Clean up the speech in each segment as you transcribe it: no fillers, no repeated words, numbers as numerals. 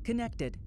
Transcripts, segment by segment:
connected.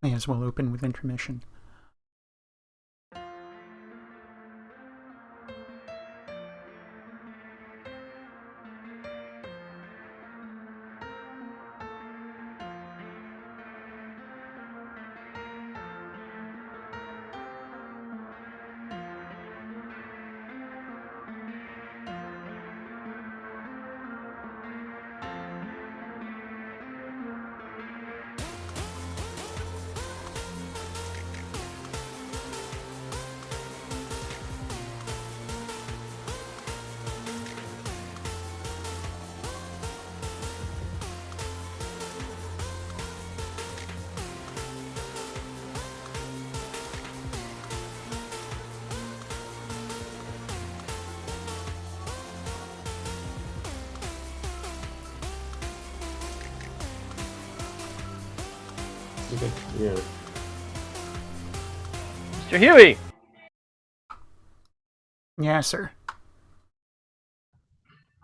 May as well open with intermission. Okay, yeah. Mr. Huey! Yeah, sir.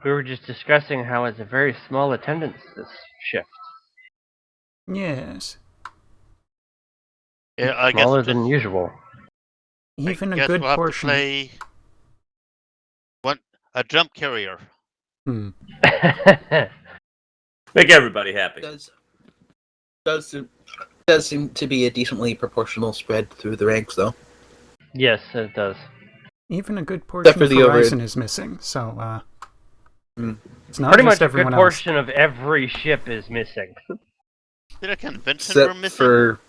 We were just discussing how it's a very small attendance this shift. Yes. I guess Smaller than usual. Even I a guess good we'll have portion. to play a jump carrier. Make everybody happy. Does seem to be a decently proportional spread through the ranks, though. Yes, it does. Even a good portion for of the Horizon is missing, so, it's not Pretty just much a everyone good else. portion of every ship is missing. Did a convention Except we're missing? for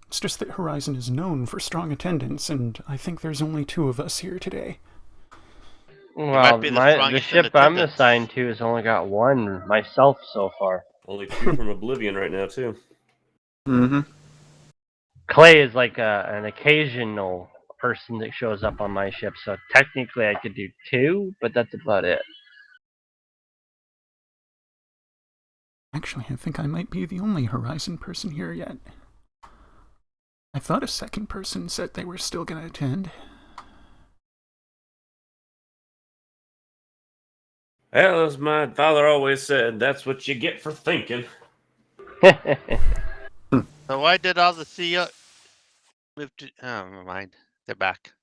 It's just that Horizon is known for strong attendance, and I think there's only 2 of us here today. Well, be the the strongest ship in I'm attendance. assigned to has only got 1 myself so far. Only 2 from Oblivion right now, too. Clay is like an occasional person that shows up on my ship, so technically I could do 2, but that's about it. Actually, I think I might be the only Horizon person here yet. I thought a second person said they were still gonna attend. Well, as my father always said, that's what you get for thinking. So why did all the CEO move to... Oh, never mind. They're back.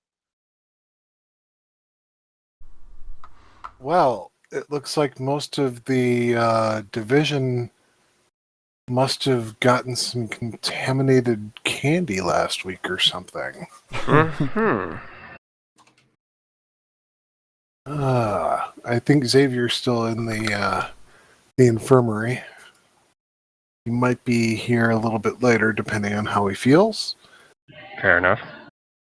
Well, it looks like most of the division must have gotten some contaminated candy last week or something. I think Xavier's still in the infirmary. He might be here a little bit later, depending on how he feels. Fair enough.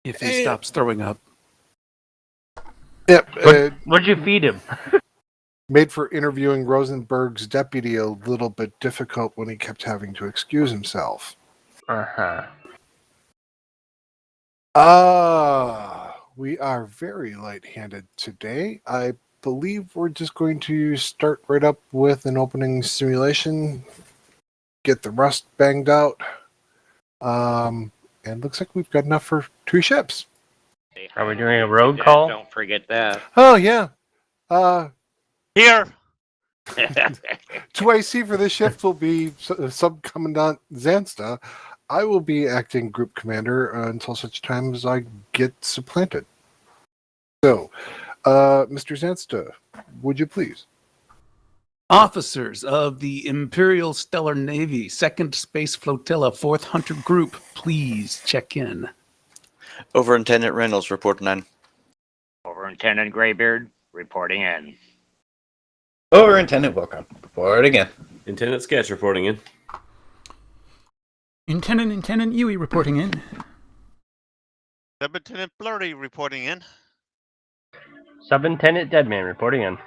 If he stops throwing up. Yep. What'd you feed him? Made for interviewing Rosenberg's deputy a little bit difficult when he kept having to excuse himself. We are very light-handed today. I believe we're just going to start right up with an opening simulation, get the rust banged out, and looks like we've got enough for 2 ships. Are we doing a road call? Don't forget that. Oh, yeah. Here! 2IC for this shift will be Sub-Commandant Zansta. I will be acting group commander until such time as I get supplanted. So, Mr. Zansta, would you please? Officers of the Imperial Stellar Navy, Second Space Flotilla, 4th Hunter Group, please check in. Overintendent Reynolds reporting in. Overintendent Graybeard reporting in. Overintendent Wilcon, report again. Intendant Sketch reporting in. Intendant Yui reporting in. Lieutenant Blurry reporting in. Subintendent Deadman reporting in.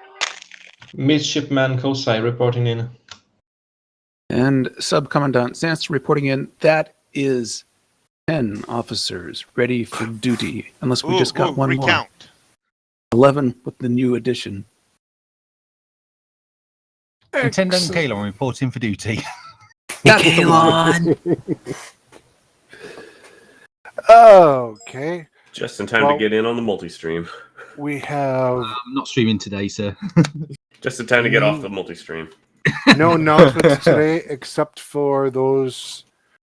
Midshipman Kosai reporting in. And Subcommandant Zance reporting in. That is 10 officers ready for duty, unless we just got one recount. more. 11 with the new addition. Intendant Kalon reporting for duty. Kalon! Okay. Just in time to get in on the multi-stream. We have I'm not streaming today, sir. Just in time to get off the multi-stream. no announcements today except for those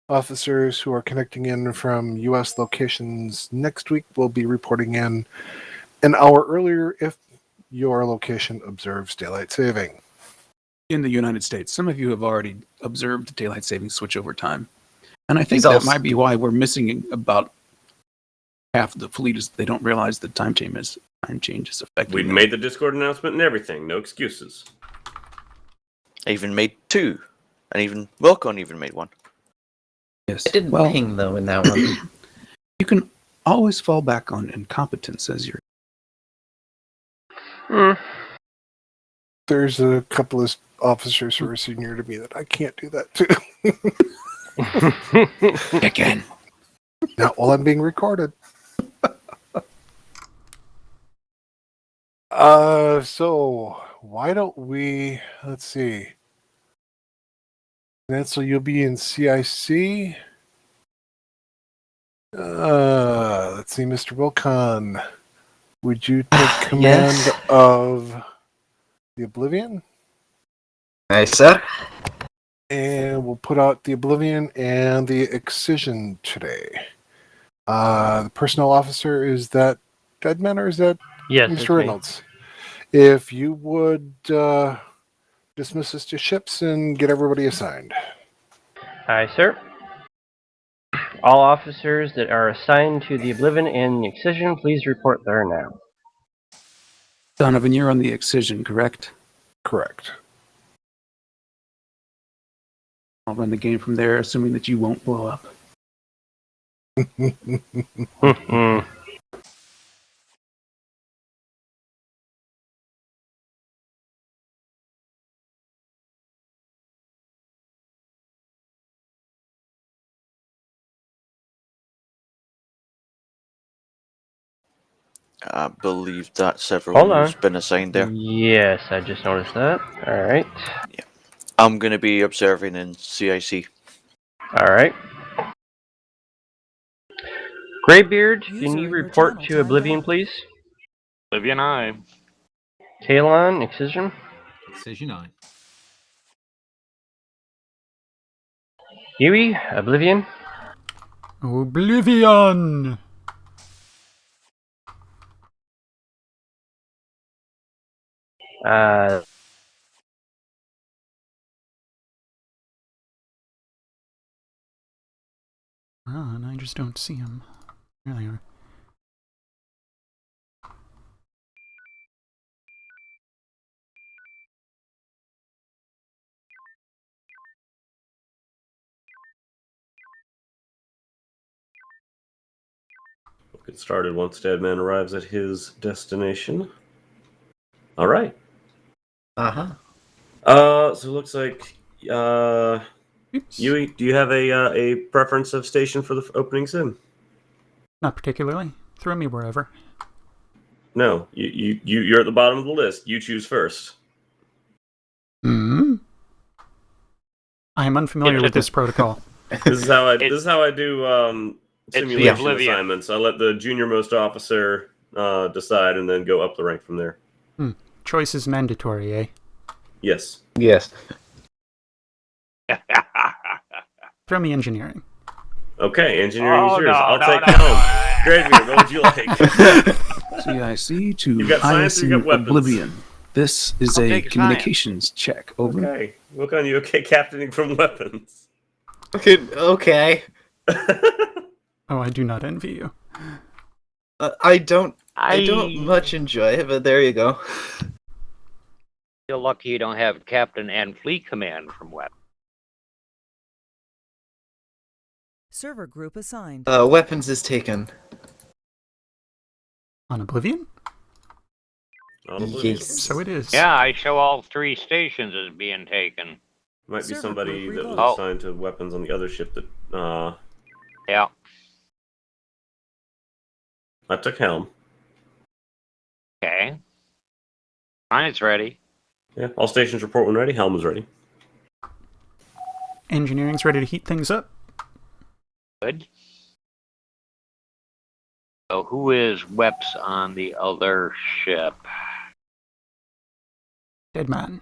officers who are connecting in from U.S. locations next week will be reporting in an hour earlier if your location observes daylight saving. In the United States, some of you have already observed daylight saving switch over time. And I think He's that also- might be why we're missing about half of the fleet is they don't realize the time change is affecting We them. made the Discord announcement and everything. No excuses. I even made 2. And even Wilcon even made 1. Yes. It didn't Well, ping though in that one. you can always fall back on incompetence as your There's a couple of officers who are senior to me that I can't do that to. again. Not while I'm being recorded. So why don't we, let's see. Nancy, you'll be in CIC. Let's see, Mr. Wilcon. Would you take command Yes. of the Oblivion? Aye, sir. And we'll put out the Oblivion and the Excision today. The personnel officer, is that Deadman or is that Yes, it's Mr. me. Reynolds? If you would dismiss us to ships and get everybody assigned. Aye, sir. All officers that are assigned to the Oblivion and the Excision, please report there now. Donovan, you're on the Excision, correct? Correct. I'll run the game from there, assuming that you won't blow up. I believe that's Hold everyone on. who's been assigned there. Yes, I just noticed that. Alright. I'm going to be observing in CIC. Alright. Graybeard, can you report to Oblivion, please? Oblivion, I. Kalon, Excision. Excision 9. Yui, Oblivion. Oblivion! And I just don't see them. There they are. We'll get started once Deadman arrives at his destination. All right. Uh-huh. So it looks like Yui, do you have a preference of station for the opening sim? Not particularly. Throw me wherever. No, you're at the bottom of the list. You choose first. Hmm? I am unfamiliar with this protocol. This is how I do simulation Oblivion. assignments. I let the junior most officer decide, and then go up the rank from there. Choice is mandatory, eh? Yes. Yes. Oh, Throw me engineering. Okay, engineering is yours. no, I'll no, take no. home. Graveyard, what would you like? CIC to You've got science, IC you've got weapons. Oblivion. This is I'll a take communications check. Over. Okay, look on you. Okay, captaining from weapons. Okay. Oh, I do not envy you. I don't much enjoy it, but there you go. Feel lucky you don't have captain and fleet command from weapons. Server group assigned. Weapons is taken. On Oblivion? Yes. So it is. Yeah, I show all 3 stations as being taken. Might be Server somebody group that was revoked. assigned to weapons on the other ship that. Yeah. I took helm. Okay. Mine is ready. Yeah, all stations report when ready. Helm is ready. Engineering's ready to heat things up. Good. So who is Weps on the other ship? Dead man.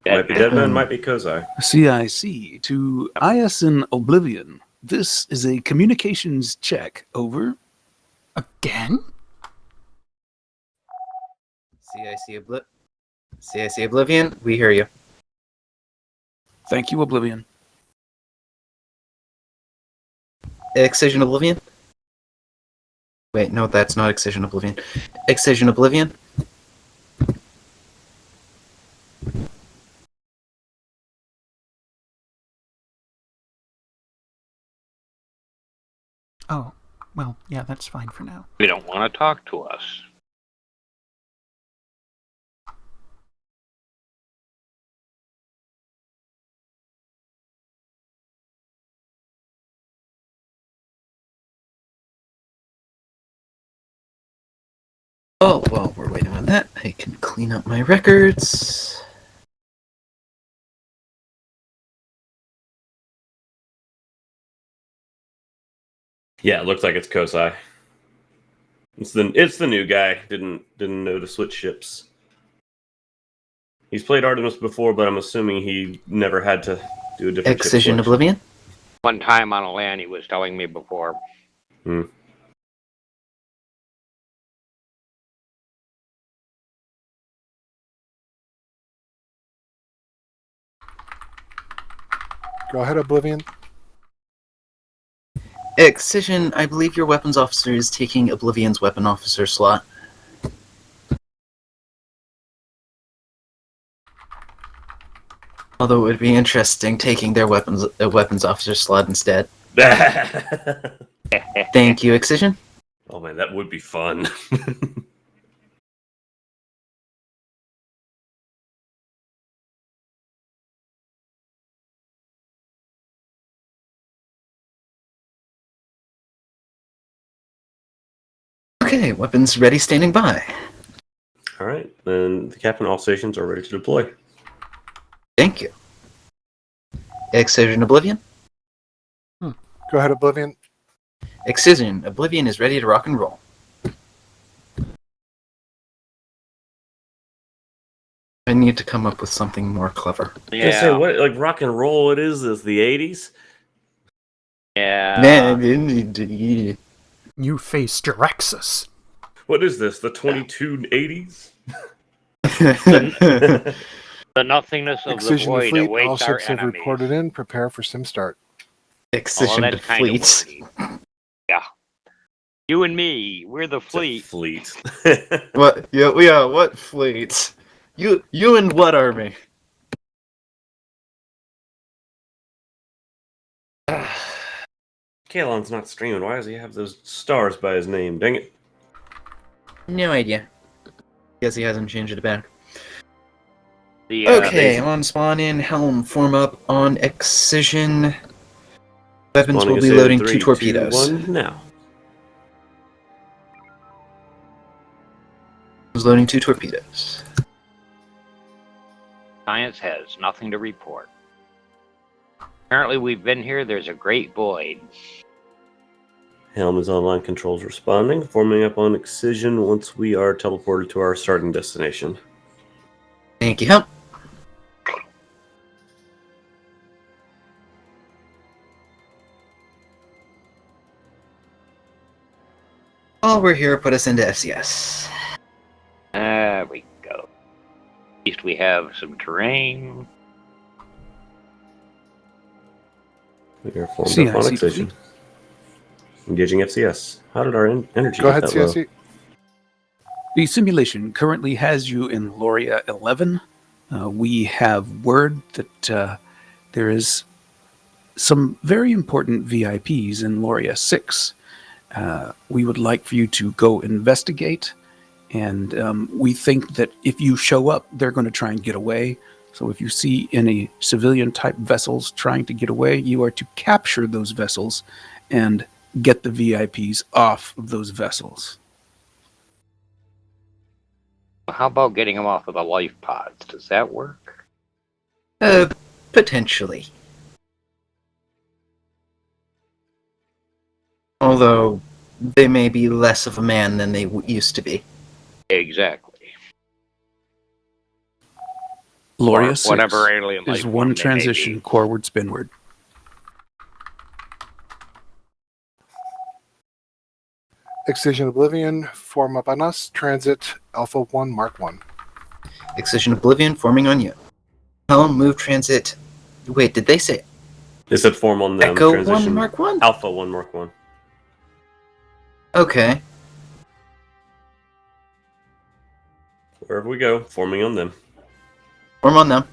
Might be Deadman, might be Kozai. CIC to ISN Oblivion. This is a communications check. Over. Again? CIC Oblivion, we hear you. Thank you, Oblivion. Excision Oblivion? Wait, no, that's not Excision Oblivion. Excision Oblivion? Oh, well, yeah, that's fine for now. We don't want to talk to us. Oh, well, we're waiting on that. I can clean up my records. Yeah, it looks like it's Kozai. It's the new guy. Didn't know to switch ships. He's played Artemis before, but I'm assuming he never had to do a different ship Excision switch. Oblivion? One time on a land he was telling me before. Go ahead, Oblivion. Excision, I believe your weapons officer is taking Oblivion's weapon officer slot. Although it would be interesting taking their weapons officer slot instead. Thank you, Excision. Oh man, that would be fun. Okay, weapons ready, standing by. All right, then the captain, all stations are ready to deploy. Thank you. Excision Oblivion? Go ahead, Oblivion. Excision, Oblivion is ready to rock and roll. I need to come up with something more clever. I was gonna say, what, like rock and roll it is the 80s? Yeah. You face Direxus. What is this, the 2280s? The nothingness of Excision the to void fleet. All awaits our ships have enemies. reported in. Prepare for sim start. Excision to that's kind of fleet. wordy. Yeah. You and me, we're the fleet. Fleet. What? Yeah, what fleet? You and what army? Kalon's not streaming. Why does he have those stars by his name? Dang it. No idea. Guess he hasn't changed it back. The, Okay, on spawn in, helm, form up on Excision. Weapons Spawning will us be in loading 3, 2 torpedoes. 2, 1, now. Was loading 2 torpedoes. Science has nothing to report. Apparently we've been here, there's a great void. Helm is online, controls responding. Forming up on Excision once we are teleported to our starting destination. Thank you, helm. While we're here, put us into FCS. There we go. At least we have some terrain. We are formed up on CIC Excision. fleet. Engaging FCS. How did our energy Go get ahead, that low? CSE. The simulation currently has you in Loria 11. We have word that there is some very important VIPs in Loria 6. We would like for you to go investigate, and we think that if you show up, they're going to try and get away. So if you see any civilian-type vessels trying to get away, you are to capture those vessels and get the VIPs off of those vessels. How about getting them off of the life pods? Does that work? Potentially. Although they may be less of a man than they used to be. Exactly. Loria Or 6 whatever alien life is form one they may transition be. forward spinward. Excision Oblivion, form up on us. Transit Alpha 1 Mark 1. Excision Oblivion forming on you. Helm, move, transit. Wait, did they say They said form on them. Echo Transition 1 Mark 1? Alpha 1 Mark 1. Okay. Wherever we go, forming on them. Form on them.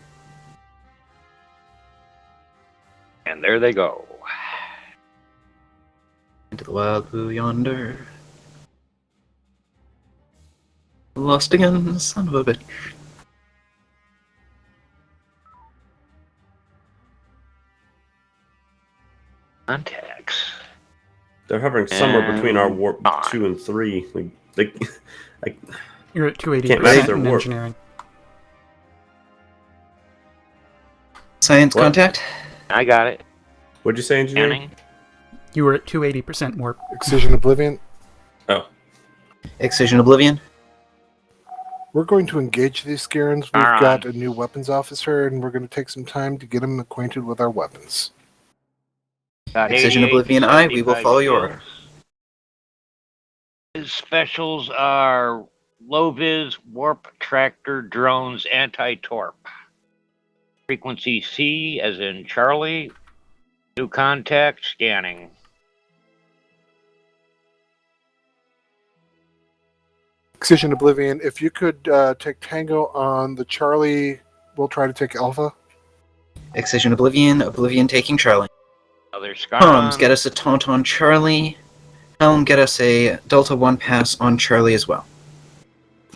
And there they go. Into the wild blue yonder. Lost again, son of a bitch. Contacts. They're hovering somewhere between our And warp on. 2 and 3. You're at Can't match 280% their in warp. engineering. Science What? contact. I got it. What'd you say, engineering? Scanning. You were at 280% warp. Excision Oblivion. Oh. Excision Oblivion. We're going to engage these Scarens. We've Alright. got a new weapons officer, and we're going to take some time to get him acquainted with our weapons. Got Excision 88 to Oblivion I, we will 75 follow your skills. order. His specials are low-vis, warp, tractor, drones, anti-torp. Frequency C, as in Charlie. New contact, scanning. Excision Oblivion, if you could take Tango on the Charlie, we'll try to take Alpha. Excision Oblivion. Oblivion taking Charlie. Another Comms, get Scaron. us a taunt on Charlie. Helm, get us a Delta 1 pass on Charlie as well.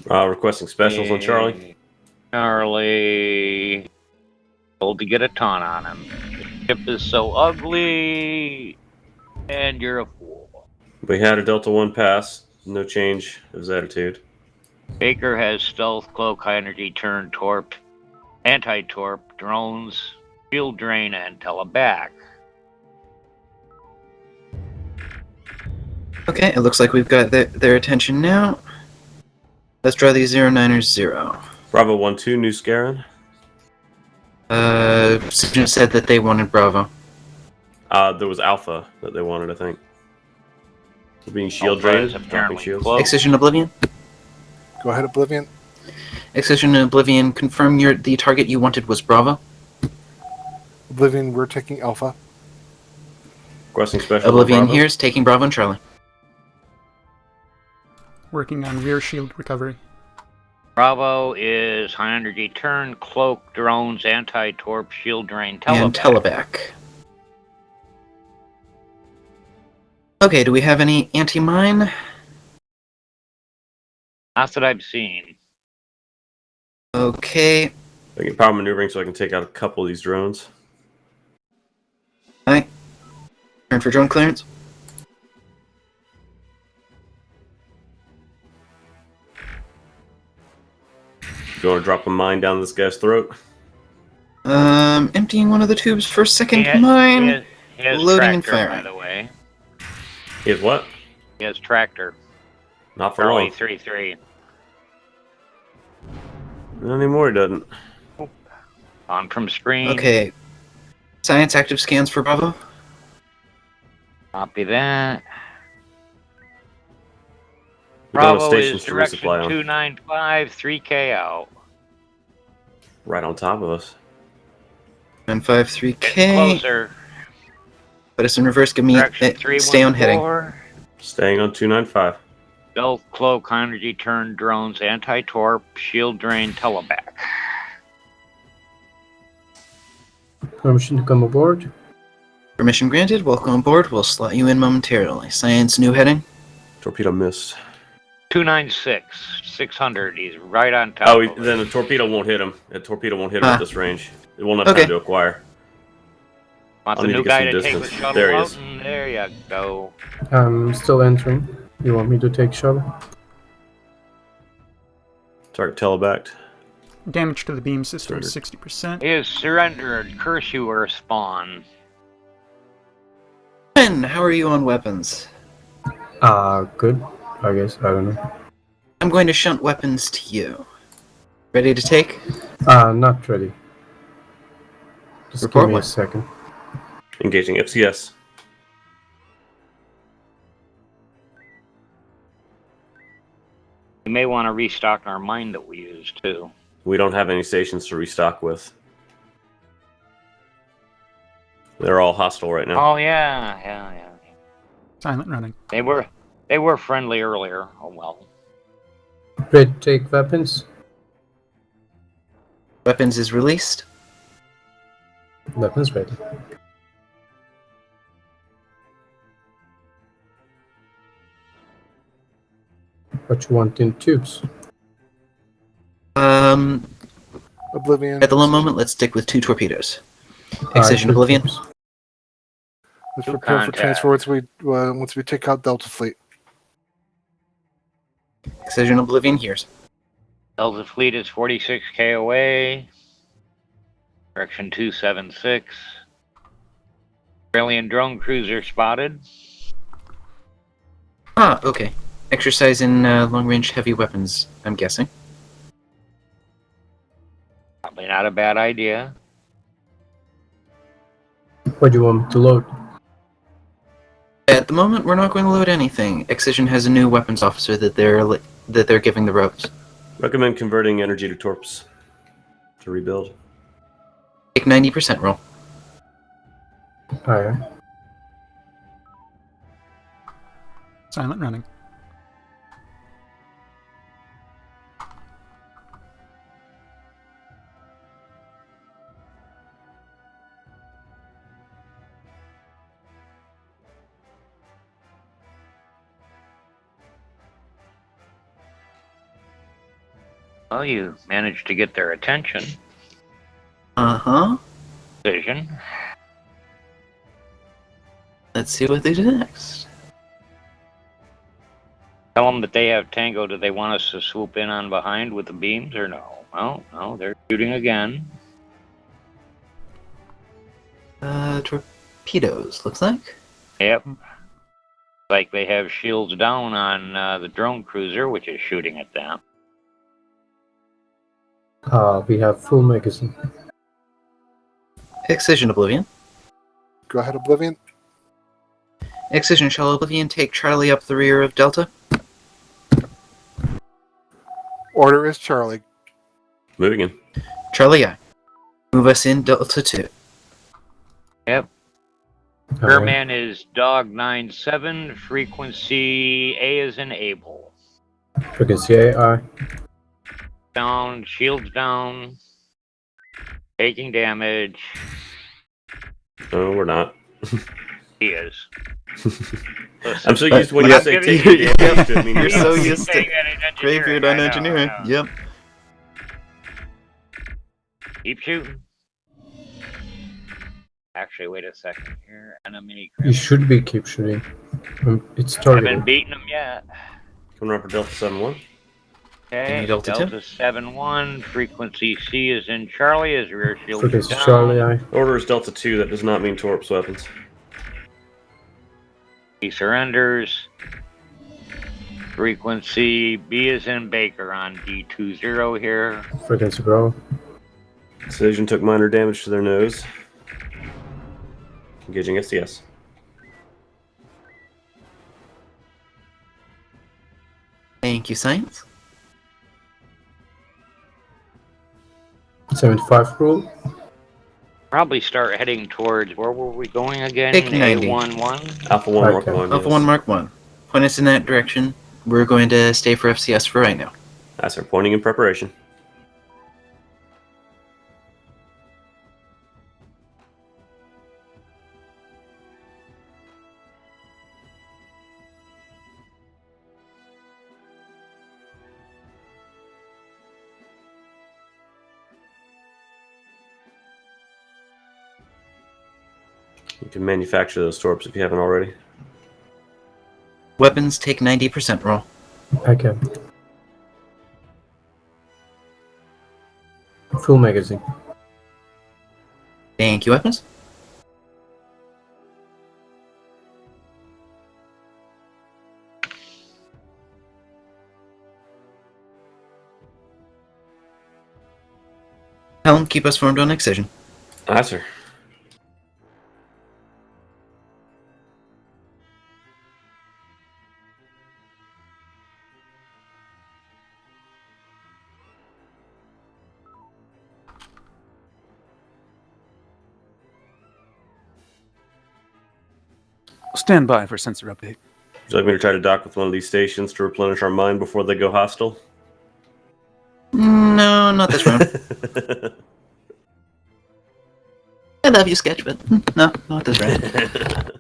Requesting specials on Charlie. Charlie. Told to get a taunt on him. The ship is so ugly. And you're a fool. We had a Delta 1 pass. No change of his attitude. Baker has stealth, cloak, high energy, turn, torp, anti-torp, drones, shield drain, and teleback. Okay, it looks like we've got their attention now. Let's draw these 09ers 0. Bravo 1-2, new Scaran. Sigma said that they wanted Bravo. There was Alpha that they wanted, I think. They're being shield Alpha drained, is dropping apparently shields. close. Excision Oblivion. Go ahead, Oblivion. Excision Oblivion, confirm the target you wanted was Bravo. Oblivion, we're taking Alpha. Requesting special Oblivion on Bravo. here's taking Bravo and Charlie. Working on rear shield recovery. Bravo is high energy, turn, cloak, drones, anti-torp, shield drain, teleback. And teleback. Okay, do we have any anti-mine? Not that I've seen. Okay. I get power maneuvering so I can take out a couple of these drones. Alright. Turn for drone clearance. You want to drop a mine down this guy's throat? Emptying one of the tubes for second He mine. has Loading and tractor, by firing. the way. He has what? He has tractor. Not for Charlie long. 3-3. Not anymore, he doesn't. On from screen. Okay. Science active scans for Bravo. Copy that. We're going to Bravo stations is to direction resupply on. 295, 3K out. Right on top of us. And 53K. Getting closer. Put us in reverse. Give me Direction stay on heading. 314. Staying on 295. Stealth cloak, high energy turn, drones, anti-torp, shield drain, teleback. Permission to come aboard. Permission granted. Welcome aboard. We'll slot you in momentarily. Science, new heading. Torpedo missed. 296, 600. He's right on top Oh, of then it. the torpedo won't hit him. The torpedo won't hit him at this range. It won't have Okay. time to acquire. Want I'll the need new to get guy some to take the distance. shuttle There he out? is. And there you go. I'm still entering. You want me to take shuttle? Target telebacked. Damage to the beam system is 60%. He is surrendered. Curse you, Earth spawn. Ben, how are you on weapons? Good. I guess. I don't know. I'm going to shunt weapons to you. Ready to take? Not ready. Just Report give me a when. second. Engaging FCS. You may want to restock our mine that we used, too. We don't have any stations to restock with. They're all hostile right now. Oh, yeah. Silent running. They were friendly earlier. Oh, well. Ready to take weapons? Weapons is released. Weapons ready. What you want in tubes? Oblivion. At the low moment, let's stick with 2 torpedoes. Excision Oblivion. Let's prepare for transfer once we take out Delta Fleet. Excision Oblivion, here's. Delta Fleet is 46K away. Direction 276. Australian drone cruiser spotted. Ah, okay. Exercise in long-range heavy weapons, I'm guessing. Probably not a bad idea. What do you want me to load? At the moment, we're not going to load anything. Excision has a new weapons officer that they're giving the ropes. Recommend converting energy to torps to rebuild. Take 90% roll. Alright. Silent running. Well, you managed to get their attention. Uh-huh. Vision. Let's see what they do next. Tell them that they have Tango. Do they want us to swoop in on behind with the beams or no? Well, no, they're shooting again. Torpedoes, looks like. Yep. Like they have shields down on the drone cruiser, which is shooting at them. We have full magazine. Excision Oblivion. Go ahead, Oblivion. Excision shall Oblivion take Charlie up the rear of Delta. Order is Charlie. Moving in. Charlie, I. Move us in Delta 2. Yep. Airman is Dog 97. Frequency A is in Able. Frequency AI. Down. Shields down. Taking damage. No, we're not. He is. I'm so used to when you say taking damage to mean You're so used to Taking that in graveyard on I know, engineering. I know. Yep. Keep shooting. Actually, wait a second here. Enemy. You should be keep shooting. It's I haven't targeted. beaten them yet. Coming around for Delta 7-1. Okay, Delta Delta 7-1. Frequency C is in Charlie as rear shield is Frequency down. Charlie I. Order is Delta 2. That does not mean torps weapons. He surrenders. Frequency B is in Baker on D20 here. Frequency Bravo. Decision took minor damage to their nose. Engaging SCS. Thank you, Science. 75 rule. Probably start heading towards, where were we going again? Take 90. A11? Alpha 1 Mark Okay. 1. Alpha yes. 1 Mark 1. Point us in that direction. We're going to stay for FCS for right now. That's our pointing in preparation. You can manufacture those torps if you haven't already. Weapons take 90% roll. Okay. Full magazine. Thank you, weapons. Helen, keep us formed on excision. Aye, sir. Stand by for sensor update. Would you like me to try to dock with one of these stations to replenish our mine before they go hostile? No, not this round. I love you, Sketch, but no, not this round.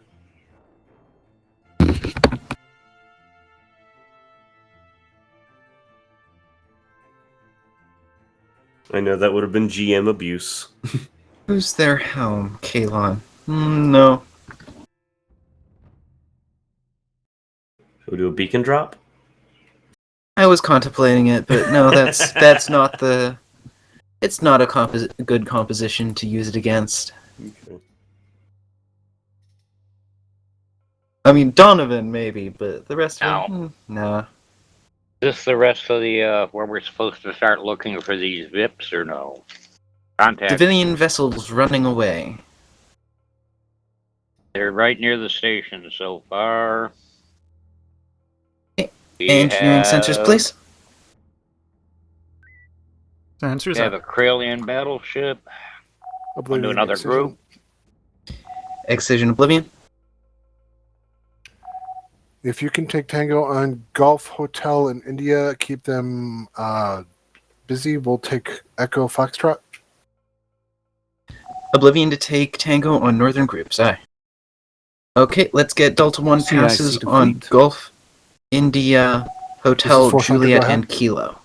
I know that would have been GM abuse. Who's their helm? Kalon. No. Should we do a beacon drop? I was contemplating it, but no, that's not the... It's not a good composition to use it against. Okay. I mean, Donovan, maybe, but the rest of No. it? Nah. Is this the rest of the, where we're supposed to start looking for these VIPs, or no? Contact. Civilian vessels running away. They're right near the station so far. We Engineering have, sensors, please. Sensors We have up. a Kralian battleship. Oblivion Onto another Excision. group. Excision Oblivion. If you can take Tango on Gulf Hotel in India, keep them busy. We'll take Echo Foxtrot. Oblivion to take Tango on northern groups, aye. Okay, let's get Delta 1 CIC passes to on fleet. Gulf, India, Hotel, Force Hunter, go Juliet, ahead. and Kilo.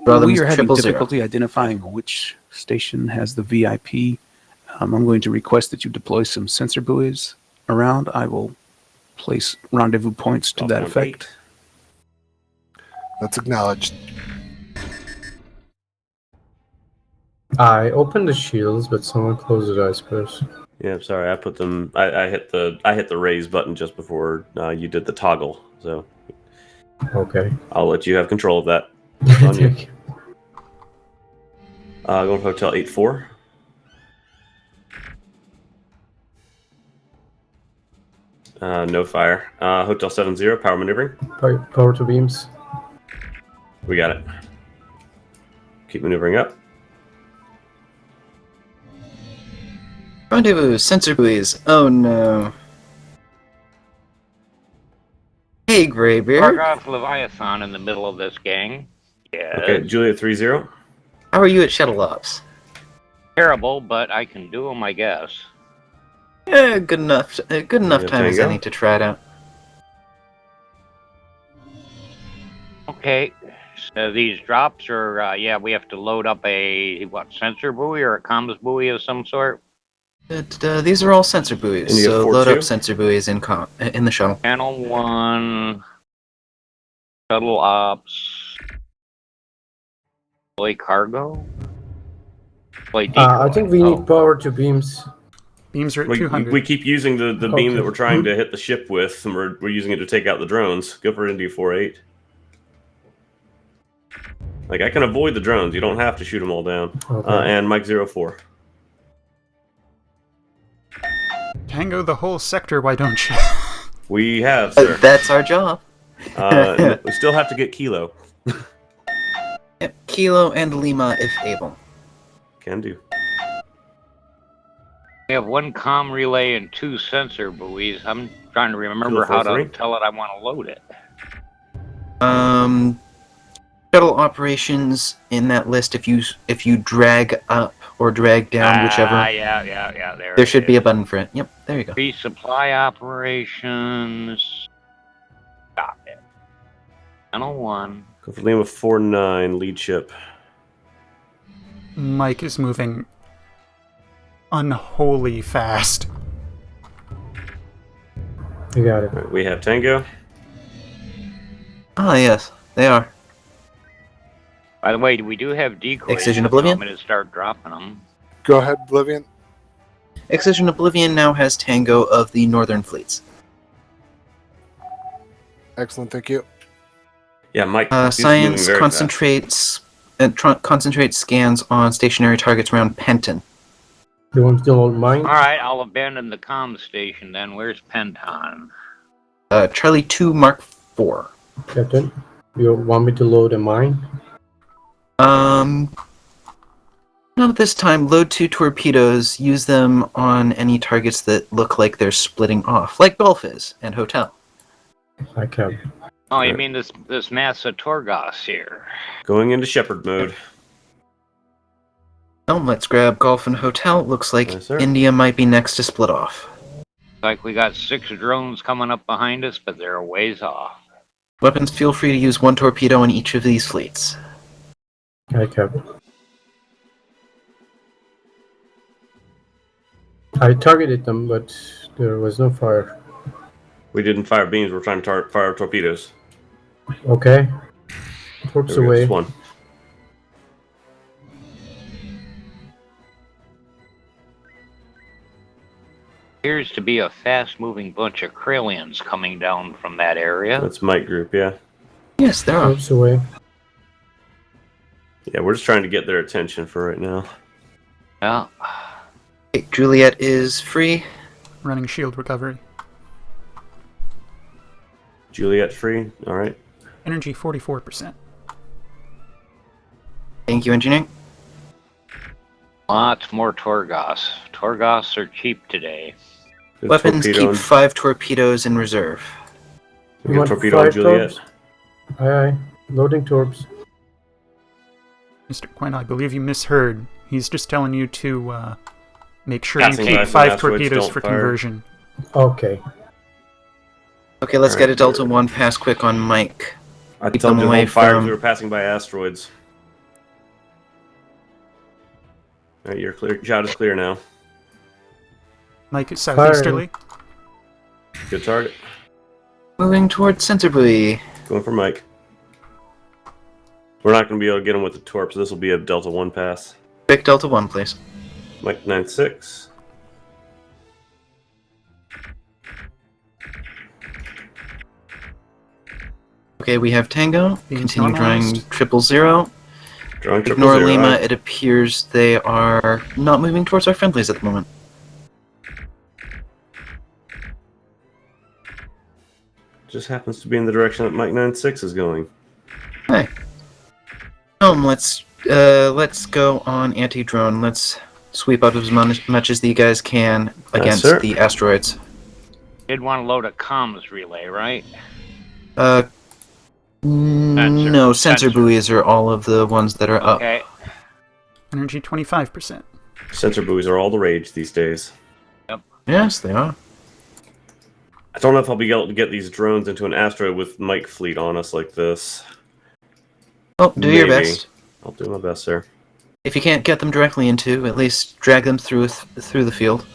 Brother, We are having 000. difficulty identifying which station has the VIP. I'm going to request that you deploy some sensor buoys around. I will place rendezvous points to that effect. That's acknowledged. I opened the shields, but someone closed it, I suppose. Yeah, I'm sorry. I put them. I hit the raise button just before you did the toggle. So Okay. I'll let you have control of that. On you. Going to Hotel 84. No fire. Hotel 70, power maneuvering. Power to beams. We got it. Keep maneuvering up. Rendezvous, sensor buoys. Oh no. Hey, Greybeard. Argoth Leviathan in the middle of this gang. Yes. Okay, Juliet 30. How are you at shuttle ops? Terrible, but I can do them, I guess. Yeah, good enough. Good enough Yeah, time as Tango. any to try it out. Okay. So these drops are, yeah, we have to load up a, sensor buoy or a comms buoy of some sort? These are all sensor buoys, And you have so 4-2? load up sensor buoys in the shuttle. Channel 1, shuttle ops, deploy cargo? Deploy decoy. I think we need power to beams. Beams are at We 200. keep using the beam Okay. that we're trying to hit the ship with, and we're using it to take out the drones. Go for India 48. Like, I can avoid the drones. You don't have to shoot them all down. Okay. And Mike 04. Tango the whole sector, why don't you? We have, sir. That's our job. We still have to get Kilo. Yep, Kilo and Lima if able. Can do. We have one comm relay and 2 sensor buoys. I'm trying to remember how to 243. tell it I want to load it. Shuttle operations in that list. If you drag up or drag down, whichever, Yeah. there should be a button for it. Yep, there you go. Resupply operations. Stop it. 101. Go for Lima 49, lead ship. Mike is moving unholy fast. You got it. All right, we have Tango. Ah, yes, they are. By the way, we do have decoys. Excision if you Oblivion? want me to start dropping them. Go ahead, Oblivion. Excision Oblivion now has Tango of the Northern Fleets. Excellent, thank you. Yeah, Mike. he's moving Science very concentrates scans on stationary targets around Penton. You want to load mine? All right, I'll abandon the comm station then. Where's Penton? Charlie 2 Mark 4. Captain, you want me to load a mine? Not this time. Load 2 torpedoes. Use them on any targets that look like they're splitting off, like Golf is and Hotel. I can. Oh, you mean this mass of Torgos here? Going into Shepherd mode. Oh, let's grab Golf and Hotel. Looks like Yes, sir. India might be next to split off. Like we got 6 drones coming up behind us, but they're a ways off. Weapons, feel free to use 1 torpedo in each of these fleets. I can. I targeted them, but there was no fire. We didn't fire beams. We're trying to fire torpedoes. Okay. Torps There we go, away. just one. Appears to be a fast-moving bunch of Kralians coming down from that area. That's Mike group, yeah. Yes, there are. Torps away. Yeah, we're just trying to get their attention for right now. Yeah. Okay, Juliet is free. Running shield recovery. Juliet free. All right. Energy 44%. Thank you, engineering. Lots more Torgos. Torgos are cheap today. Good Weapons, torpedo keep on- 5 torpedoes in reserve. we You got want torpedo on 5 Juliet. torps? Aye. Loading torps. Mr. Quinn, I believe you misheard. He's just telling you to make sure Passing you keep by some 5 asteroids, torpedoes don't for fire. conversion. Okay. Okay, let's All get right. a Delta 1 pass quick on Mike. I Keep told them you to away hold fire because from- we were passing by asteroids. All right, you're clear. Shot is clear now. Mike is southeasterly. Good target. Moving towards Sensor Buoy. Going for Mike. We're not going to be able to get him with the torp, so this will be a Delta 1 pass. Quick Delta 1, please. Mike 96. Okay, we have Tango. Being Continue drawing normalized. 000. Drawing triple Ignore zero. Lima. Aye. It appears they are not moving towards our friendlies at the moment. Just happens to be in the direction that Mike 96 is going. Hey. Let's go on anti-drone. Let's sweep up as much as you guys can against sir. the asteroids. Did want to load a comms relay, right? No, sensor Sensor. buoys are all of the ones that are up. Okay. Energy 25%. Sensor buoys are all the rage these days. Yes, they are. I don't know if I'll be able to get these drones into an asteroid with Mike fleet on us like this. Oh, do your Maybe. best. I'll do my best, sir. If you can't get them directly into, at least drag them through the field.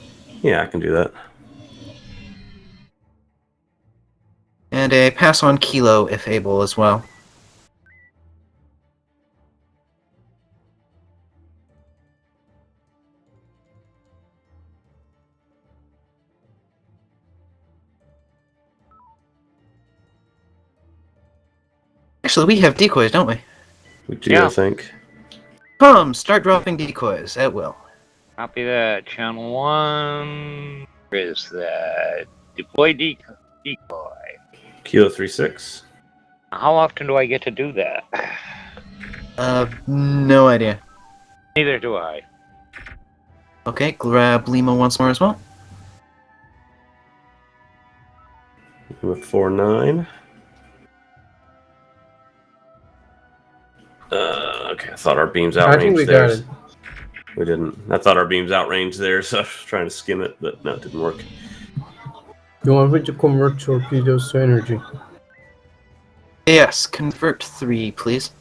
Yeah, I can do that. And a pass on Kilo if able as well. Actually, we have decoys, don't we? We do, Yeah. I think. Start dropping decoys at will. Copy that. Channel 1. Where is that? Deploy decoy. Kilo 36. How often do I get to do that? No idea. Neither do I. Okay, grab Lima once more as well. With 4-9. Okay, I thought our beams outranged I think we got it. We didn't. I thought our beams outranged there, so I was trying to skim it, but no, it didn't work. You want me to convert torpedoes to energy? Yes, convert 3, please.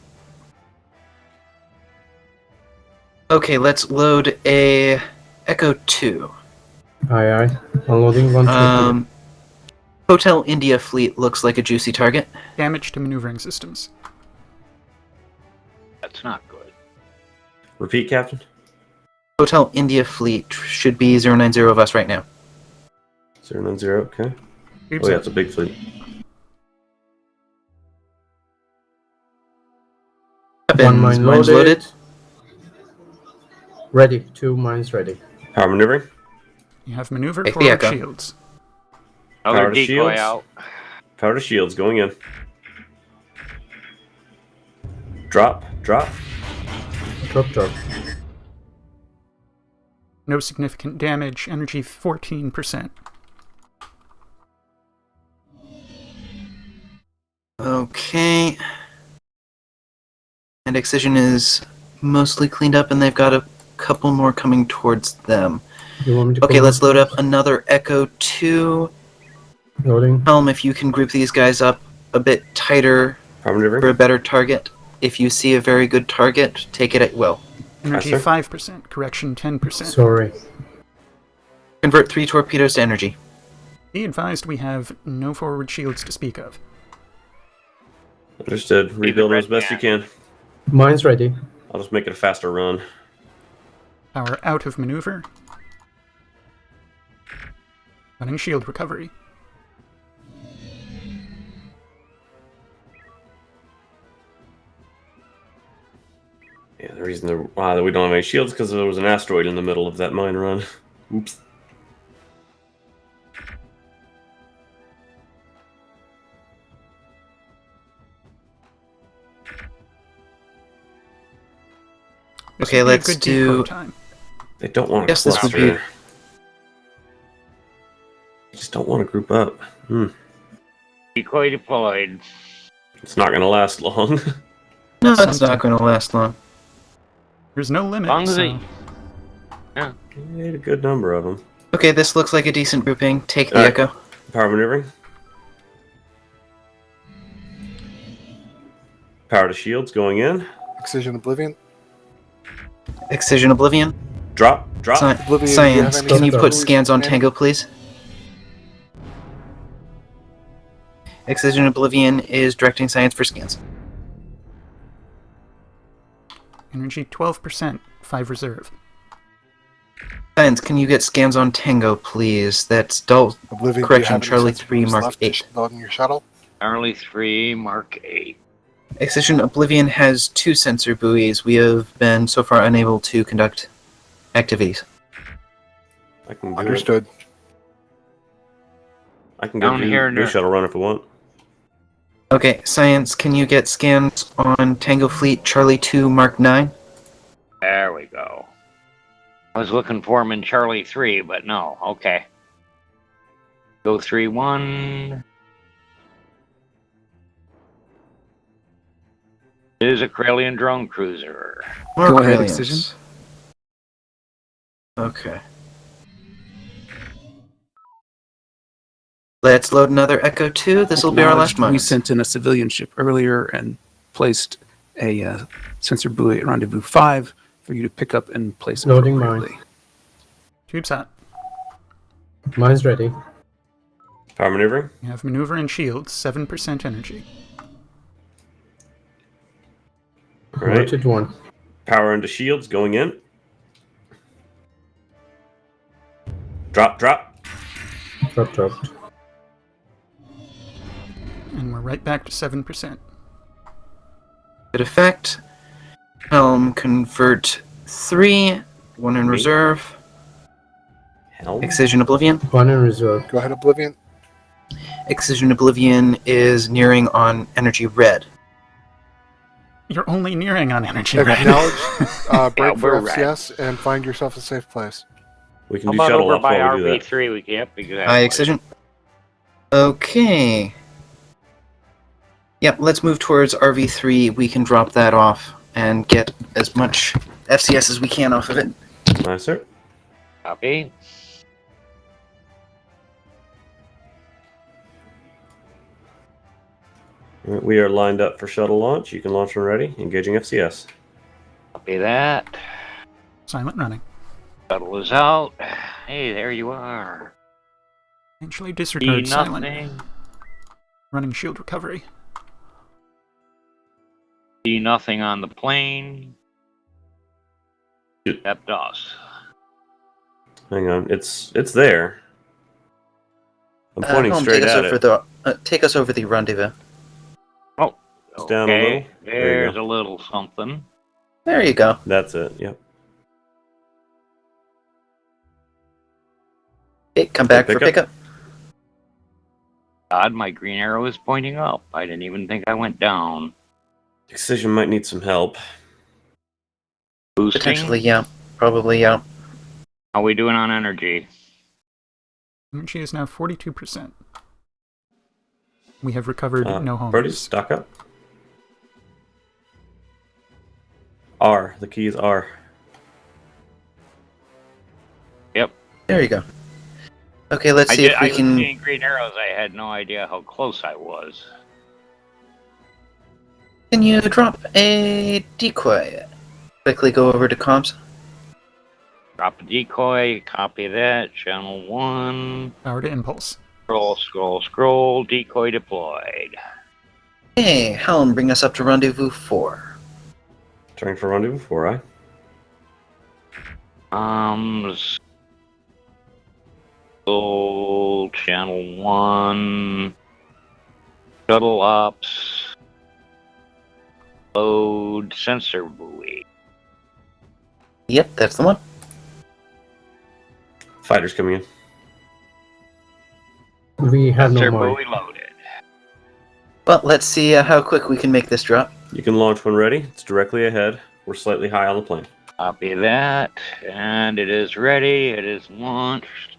Okay, let's load a Echo 2. Aye, aye. Unloading one torpedo. Hotel India fleet looks like a juicy target. Damage to maneuvering systems. That's not good. Repeat, Captain. Hotel India fleet should be 090 of us right now. 090, okay. Oops. Oh yeah, it's a big fleet. One mine Mines loaded. Ready. 2 mines ready. Power maneuvering. You have maneuver Take the forward Echo. shields. Another Power to decoy shields. out. Power to shields going in. Drop. Drop. No significant damage. Energy 14%. Okay. And Excision is mostly cleaned up, and they've got a couple more coming towards them. You want me to Okay, let's convert? load up another Echo 2. Loading. Helm, if you can group these guys up a bit tighter Power maneuvering. for a better target. If you see a very good target, take it at will. Energy sir. 5%. Correction 10%. Sorry. Convert 3 torpedoes to energy. Be advised we have no forward shields to speak of. Understood. Rebuild red as best you can. Mines ready. I'll just make it a faster run. Power out of maneuver. Running shield recovery. Yeah, the reason that we don't have any shields is because there was an asteroid in the middle of that mine run. Oops. This Okay, would be a let's good do- deco time. They don't want to Yes, this would cluster. be- They just don't want to group up. Decoy deployed. It's not going to last long. No, it's Something. not going to last long. There's no limit. Long as so- they- Yeah. We need a good number of them. Okay, this looks like a decent grouping. Take the Echo. Power maneuvering. Power to shields going in. Excision Oblivion. Excision Oblivion. Drop. Sci- Oblivion, do you Science, have any can you put stories scans on in? Tango, please? Excision Oblivion is directing Science for scans. Energy 12%. 5 reserve. Science, can you get scans on Tango, please? That's Dol. Oblivion, do you Correction, have any Charlie sensor 3, boosts Mark left 8. to load in your shuttle? Charlie 3, Mark 8. Excision Oblivion has 2 sensor buoys. We have been so far unable to conduct activities. I can do Understood. it. I can go Down here do near- shuttle run if we want. Okay, Science, can you get scans on Tango Fleet Charlie 2 Mark 9? There we go. I was looking for him in Charlie 3, but no. Okay. Go 3-1. It is a Corellian drone cruiser. More Go ahead, Corellians. Excision. Okay. Let's load another Echo 2. This will be our last Acknowledged, we mine. sent in a civilian ship earlier and placed a sensor buoy at Rendezvous 5 for you to pick up and place Loading appropriately. CubeSat. Mines ready. Power maneuvering. You have maneuver and shields. 7% energy. All right. Rotate 1. Power into shields going in. Drop. Dropped. And we're right back to 7%. Good effect. Helm convert 3. 1 in Me? reserve. Helm. Excision Oblivion. 1 in reserve. Go ahead, Oblivion. Excision Oblivion is nearing on energy red. You're only nearing on energy red. Acknowledge, break for we're red. FCS, and find yourself a safe place. We can How do about shuttle over ops by while we do that. RV3? Yep, exactly. Aye, Excision. Okay. Yep, let's move towards RV3. We can drop that off and get as much FCS as we can off of it. Nice, sir. Copy. All right, we are lined up for shuttle launch. You can launch when ready. Engaging FCS. Copy that. Silent running. Shuttle is out. Hey, there you are. Actually See disregard silent. nothing. Running shield recovery. See nothing on the plane. Except DOS. Hang on, it's there. I'm pointing Helm, straight at it. take us over the rendezvous. Oh, It's down a little. There you There's go. a little something. There you go. That's it. Yep. Okay, come back for Pickup. pickup. God, my green arrow is pointing up. I didn't even think I went down. Excision might need some help. Boosting? Potentially, yeah. Probably, yeah. How we doing on energy? Energy is now 42%. We have recovered no Brody, homers. stock up. R. The key is R. Yep. There you go. Okay, let's see if I we was can... seeing green arrows. I had no idea how close I was. Can you drop a decoy? Quickly go over to comms. Drop a decoy. Copy that. Channel 1. Power to impulse. Scroll. Decoy deployed. Hey, Helm, bring us up to rendezvous 4. Turning for rendezvous 4, Channel 1. Shuttle ops. Load sensor buoy. Yep, that's the one. Fighters coming in. We have no Sensor more. buoy loaded. Well, let's see how quick we can make this drop. You can launch when ready. It's directly ahead. We're slightly high on the plane. Copy that. And it is ready. It is launched.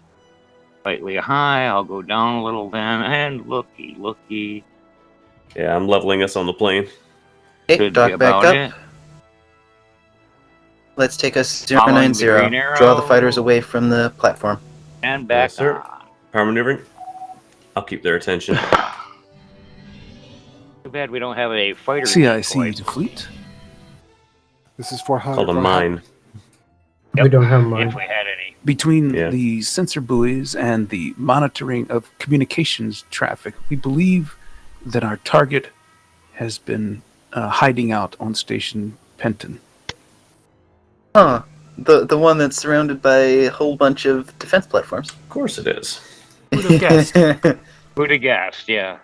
Slightly high. I'll go down a little then. And looky. Yeah, I'm leveling us on the plane. Okay, Should dock be back about up. it. Let's take us Following the 090. green Draw the arrow. fighters away from the platform. And back Yes, sir. on. Power maneuvering. I'll keep their attention. Too bad we don't have a fighter CIC decoy. to fleet. This is 400. Called a mine. We don't have mine. If we had any. Between Yeah. the sensor buoys and the monitoring of communications traffic, we believe that our target has been hiding out on Station Penton. Huh. The one that's surrounded by a whole bunch of defense platforms. Of course it is. Who'd have guessed? Who'd have guessed? Yeah.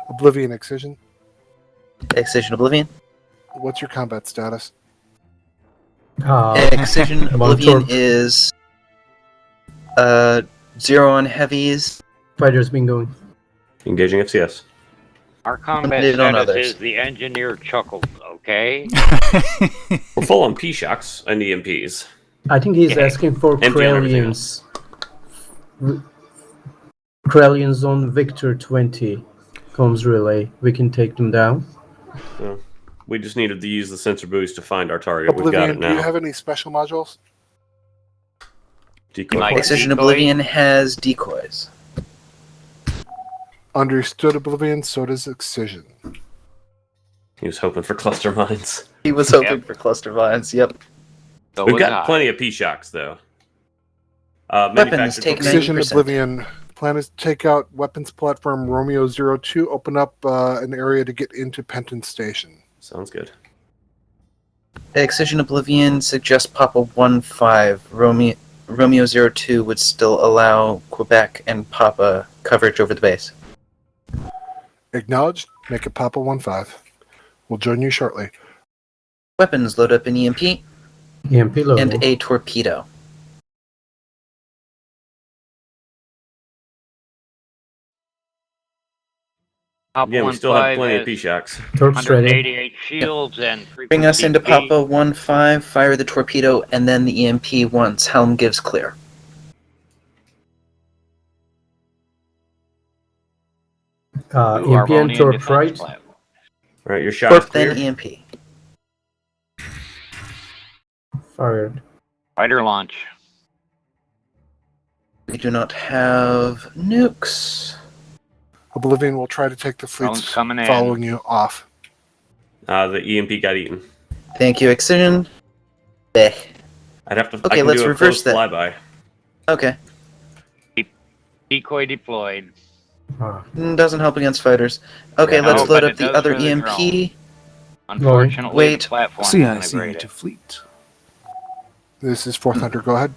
Oblivion Excision. Excision Oblivion. What's your combat status? Excision Oblivion torp. is 0 on heavies. Fighters been going. Engaging FCS. Our combat Limited on status others. is the engineer chuckled, okay? We're full on P-shocks and EMPs. I think he's Yeah. asking for Empty on everything Krellians. Krellians on Victor 20. Comms relay. We can take them down. So we just needed to use the sensor buoys to find our target. We've got Oblivion, it do you now. have any special modules? Decoy Like- flight. Excision Decoy. Oblivion has decoys. Understood, Oblivion, so does Excision. He was hoping for cluster mines. He was hoping for cluster vines, yep. So We've was got I. plenty of P-shocks, though. Weapons Manufactured take for- Excision 90%. Oblivion. Plan is to take out weapons platform Romeo 02, open up an area to get into Penton Station. Sounds good. Excision Oblivion suggests Papa 1-5. Romeo 02 would still allow Quebec and Papa coverage over the base. Acknowledged. Make it Papa 1-5. We'll join you shortly. Weapons load up an EMP EMP loading. and a torpedo. Yeah, we still have plenty of P-Shocks. Torps ready. 188 shields and Bring us into frequency Papa 1-5, fire the torpedo, and then the EMP once helm gives clear. Ooh, EMP and Arvonian torp defense right. platform. All right, your shot is Torp, clear. then EMP. Fired. Fighter launch. We do not have nukes. Oblivion will try to take the Drones fleets coming in. following you off. The EMP got eaten. Thank you, Excision. Bleh. I'd have to. I Okay, can let's do a reverse close that. flyby. Okay. Decoy deployed. Doesn't help against fighters. Okay, Yeah, let's no, load but up it the does other for the EMP. drone. Unfortunately, Wait. the platform is CIC integrated. to fleet. This is 4th Hunter. Go ahead.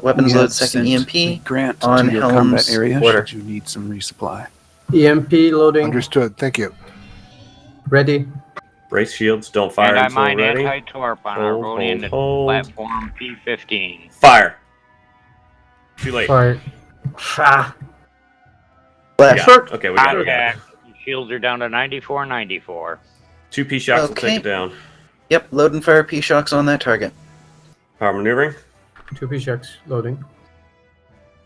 Weapons We load have second sent the EMP. Grant on to your Helm's combat area order. should you need some resupply. EMP loading. Understood. Thank you. Ready. Brace shields. Don't fire And I until mine ready. anti-torp on Hold, Arvonian hold. platform P-15. Fire. Too late. Fired. Ah. Flash. Yeah. Okay, we got it. We got it. Contact. Shields are down to 94, 94. 2 P-Shocks will Okay. take it down. Yep, load and fire P-Shocks on that target. Power maneuvering. 2 P-Shocks loading.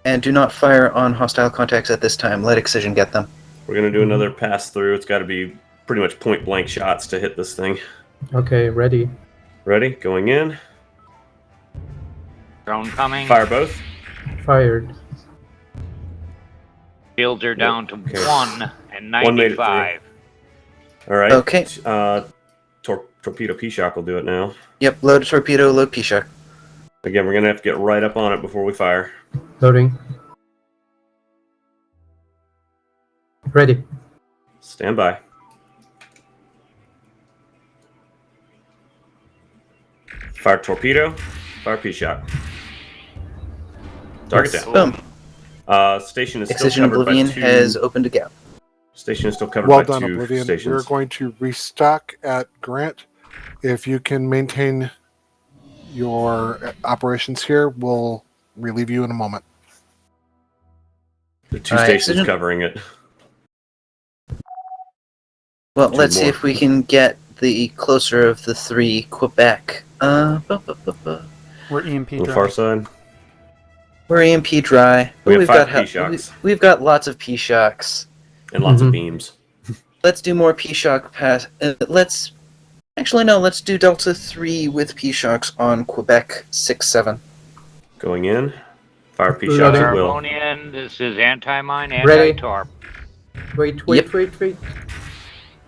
And do not fire on hostile contacts at this time. Let Excision get them. We're gonna do another pass through. It's got to be pretty much point blank shots to hit this thing. Okay, ready. Ready? Going in. Drone coming. Fire both. Fired. Shields are down to Okay. 1 and One made it 95. All right. Okay. Torpedo P-Shock will do it now. Yep, load a torpedo, load P-Shock. Again, we're gonna have to get right up on it before we fire. Loading. Ready. Stand by. Fire torpedo. Fire P-Shock. Target Yes. down. Boom. Station is still Excision covered Oblivion by 2. has opened a gap. Station is still covered Well by done, 2 Oblivion. We're stations. going to restock at Grant. If you can maintain your operations here, we'll relieve you in a moment. The 2 Alright, stations Excision. covering it. Well, 2 let's see more. if we can get the closer of the 3 Quebec. We're EMP On the dry. far side. We're EMP dry. We have 5 got P-Shocks. we've got lots of P-Shocks. And lots of Mhm. beams. Let's do more P-Shock pass. Let's actually no. Let's do Delta 3 with P-Shocks on Quebec 6-7. Going in. Fire Loading. P-Shocks at will. Arvonian, this is anti-mine, Ready. anti-torp. Wait. Yep.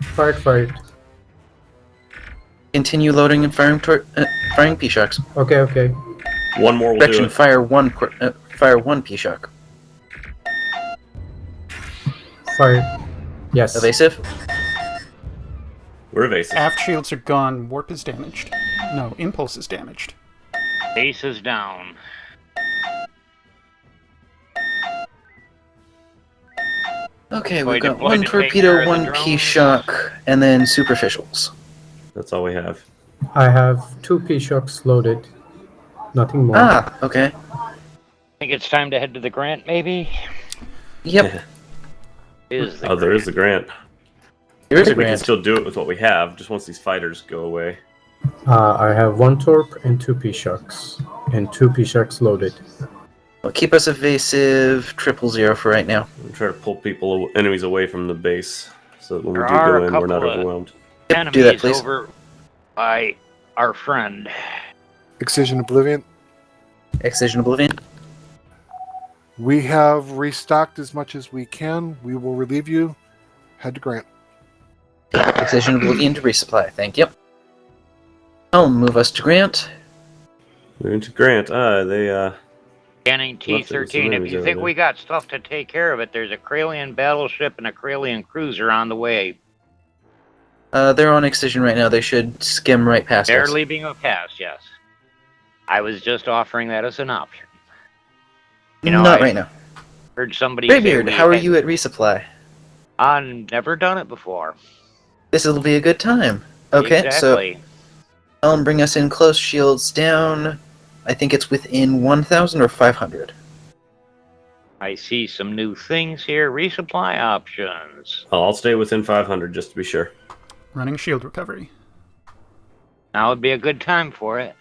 Fired. Continue loading and firing P-Shocks. Okay. One more will do Correction, it. fire one P-Shock. Fired. Yes. Evasive. We're evasive. Aft shields are gone. Warp is damaged. No, impulse is damaged. Base is down. Okay, So we've I got deployed one to take care torpedo, of the one drones. P-Shock, and then superficials. That's all we have. I have 2 P-Shocks loaded. Nothing more. Ah, okay. Think it's time to head to the Grant, maybe? Yep. Is the Oh, there is the Grant. There I is a think we can Grant. still do it with what we have, just once these fighters go away. I have 1 Torp and 2 P-Shocks. And 2 P-Shocks loaded. Well, keep us evasive 000 for right now. I'm trying to pull enemies away from the base, so that when There we do are go a in, we're not couple of- overwhelmed. Yep, enemies do that, please. over by our friend. Excision Oblivion. Excision Oblivion. We have restocked as much as we can. We will relieve you. Head to Grant. Excision Oblivion to resupply. Thank you. I'll move us to Grant. Moving to Grant. They Scanning Left there with some T-13. If enemies you over think there. we got stuff to take care of it, there's a Kralian battleship and a Kralian cruiser on the way. They're on Excision right now. They should skim right past They're us. leaving a pass, yes. I was just offering that as an option. You know, Not I right now. Heard somebody say Greybeard, we how are had- you at resupply? I've never done it before. This will be a good time. Okay, Exactly. so bring us in close. Shields down. I think it's within 1,000 or 500. I see some new things here. Resupply options. I'll stay within 500 just to be sure. Running shield recovery. Now would be a good time for it.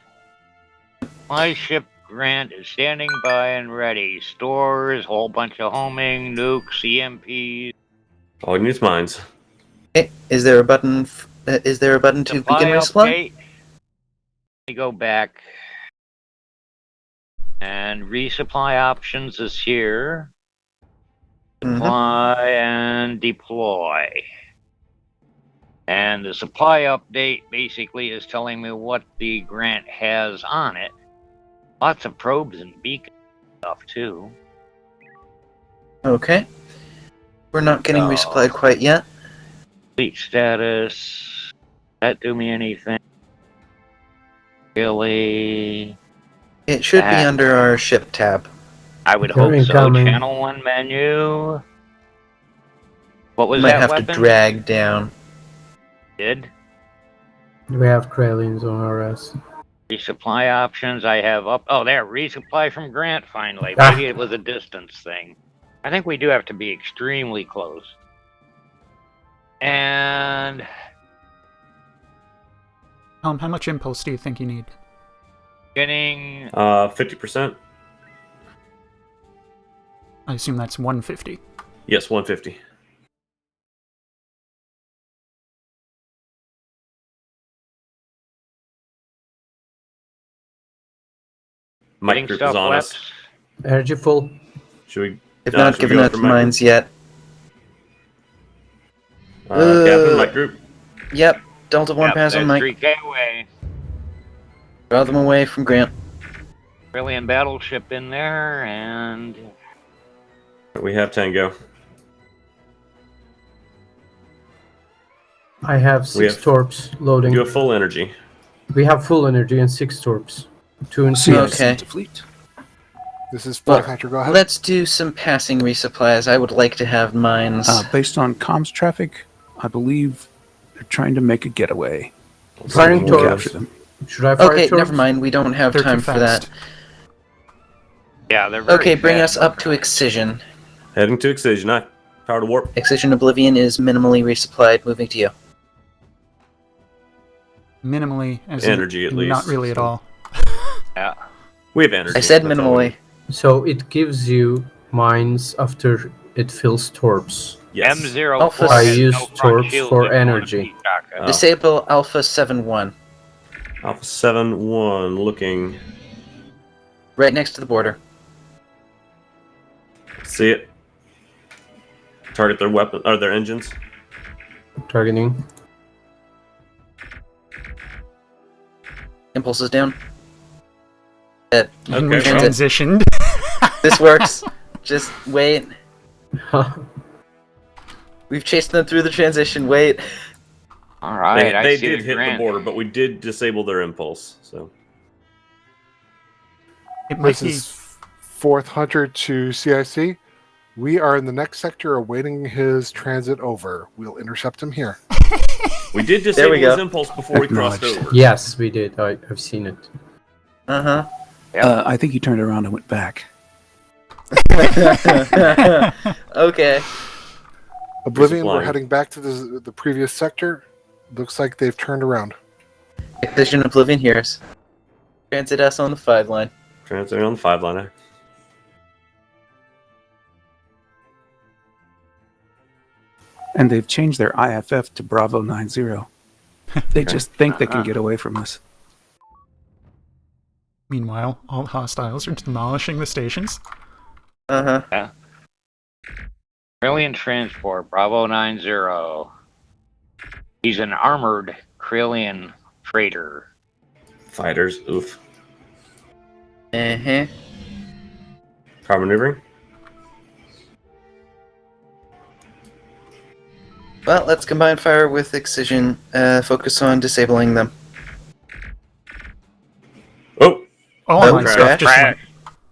My ship Grant is standing by and ready. Stores, whole bunch of homing, nukes, EMPs. All you need is mines. Okay, is there a button? Is there a button to begin resupply? Update. Let me go back. And resupply options is here. Supply and deploy. And the supply update basically is telling me what the Grant has on it. Lots of probes and beacon stuff too. Okay. We're not getting resupplied quite yet. Fleet status. That do me anything? Really? It should be under our ship tab. I would They're hope so. incoming. Channel 1 menu. What was You might that have weapon? to drag down. Did? We have Kralians on RS. Resupply options I have up. Oh, there. Resupply from Grant finally. Ah. Maybe it was a distance thing. I think we do have to be extremely close. And How much impulse do you think you need? getting 50%. I assume that's 150. Yes, 150. Mike getting group stuff is on left. us. Energy full. Should we? They've no, not should we given go out after the Mike mines group? yet. Captain, Mike group. Yep. Delta 1 Yep, pass on that's Mike. 3K away. Draw them away from Grant. Brilliant battleship in there, and We have Tango. I have We 6 have- torps loading. You have full energy. We have full energy and 6 torps. 2 and CIC 6. Okay. to fleet. This is Well, Flight Hunter. Go ahead. Let's do some passing resupplies. I would like to have mines. Based on comms traffic, I believe they're trying to make a getaway. Firing We'll torps. capture them. Should I fire Okay, torps? never mind. We don't have They're time too for that. fast. yeah, they're very Okay, bring fast us up to sometimes. Excision. Heading to Excision. Power to warp. Excision Oblivion is minimally resupplied. Moving to you. Minimally, as in Energy, at least, not really at so- all. Yeah. We have energy. I said That's all we minimally. need. So it gives you mines after it fills torps. Yes. M04 Alpha- I has use no front torps shield for if you wanna energy. be shotgun. Oh. Disable Alpha 7-1. Alpha 7-1 looking. Right next to the border. See it. Target their weapon or their engines. Targeting. Impulse is down. And we Okay, well. transitioned. This works. Just wait. We've chased them through the transition. Wait. All right, I They see did the hit Grant. the border, but we did disable their impulse. So It might This be. is Fourth Hunter to CIC. We are in the next sector awaiting his transit over. We'll intercept him here. we did disable we go. his impulse before we crossed Acknowledged. over. Yes, we did. I've seen it. Uh I think he turned around and went back. huh. Okay. Oblivion, we're Resupplying. heading back to the previous sector. Looks like they've turned around. Excision Oblivion hears. Transit us on the 5 line. Translating on the 5-liner. And they've changed their IFF to Bravo 90. They just think they can get away from us. Meanwhile, all hostiles are demolishing the stations. Uh huh. Krallian transport, Bravo 90. He's an armored Krallian freighter. Fighters. Oof. Uh huh. Power maneuvering. Well, let's combine fire with Excision. Focus on disabling them. Oh, All Oh, my crash. stuff just Crash.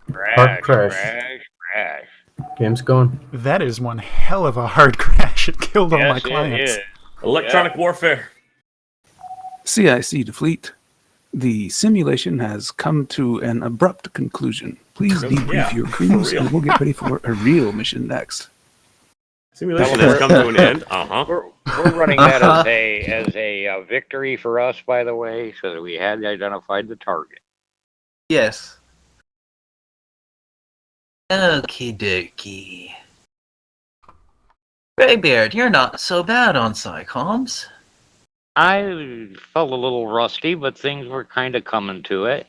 went. Hard crash. Crash. Game's gone. That is one hell of a hard crash. It killed all my Yes, it clients. is. electronic warfare. CIC to fleet. The simulation has come to an abrupt conclusion. Please debrief Yeah, your crews, for real. and we'll get ready for a real mission next. Simulation has come to an end. We're running that as a victory for us, by the way, so that we had identified the target. Yes. Okie dokie. Greybeard, you're not so bad on psychoms. I felt a little rusty, but things were kind of coming to it.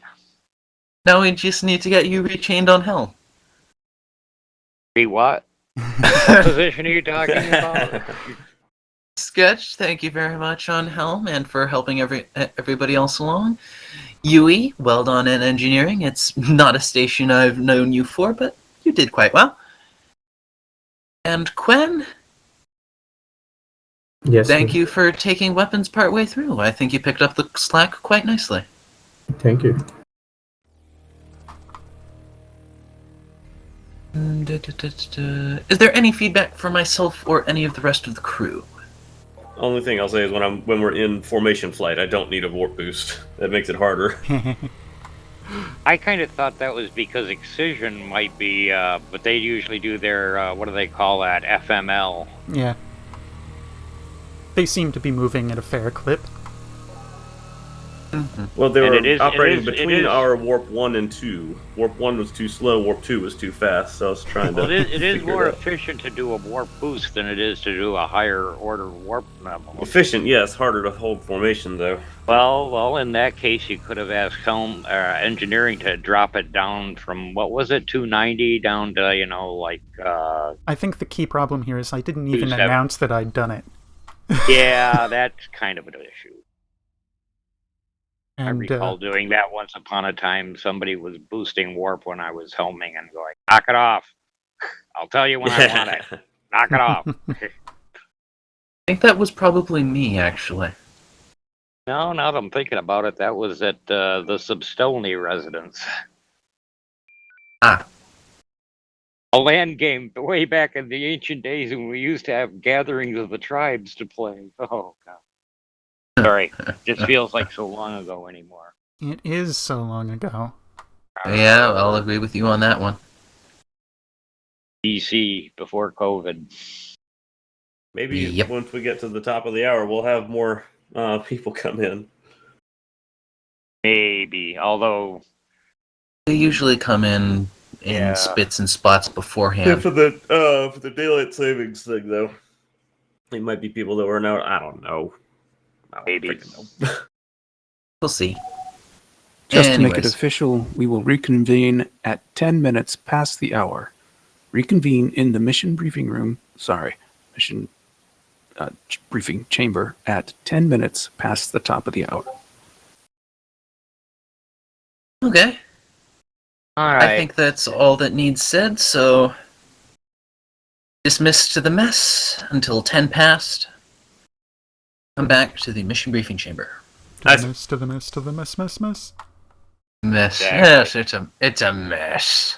Now we just need to get you rechained on Helm. Be what? What position are you talking about? Sketch, thank you very much on Helm and for helping everybody else along. Yui, well done in engineering. It's not a station I've known you for, but you did quite well. And Quen, Yes. thank you for taking weapons partway through. I think you picked up the slack quite nicely. Thank you. Is there any feedback for myself or any of the rest of the crew? Only thing I'll say is when we're in formation flight, I don't need a warp boost. That makes it harder. I kind of thought that was because Excision might be, but they usually do their, what do they call that, FML. Yeah. They seem to be moving at a fair clip. Well, they were And operating between our warp 1 and 2. Warp 1 was too slow, warp 2 was too fast, so I was trying to. Well, it is figure more out. efficient to do a warp boost than it is to do a higher order warp level. Efficient, yes. Harder to hold formation, though. Well, in that case, you could have asked Helm Engineering to drop it down from, what was it, 290 down to, I think the key problem here is I didn't even 27. announce that I'd done it. Yeah, that's kind of an issue. And, I recall doing that once upon a time. Somebody was boosting warp when I was helming and going, knock it off. I'll tell you when I want it. Knock it off. I think that was probably me, actually. No, now that I'm thinking about it, that was at the Substolny residence. Ah. A land game way back in the ancient days when we used to have gatherings of the tribes to play. Oh, God. Sorry, just feels like so long ago anymore. It is so long ago. Yeah, I'll agree with you on that one. BC, before COVID. Maybe once we get to the top of the hour, we'll have more people come in. Maybe, although They usually come in spits and spots beforehand. For the daylight savings thing, though, it might be people that were now. I don't know. Maybe. We'll see. Just to make it Anyways. official, we will reconvene at 10 minutes past the hour. Reconvene in the mission briefing room. Mission briefing chamber at 10 minutes past the top of the hour. Okay. All right. I think that's all that needs said, so dismissed to the mess until 10 past. Come back to the mission briefing chamber. To the mess, to the mess, to the mess, mess. Mess. Exactly. Yes, it's a mess.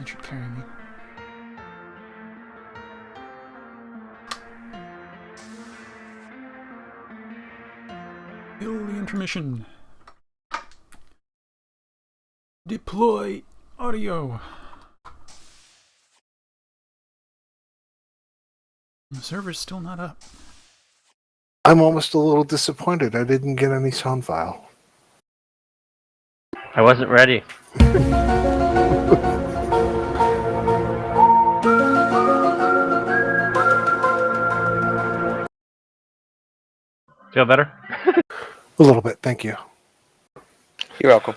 that should carry me. Kill the intermission. Deploy audio. The server's still not up. I'm almost a little disappointed I didn't get any sound file. I wasn't ready. Feel better? A little bit, thank you. You're welcome.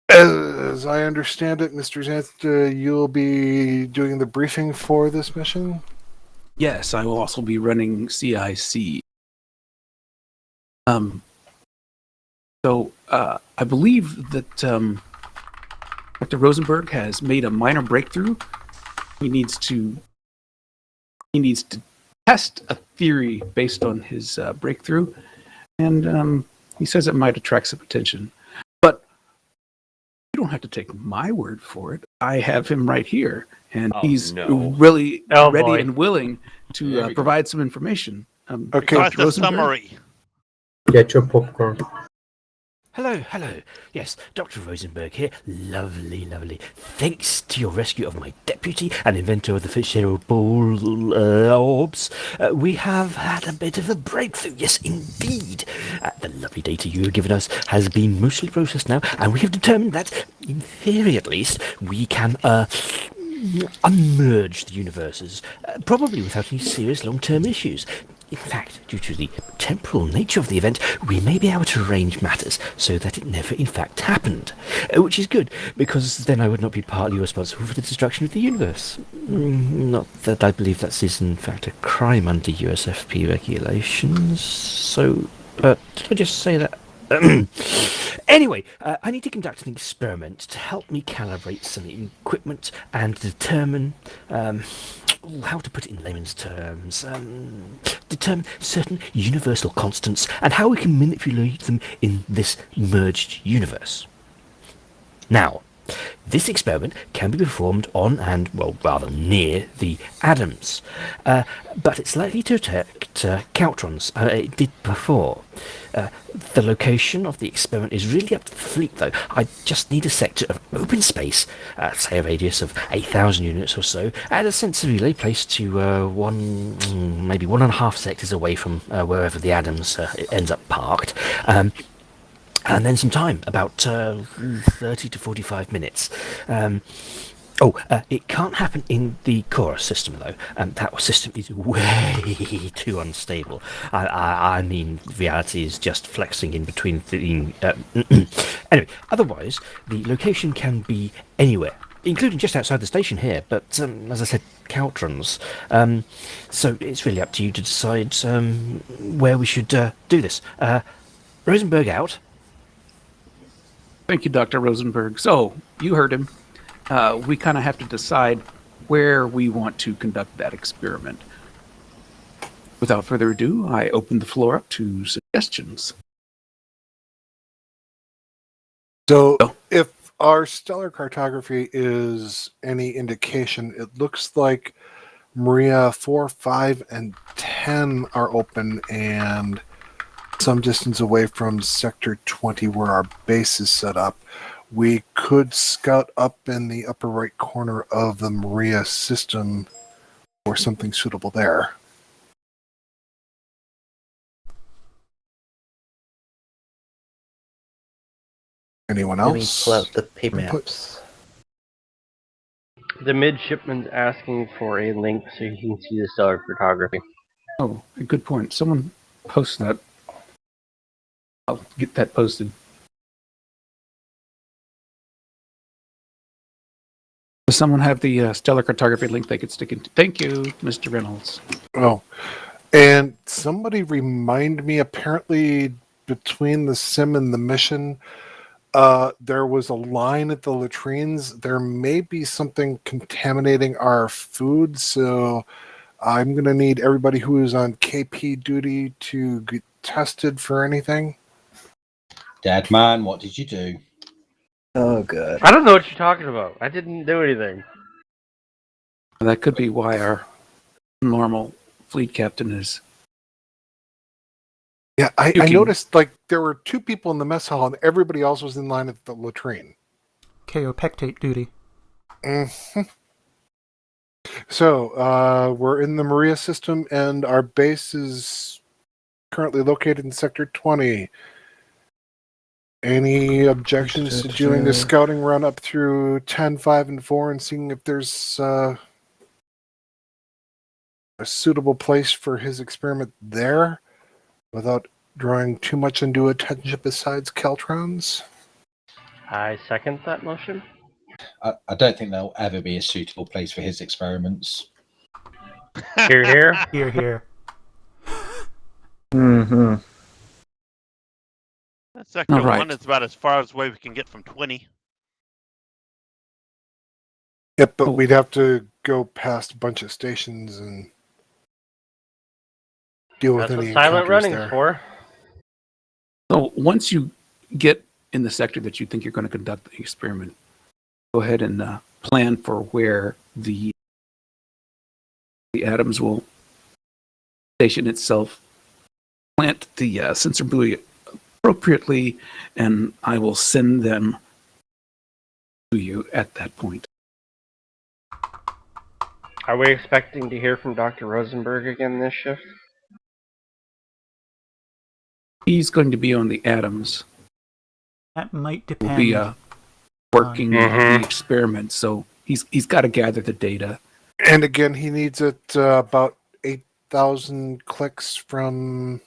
As I understand it, Mr. Zant, you'll be doing the briefing for this mission? Yes, I will also be running CIC. So I believe that Dr. Rosenberg has made a minor breakthrough. He needs to test a theory based on his breakthrough, and he says it might attract some attention. But you don't have to take my word for it. I have him right here, and he's really ready and willing to provide some information. Okay, What's the summary? Get your popcorn. Hello, hello. Yes, Dr. Rosenberg here. Lovely, lovely. Thanks to your rescue of my deputy and inventor of the Fitzgerald Ball orbs, we have had a bit of a breakthrough. Yes, indeed. The lovely data you have given us has been mostly processed now, and we have determined that, in theory at least, we can unmerge the universes, probably without any serious long-term issues. In fact, due to the temporal nature of the event, we may be able to arrange matters so that it never in fact happened. Which is good, because then I would not be partly responsible for the destruction of the universe. Not that I believe that is in fact a crime under USFP regulations. So, did I just say that? Anyway, I need to conduct an experiment to help me calibrate some equipment and determine, how to put it in layman's terms, determine certain universal constants and how we can manipulate them in this merged universe. Now, this experiment can be performed on and, well, rather near the atoms, but it's likely to attack Caltrons. It did before. The location of the experiment is really up to the fleet, though. I just need a sector of open space, say a radius of 8,000 units or so, and a sensor relay placed to maybe 1.5 sectors away from wherever the atoms ends up parked. And then some time, about 30 to 45 minutes. It can't happen in the Chorus system, though. That system is way too unstable. I mean, reality is just flexing in between. Anyway, otherwise, the location can be anywhere, including just outside the station here. But, as I said, Caltrons. So it's really up to you to decide where we should do this. Rosenberg out. Thank you, Dr. Rosenberg. So, you heard him. We kind of have to decide where we want to conduct that experiment. Without further ado, I open the floor up to suggestions. So, if our stellar cartography is any indication, it looks like Maria 4, 5, and 10 are open, and some distance away from Sector 20 where our base is set up. We could scout up in the upper right corner of the Maria system for something suitable there. Anyone else? Let me pull out the paper maps. The midshipman's asking for a link so you can see the stellar photography. Oh, a good point. Someone post that. I'll get that posted. Does someone have the stellar cartography link they could stick into? Thank you, Mr. Reynolds. Oh, and somebody remind me, apparently between the sim and the mission, there was a line at the latrines. There may be something contaminating our food, so I'm going to need everybody who is on KP duty to get tested for anything. Dad man, what did you do? Oh, good. I don't know what you're talking about. I didn't do anything. That could be why our normal fleet captain is. Yeah, I puking. noticed like there were 2 people in the mess hall and everybody else was in line at the latrine. Kaopectate duty. hmm So, we're in the Maria system and our base is currently located in Sector 20. Any objections to doing a scouting run up through 10, 5, and 4 and seeing if there's a suitable place for his experiment there without drawing too much into attention besides Caltrons? I second that motion. I don't think there'll ever be a suitable place for his experiments. Here, here. Here, here. Mm-hmm. Sector All right. 1 is about as far away we can get from 20. Yep, but Oh. we'd have to go past a bunch of stations and deal with That's what any silent encounters running's there. for. So once you get in the sector that you think you're going to conduct the experiment, go ahead and plan for where the atoms will station itself. Plant the sensor buoy appropriately, and I will send them to you at that point. Are we expecting to hear from Dr. Rosenberg again this shift? He's going to be on the atoms. That might Will depend. be working Mhm. the experiment, so he's got to gather the data. And again, he needs it about 8,000 clicks from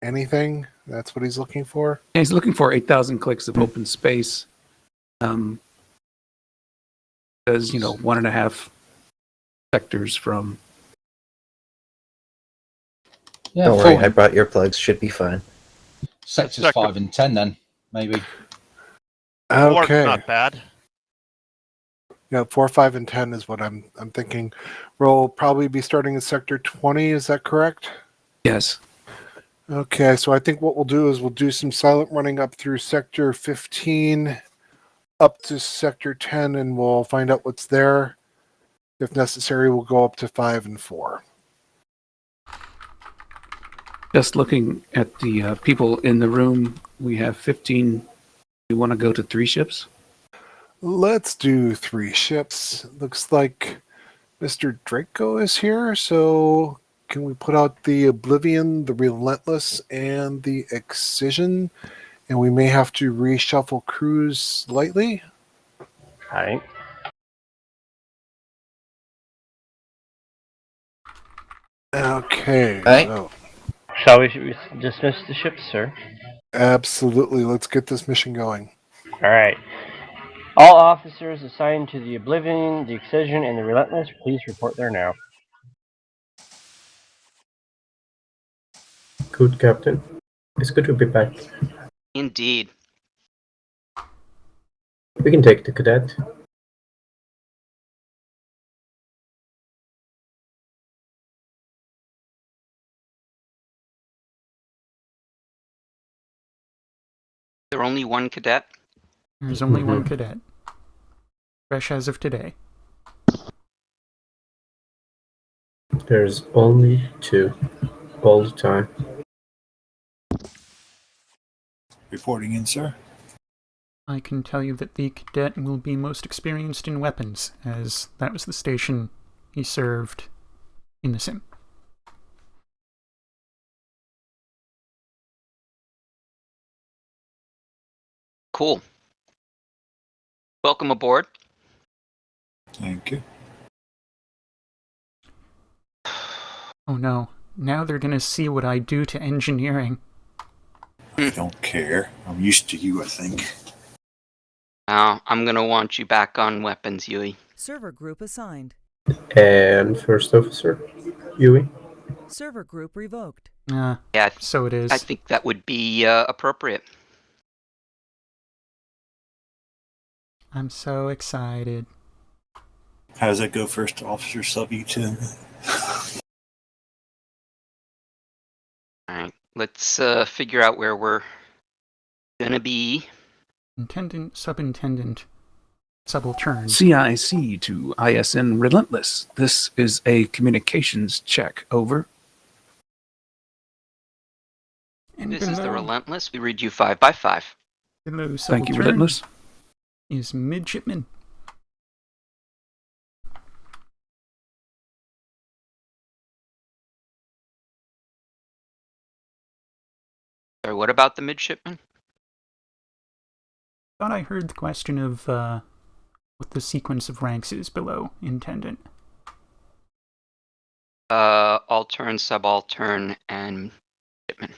anything. That's what he's looking for. And he's looking for 8,000 clicks of open space. Because 1.5 sectors from. Yeah, Don't worry, I brought your plugs. Should be fine. Sectors Sector- 5 and 10 then, maybe. 4's Okay. not bad. Yeah, 4, 5, and 10 is what I'm thinking. We'll probably be starting in Sector 20. Is that correct? Yes. Okay, so I think what we'll do is we'll do some silent running up through Sector 15 up to Sector 10, and we'll find out what's there. If necessary, we'll go up to 5 and 4. Just looking at the people in the room, we have 15. You want to go to 3 ships? Let's do 3 ships. Looks like Mr. Draco is here, so can we put out the Oblivion, the Relentless, and the Excision? And we may have to reshuffle crews slightly. Alright. Okay, Right. so Shall we dismiss the ships, sir? absolutely, let's get this mission going. Alright. All officers assigned to the Oblivion, the Excision, and the Relentless, please report there now. Good, Captain. It's good to be back. Indeed. We can take the cadet. There only one cadet? There's only one cadet. Fresh as of today. There's only 2 all the time. Reporting in, sir. I can tell you that the cadet will be most experienced in weapons, as that was the station he served in the sim. Cool. Welcome aboard. Thank you. Oh no, now they're gonna see what I do to engineering. I don't care. I'm used to you, I think. Now, I'm gonna want you back on weapons, Yui. Server group assigned. And first officer, Yui. Server group revoked. Yeah, so it is. I think that would be appropriate. I'm so excited. How does that go, first officer sub E10? Alright, let's figure out where we're gonna be. Intendant, Subintendant, Subaltern. CIC to ISN Relentless. This is a communications check. Over. And This is the below, Relentless. We read you 5 by 5. below Thank you, Subaltern Relentless. is Midshipman. Sorry, what about the midshipman? Thought I heard the question of what the sequence of ranks is below Intendant. Altern, subaltern, and midshipman.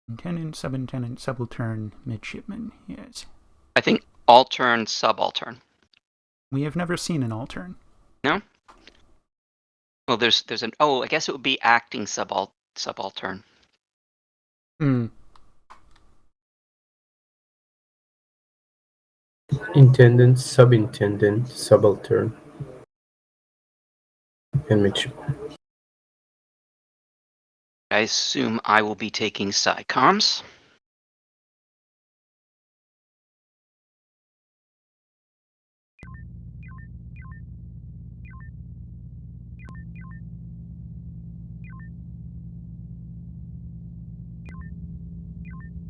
Intendant, Subintendant, Subaltern, Midshipman, yes. I think altern, subaltern. We have never seen an altern. No? Well, there's an... Oh, I guess it would be acting subaltern. Hmm. Intendant, subintendant, subaltern, and midshipman. I assume I will be taking SciComms.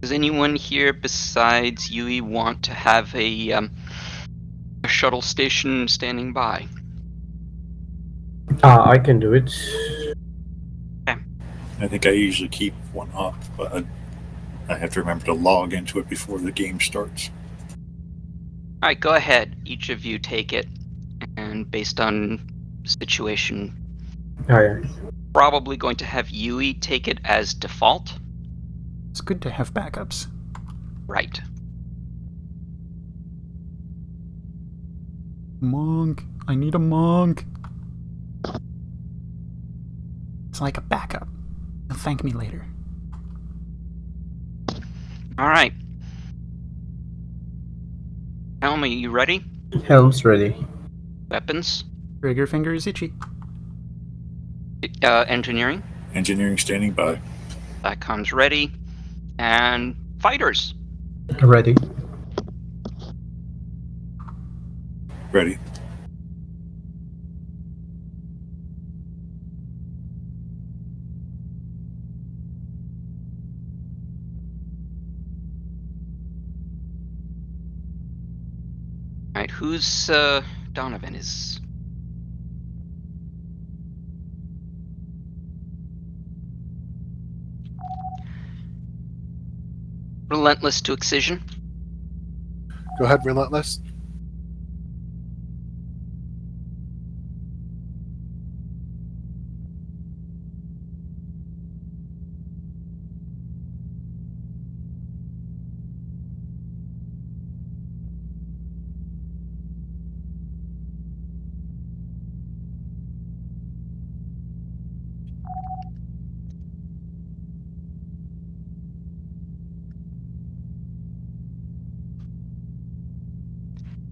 Does anyone here besides Yui want to have a shuttle station standing by? I can do it. I think I usually keep one up, but I have to remember to log into it before the game starts. Alright, go ahead. Each of you take it. And based on situation, Aye. probably going to have Yui take it as default. It's good to have backups. Right. Monk. I need a monk. It's like a backup. You'll thank me later. Alright. Helm, are you ready? Helm's ready. Weapons? Trigger finger is itchy. Engineering? Engineering standing by. SciComms ready. And fighters? Ready. Ready. Alright, who's Donovan is... Relentless to Excision. Go ahead, Relentless.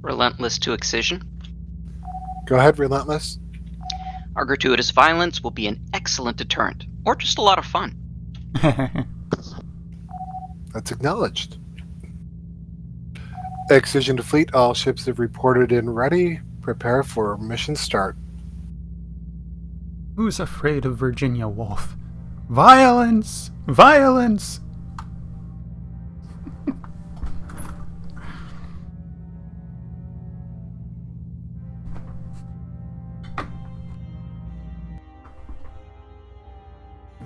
Relentless to Excision. Go ahead, Relentless. Our gratuitous violence will be an excellent deterrent, or just a lot of fun. That's acknowledged. Excision to fleet. All ships have reported in ready. Prepare for mission start. Who's afraid of Virginia Woolf? Violence! Violence!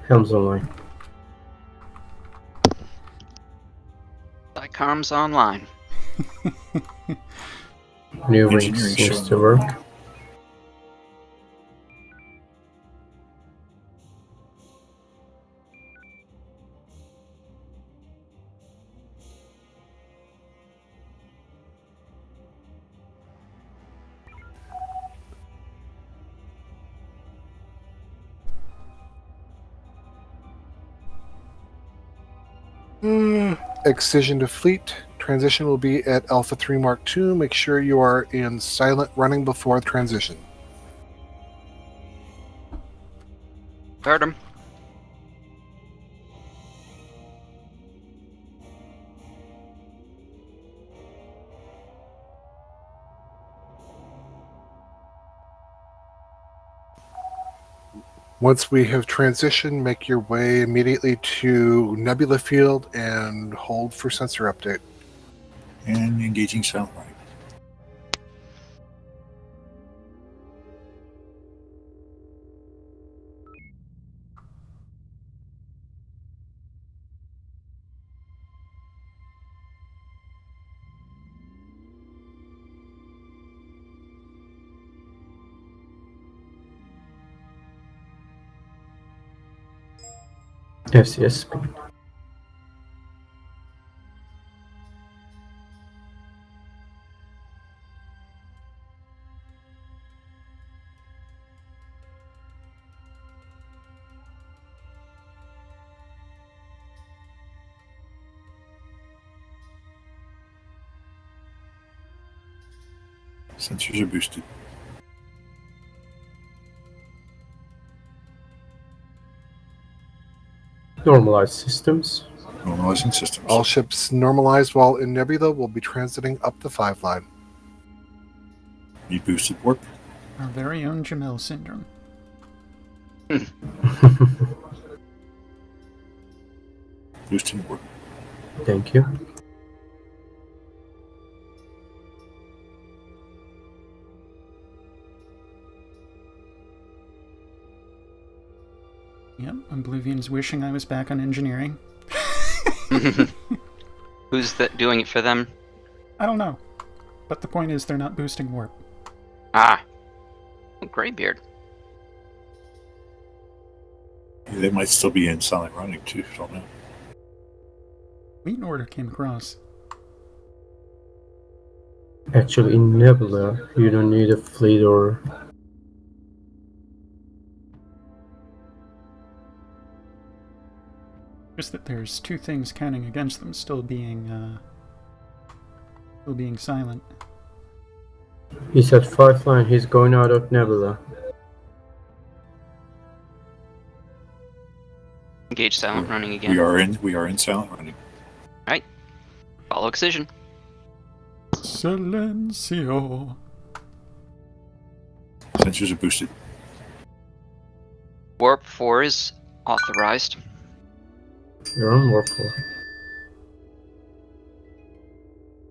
Helm's online. SciComms online. New ring Engineering seems showing to up. work. Excision to fleet. Transition will be at Alpha 3 Mark II. Make sure you are in silent running before transition. Heard him. Once we have transitioned, make your way immediately to Nebula Field and hold for sensor update. And engaging sound running. FCS speed. Sensors are boosted. Normalized systems. Normalizing systems. All ships normalized while in Nebula will be transiting up the 5 line. Need boosted warp. Our very own Jamel syndrome. Boosting warp. Thank you. Yep, Oblivion's wishing I was back on engineering. Who's doing it for them? I don't know. But the point is they're not boosting warp. Ah. Oh, Greybeard. Yeah, they might still be in silent running too. Don't know. Wheaton order came across. Actually, in Nebula, you don't need a fleet or... Just that there's two things counting against them still being silent. He's at 5 line, he's going out of Nebula. Engage silent running again. We are in silent running. Right. Follow excision. Silencio. Sensors are boosted. Warp 4 is authorized. You're on Warp 4.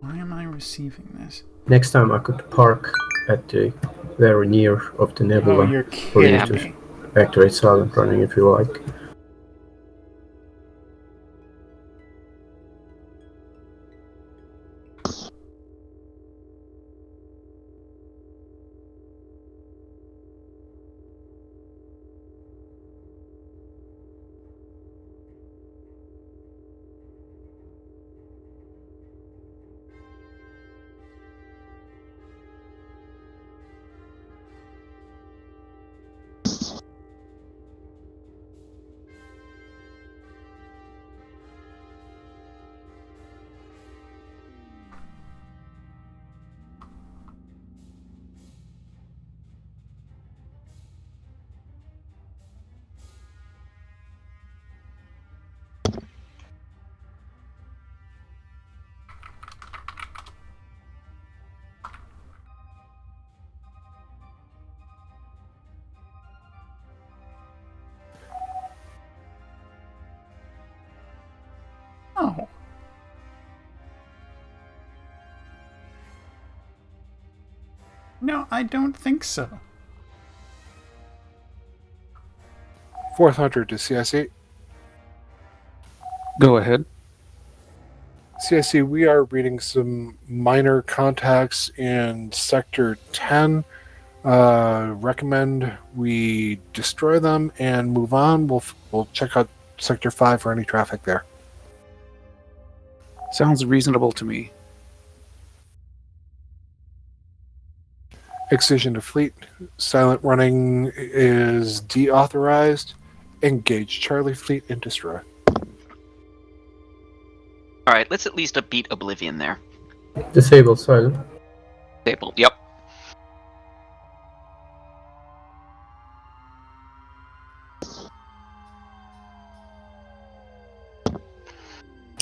Why am I receiving this? Next time I could park at the very near of the Nebula. Oh, you're for you kidding to me. activate silent running if you like. Oh. No, I don't think so. 4th Hunter to CIC. Go ahead. CIC, we are reading some minor contacts in Sector 10. Recommend we destroy them and move on. We'll check out Sector 5 for any traffic there. Sounds reasonable to me. Excision to fleet. Silent running is deauthorized. Engage Charlie fleet and destroy. Alright, let's at least beat Oblivion there. Disable silent. Disabled, yep.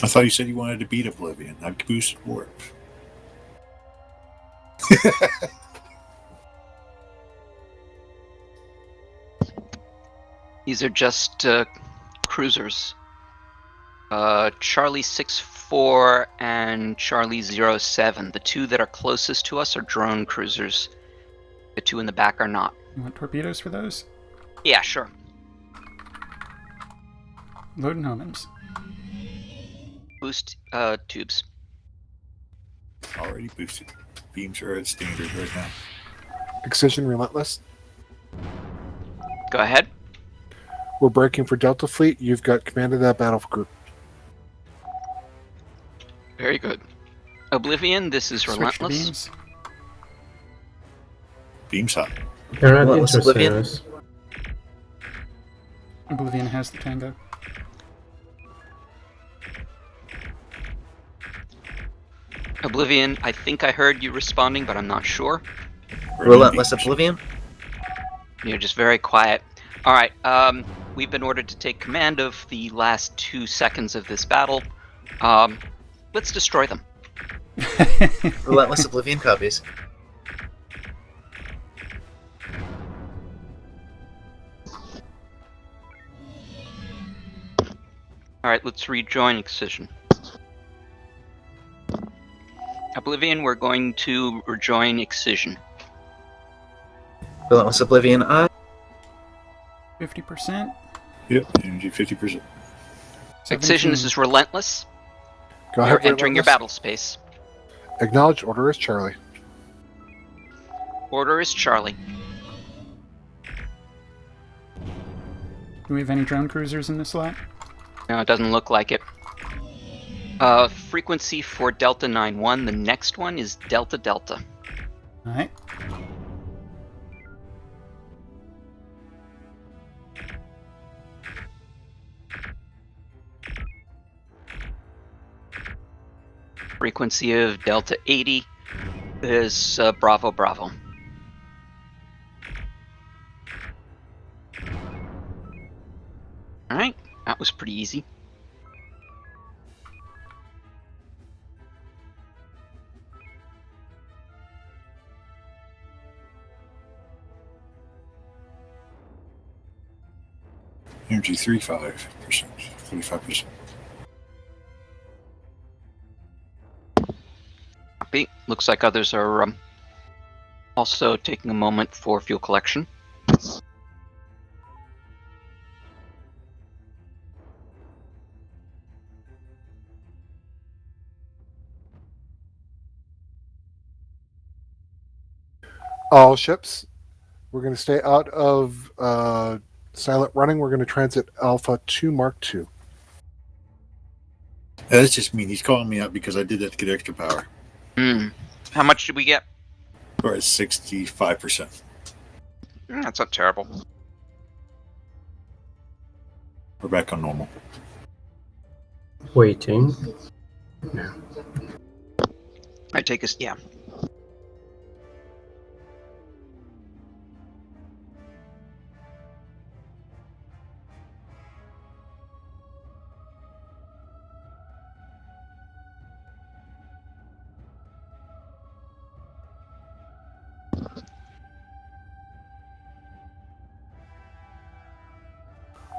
I thought you said you wanted to beat Oblivion. I boosted warp. These are just cruisers. Charlie 64 and Charlie 07. The two that are closest to us are drone cruisers. The two in the back are not. You want torpedoes for those? Yeah, sure. Loading homings. Boost tubes. Already boosted. Beams are at standard right now. Excision Relentless. Go ahead. We're breaking for Delta Fleet. You've got command of that battle group. Very good. Oblivion, this is Switch to relentless. beams. Beams hot. They're not Well, let's interested in Oblivion. us. Oblivion has the Tango. Oblivion, I think I heard you responding, but I'm not sure. Relentless Oblivion. You're just very quiet. Alright, we've been ordered to take command of the last 2 seconds of this battle. Let's destroy them. Relentless Oblivion copies. Alright, let's rejoin Excision. Oblivion, we're going to rejoin Excision. Relentless Oblivion, I. 50%. Yep, energy 50%. Excision, this is relentless. Go You're ahead. entering your Relentless. battle space. Acknowledge order is Charlie. Order is Charlie. Do we have any drone cruisers in this lot? No, it doesn't look like it. Frequency for Delta 91. The next one is Delta Delta. Alright. Frequency of Delta 80 is Bravo Bravo. Alright, that was pretty easy. Energy 35%. 35%. Copy. Looks like others are also taking a moment for fuel collection. All ships. We're going to stay out of silent running. We're going to transit Alpha 2 Mark 2. That's just mean. He's calling me out because I did that to get extra power. How much did we get? We're at 65%. That's not terrible. We're back on normal. Waiting. I take us, yeah.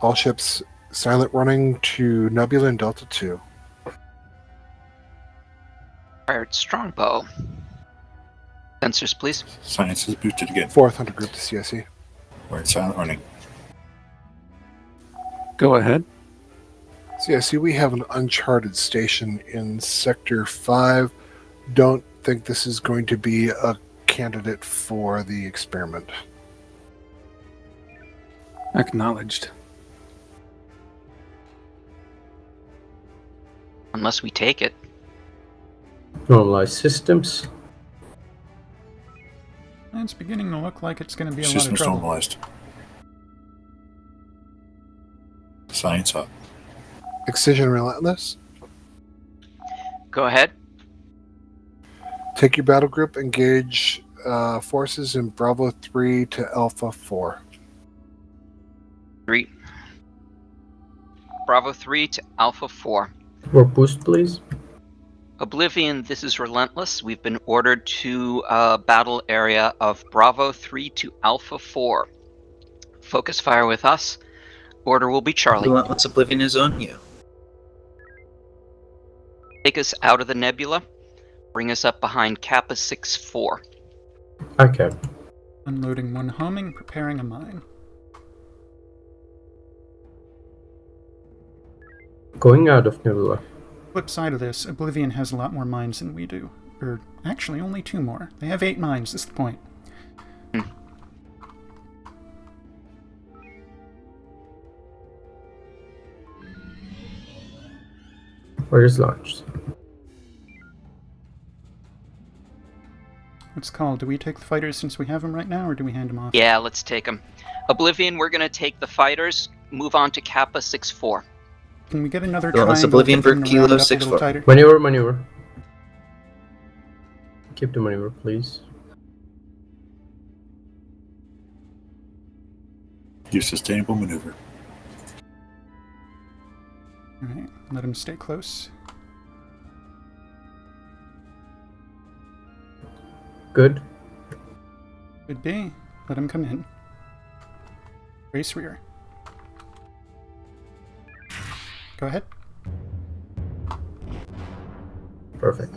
All ships silent running to Nebula and Delta 2. Fired Strongbow. Sensors, please. Science is boosted again. 4th Hunter Group to CSE. We're at silent running. Go ahead. CSE, we have an uncharted station in Sector 5. Don't think this is going to be a candidate for the experiment. Acknowledged. Unless we take it. Normalize systems. It's beginning to look like it's going to be a Systems lot of trouble. normalized. Science up. Excision Relentless. Go ahead. Take your battle group, engage forces in Bravo 3 to Alpha 4. 3. Bravo 3 to Alpha 4. More boost, please. Oblivion, this is Relentless. We've been ordered to a battle area of Bravo 3 to Alpha 4. Focus fire with us. Order will be Charlie. Relentless Oblivion is on you. Take us out of the nebula. Bring us up behind Kappa 6-4. Okay. Unloading one homing, preparing a mine. Going out of Nebula. Flip side of this, Oblivion has a lot more mines than we do. Or, actually, only 2 more. They have 8 mines, that's the point. Where is launched? What's the call? Do we take the fighters since we have them right now, or do we hand them off? Yeah, let's take them. Oblivion, we're going to take the fighters, move on to Kappa 6-4. Can we get another Relentless triangle Oblivion to for bring the Kilo round up a little 6-4. tighter? Maneuver. Keep the maneuver, please. Use sustainable maneuver. Alright, let him stay close. Good. Could be. Let him come in. Race rear. Go ahead. Perfect.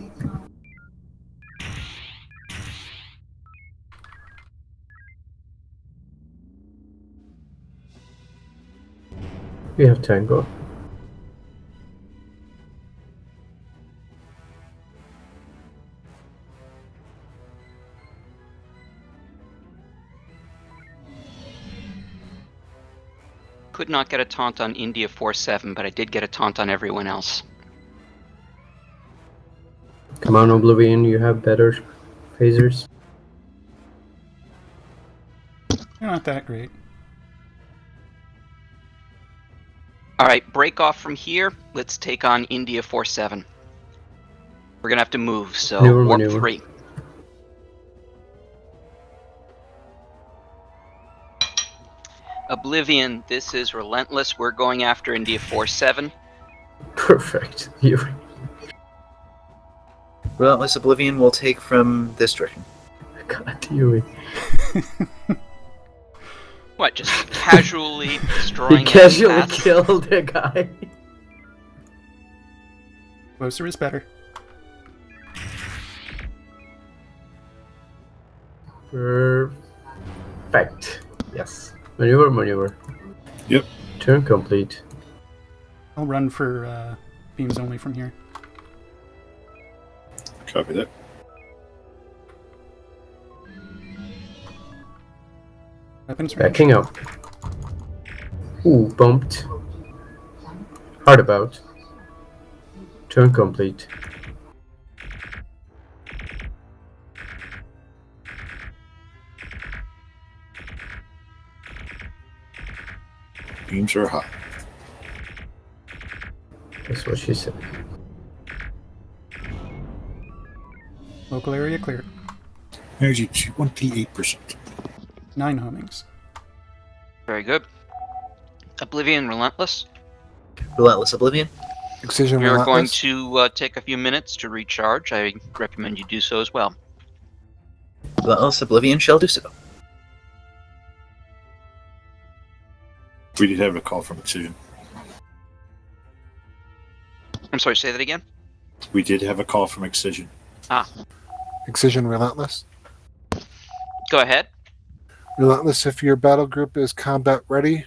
We have Tango. Could not get a taunt on India 4-7, but I did get a taunt on everyone else. Come on, Oblivion, you have better phasers. You're not that great. Alright, break off from here. Let's take on India 4-7. We're gonna have to move, so warp 3. Oblivion, this is Relentless. We're going after India 4-7. Perfect. Relentless Oblivion will take from this direction. God, Yui. What, just casually destroying He casually paths? killed a guy. Closer is better. Perfect. Yes. Maneuver. Yep. Turn complete. I'll run for beams only from here. Copy that. Weapons range. Backing up. Ooh, bumped. Hard about. Turn complete. Beams are hot. That's what she said. Local area clear. Energy 28%. 9 homings. Very good. Oblivion, Relentless. Relentless Oblivion. Excision We are going Relentless. to take a few minutes to recharge. I recommend you do so as well. Relentless Oblivion shall do so. We did have a call from Excision. I'm sorry, say that again? We did have a call from Excision. Ah, Excision Relentless. go ahead. Relentless, if your battle group is combat ready,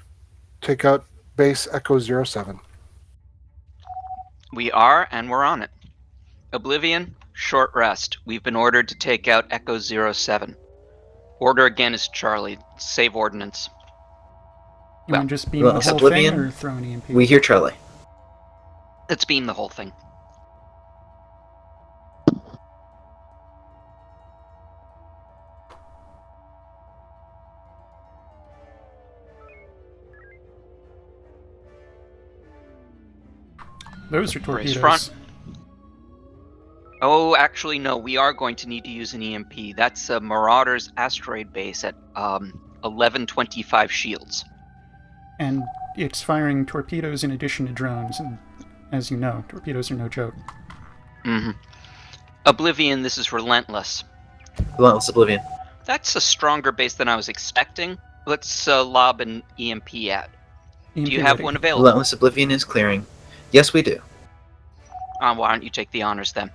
take out base Echo 07. We are, and we're on it. Oblivion, short rest. We've been ordered to take out Echo 07. Order again is Charlie. Save ordnance. You want to just beam Relentless the whole Oblivion, thing or throw an EMP? we hear Charlie. Let's beam the whole thing. Those are Raise torpedoes. front. Oh, actually, no. We are going to need to use an EMP. That's Marauder's asteroid base at 1125 shields. And it's firing torpedoes in addition to drones, and as you know, torpedoes are no joke. Mm-hmm. Oblivion, this is Relentless. Relentless Oblivion. That's a stronger base than I was expecting. Let's lob an EMP at. Do you EMP have ready. one available? Relentless Oblivion is clearing. Yes, we do. Why don't you take the honors then?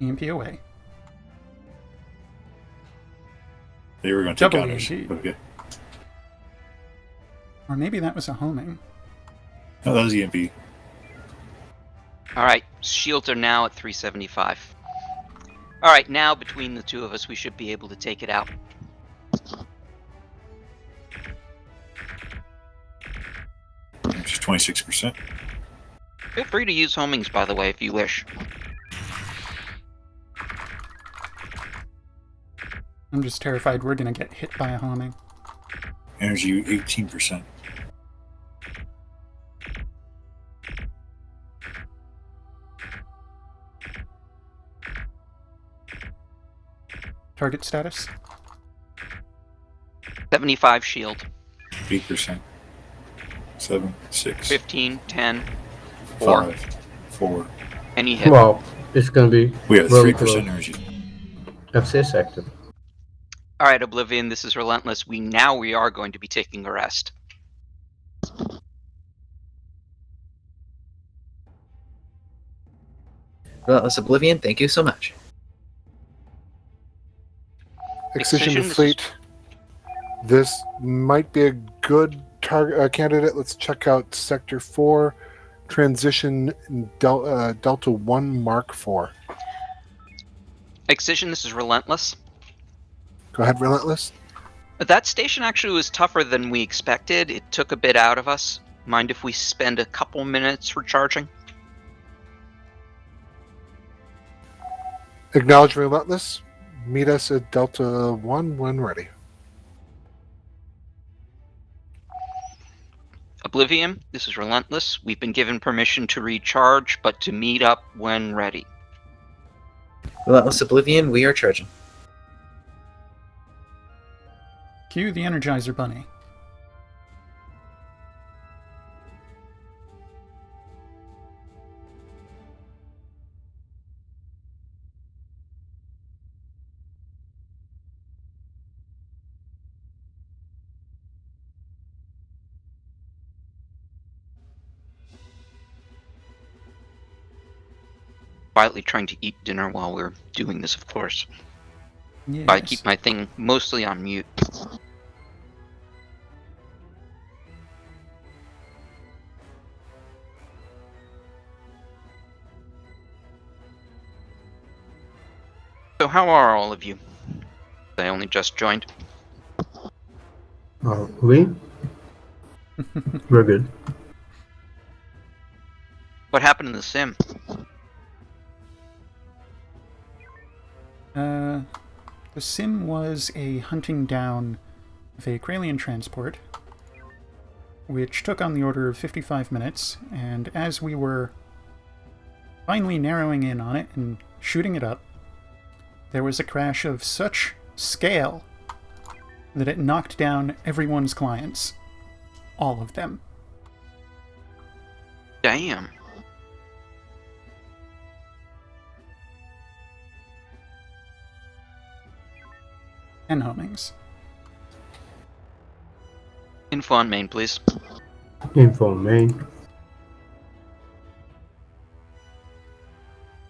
EMP away. They were going to take Double honors. EMP. Okay. Or maybe that was a homing. No, that was EMP. Alright, shields are now at 375. Alright, now between the two of us, we should be able to take it out. Which is 26%. Feel free to use homings, by the way, if you wish. I'm just terrified we're gonna get hit by a homing. Energy 18%. Target status? 75 shield. 8%. 7, 6, 15, 10, 4. 5, 4. Any hit. Wow, it's gonna be We have really 3% close. energy. FCS active. Alright, Oblivion, this is Relentless. We are going to be taking a rest. Relentless Oblivion, thank you so much. Excision to Excision, Fleet. This might be a good target candidate. Let's check out Sector 4, Transition Delta 1 Mark 4. Excision, this is Relentless. Go ahead, Relentless. That station actually was tougher than we expected. It took a bit out of us. Mind if we spend a couple minutes recharging? Acknowledge Relentless. Meet us at Delta 1 when ready. Oblivion, this is Relentless. We've been given permission to recharge, but to meet up when ready. Relentless Oblivion, we are charging. Cue the Energizer Bunny. Quietly trying to eat dinner while we're doing this, of course. Yes. I keep my thing mostly on mute. So how are all of you? I only just joined. We? We're good. What happened in the sim? The sim was a hunting down of a Kralian transport, which took on the order of 55 minutes, and as we were finally narrowing in on it and shooting it up, there was a crash of such scale that it knocked down everyone's clients. All of them. Damn. And homings. Info on main, please. Info main.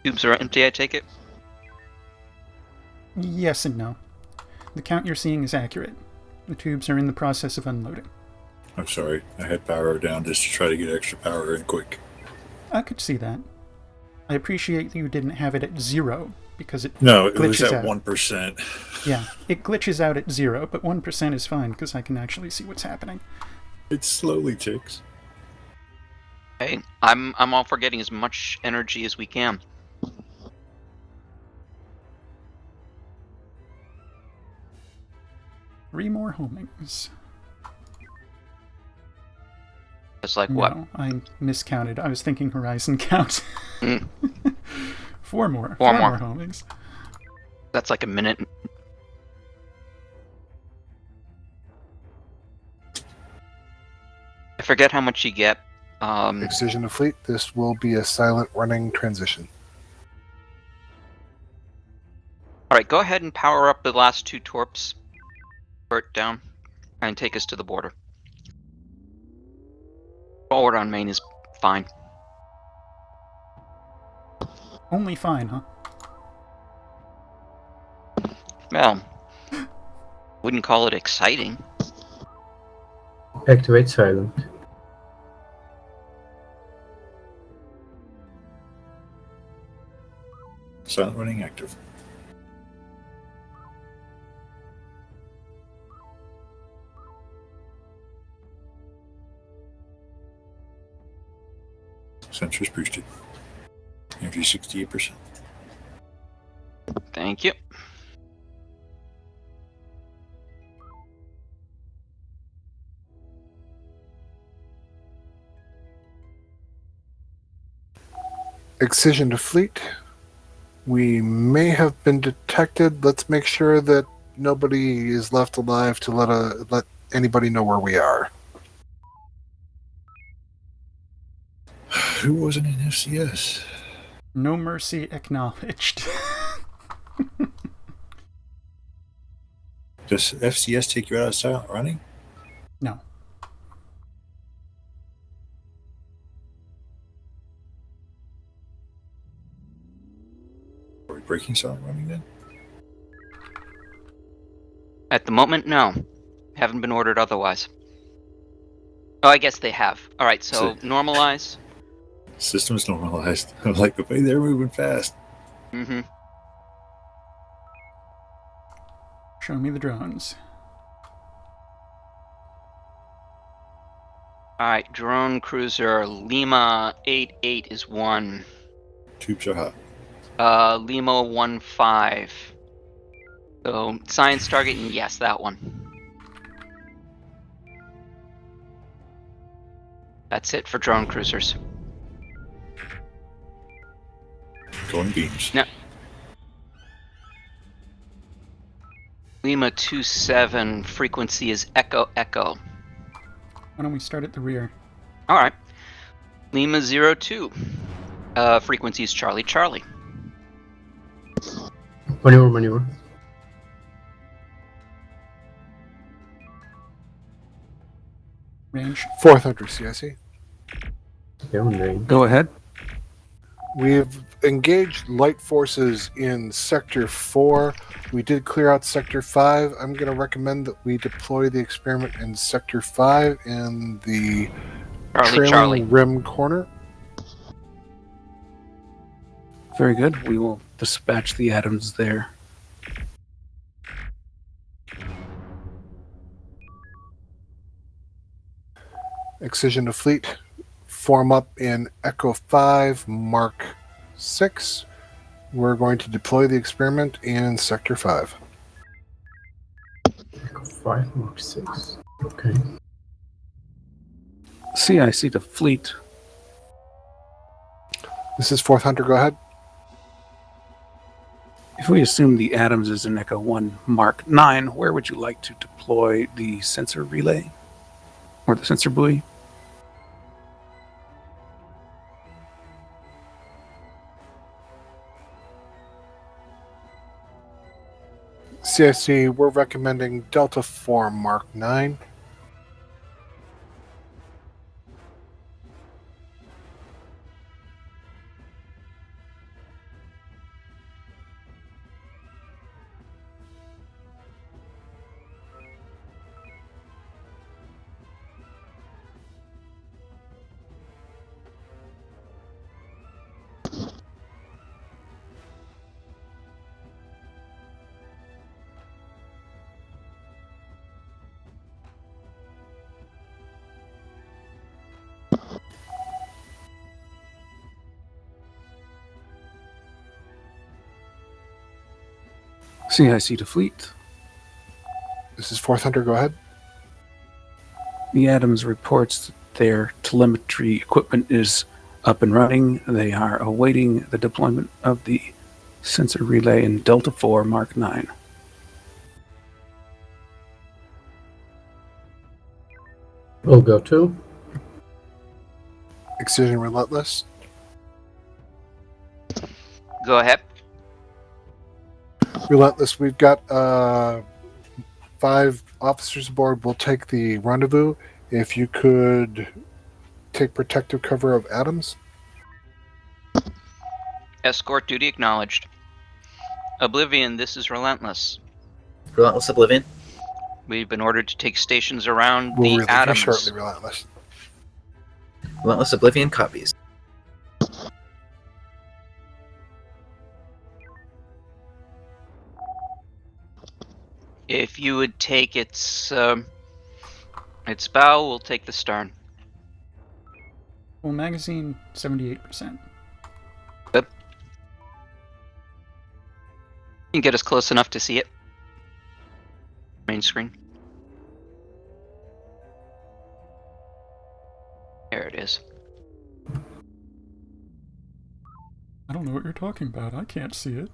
Tubes are empty, I take it? Yes and no. The count you're seeing is accurate. The tubes are in the process of unloading. I'm sorry. I had power down just to try to get extra power in quick. I could see that. I appreciate that you didn't have it at 0, because it No, it glitches was at out. 1%. Yeah, it glitches out at 0, but 1% is fine, because I can actually see what's happening. It slowly ticks. Hey, I'm all for getting as much energy as we can. Three more homings. It's like No, what? I miscounted. I was thinking Horizon count. Mm. Four more. Four Four more. more homings. That's like a minute. I forget how much you get. Excision to Fleet. This will be a silent running transition. Alright, go ahead and power up the last two torps. Burt down. And take us to the border. Forward on main is fine. Only fine, huh? Well, wouldn't call it exciting. Activate silent. Silent running active. Sensors boosted. Energy 68%. Thank you. Excision to fleet. We may have been detected. Let's make sure that nobody is left alive to let anybody know where we are. Who wasn't in FCS? No mercy acknowledged. Does FCS take you out of silent running? No. Are we breaking silent running then? At the moment, no. Haven't been ordered otherwise. Oh, I guess they have. All right, so normalize. System's normalized. I like the way they're moving fast. Mm-hmm. Show me the drones. All right, drone cruiser Lima 88 is 1. Tubes are hot. Lima 15. So science target, and yes, that one. That's it for drone cruisers. Going beams. No. Lima 27 frequency is Echo Echo. Why don't we start at the rear? All right. Lima 02 frequency is Charlie Charlie. Maneuver. Range. 4th Hunter CIC. Go ahead. We've engaged light forces in Sector 4. We did clear out Sector 5. I'm going to recommend that we deploy the experiment in Sector 5 in the trailing rim corner. Very good. We will dispatch the atoms there. Excision to fleet. Form up in Echo 5, Mark 6. We're going to deploy the experiment in Sector 5. Echo 5, Mark 6. Okay. CIC to fleet. This is 4th Hunter, go ahead. If we assume the atoms is in Echo 1, Mark 9, where would you like to deploy the sensor relay? Or the sensor buoy? CIC, we're recommending Delta 4, Mark 9. CIC to fleet. This is 4th Hunter, go ahead. The Adams reports that their telemetry equipment is up and running. They are awaiting the deployment of the sensor relay in Delta 4 Mark 9. We'll go 2. Excision Relentless. Go ahead. Relentless, we've got 5 officers aboard. We'll take the rendezvous. If you could take protective cover of Adams. Escort duty acknowledged. Oblivion, this is Relentless. Relentless Oblivion. We've been ordered to take stations around We'll the relieve you Adams. shortly, Relentless. Relentless Oblivion copies. If you would take its bow, we'll take the stern. Full magazine, 78%. Good. You can get us close enough to see it. Main screen. There it is. I don't know what you're talking about. I can't see it.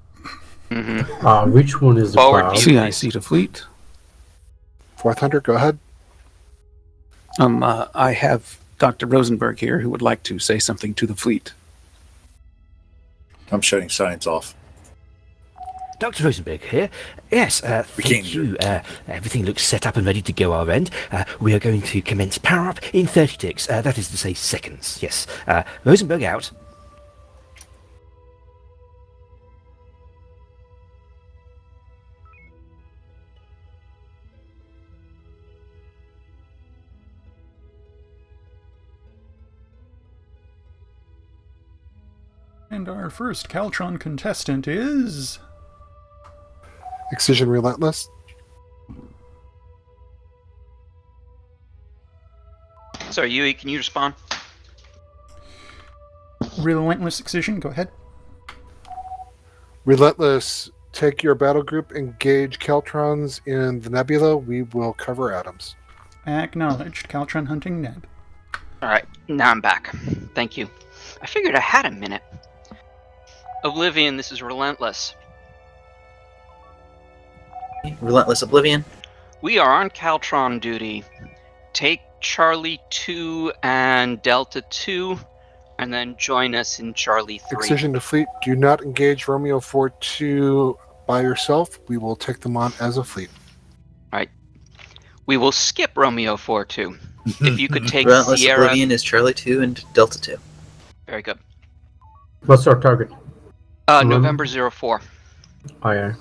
Which one is the Forward cloud? view. CIC to fleet. Fourth Hunter, go ahead. I have Dr. Rosenberg here who would like to say something to the fleet. I'm shutting science off. Dr. Rosenberg here. Yes, thank you. Everything looks set up and ready to go our end. We are going to commence power up in 30 ticks. That is to say seconds. Yes. Rosenberg out. And our first Caltron contestant is... Excision Relentless. Sorry, Yui, can you respond? Relentless Excision, go ahead. Relentless, take your battle group, engage Caltrons in the nebula. We will cover Adams. Acknowledged. Caltron hunting Neb. Alright, now I'm back. Thank you. I figured I had a minute. Oblivion, this is Relentless. Relentless Oblivion. We are on Caltron duty. Take Charlie 2 and Delta 2, and then join us in Charlie 3. Excision to fleet. Do not engage Romeo 4-2 by yourself. We will take them on as a fleet. Alright. We will skip Romeo 4-2. If you could take Relentless Sierra... Oblivion is Charlie 2 and Delta 2. Very good. What's our target? November 04. Aye.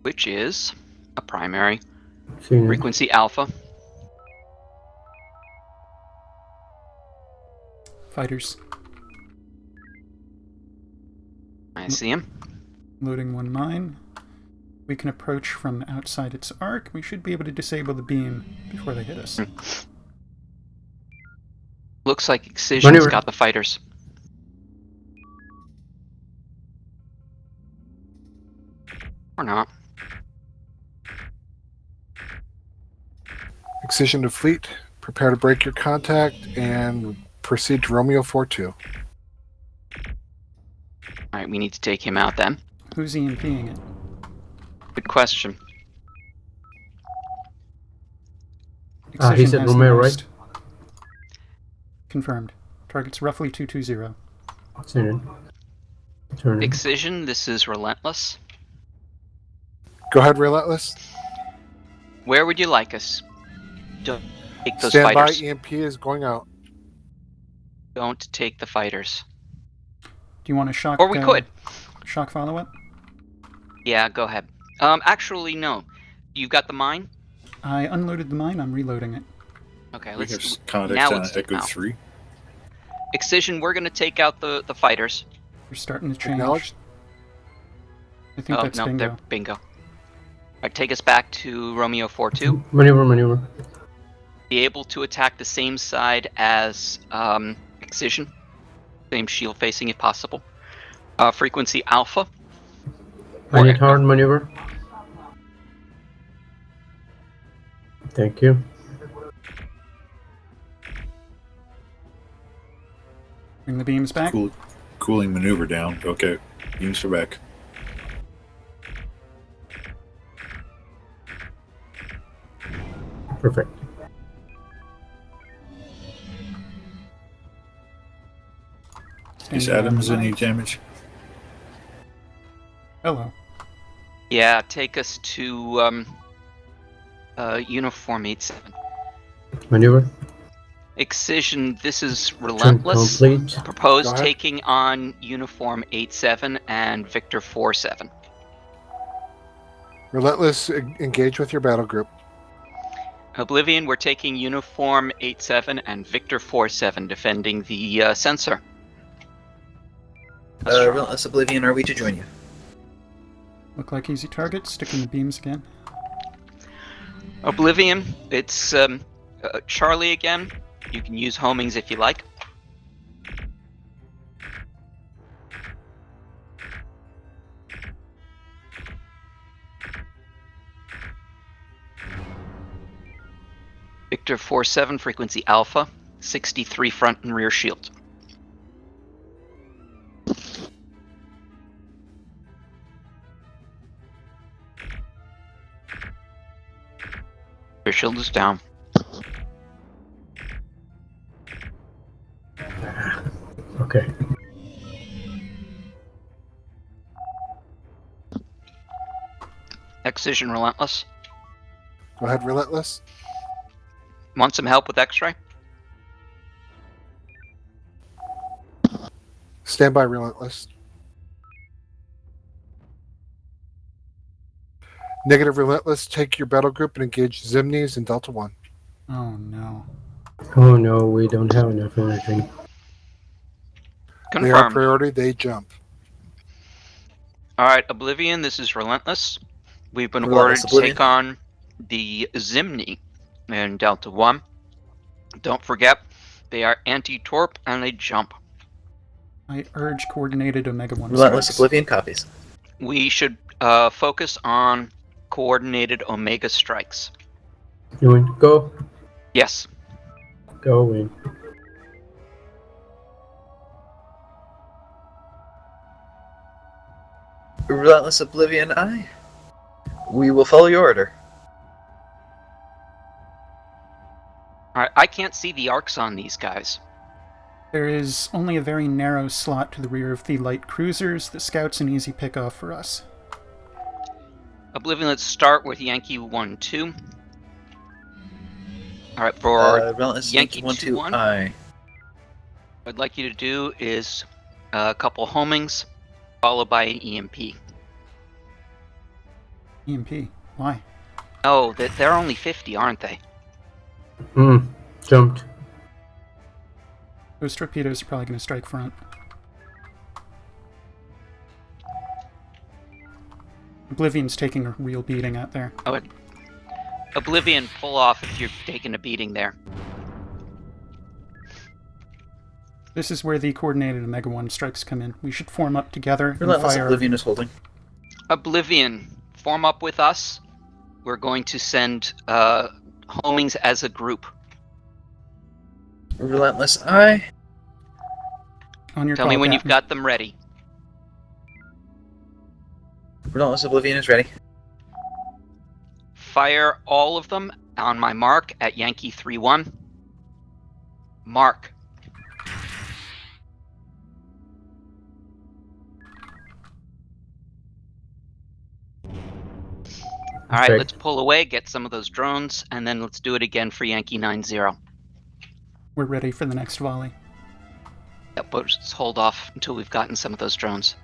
Which is a primary. Seen it. Frequency Alpha. Fighters. I see him. Loading one mine. We can approach from outside its arc. We should be able to disable the beam before they hit us. Looks like Excision's Maneuver. got the fighters. Or not. Excision to fleet. Prepare to break your contact and proceed to Romeo 4-2. Alright, we need to take him out then. Who's EMPing it? Good question. Excision he said has the Romeo, most. right? Confirmed. Target's roughly 220. Seen it. Turn it. Excision, this is Relentless. Go ahead, Relentless. Where would you like us? Don't take those Stand by. fighters. EMP is going out. Don't take the fighters. Do you want a shock? Or we could. Shock follow-up? Yeah, go ahead. Actually, no. You've got the mine? I unloaded the mine. I'm reloading it. Okay, We have let's... contact now on let's take Echo them out. 3. Excision, we're going to take out the fighters. We're starting to change. Acknowledged. I think Oh, that's no, bingo. they're bingo. Alright, take us back to Romeo 4-2. Maneuver. Be able to attack the same side as Excision. Same shield facing if possible. Frequency Alpha. I Or need Echo. hard maneuver. Thank you. Bring the beams back. Cooling maneuver down. Okay. Beams are back. Perfect. Standing Is by Adams the any mine. damage? Hello. Yeah, take us to Uniform 87. Maneuver. Excision, this is Turn Relentless. complete. Propose Go ahead. taking on Uniform 8-7 and Victor 4-7. Relentless, engage with your battle group. Oblivion, we're taking Uniform 8-7 and Victor 4-7, defending the sensor. Relentless Oblivion, are we to join you? Look like easy targets. Sticking the beams again. Oblivion, it's Charlie again. You can use homings if you like. Victor 4-7, frequency alpha, 63 front and rear shield. Rear shield is down. Okay. Excision Relentless. Go ahead, Relentless. Want some help with X-ray? Stand by, Relentless. Negative, Relentless. Take your battle group and engage Zimnes and Delta 1. Oh no. Oh no, we don't have enough energy. They are Confirmed. priority, they jump. Alright, Oblivion, this is Relentless. We've been Relentless ordered to Oblivion. take on the Zimni and Delta 1. Don't forget, they are anti-torp and they jump. I urge coordinated Omega 1 Relentless strikes. Oblivion copies. We should focus on coordinated Omega strikes. You want go? Yes. Going. Relentless Oblivion, I. We will follow your order. Alright, I can't see the arcs on these guys. There is only a very narrow slot to the rear of the light cruisers. The scout's an easy pickoff for us. Oblivion, let's start with Yankee 1-2. Alright, for Relentless Yankee 1-2, 2-1, I. what I'd like you to do is a couple homings, followed by an EMP. EMP. Why? Oh, they're only 50, aren't they? Jumped. Those torpedoes are probably going to strike front. Oblivion's taking a real beating out there. Oh, Oblivion, pull off if you're taking a beating there. This is where the coordinated Omega 1 strikes come in. We should form up together and Relentless fire. Oblivion is holding. Oblivion, form up with us. We're going to send homings as a group. Relentless, I. On your Tell call, me when you've Captain. got them ready. Relentless Oblivion is ready. Fire all of them on my mark at Yankee 3-1. Mark. Alright, Okay. let's pull away, get some of those drones, and then let's do it again for Yankee 9-0. We're ready for the next volley. Yep, but let's hold off until we've gotten some of those drones.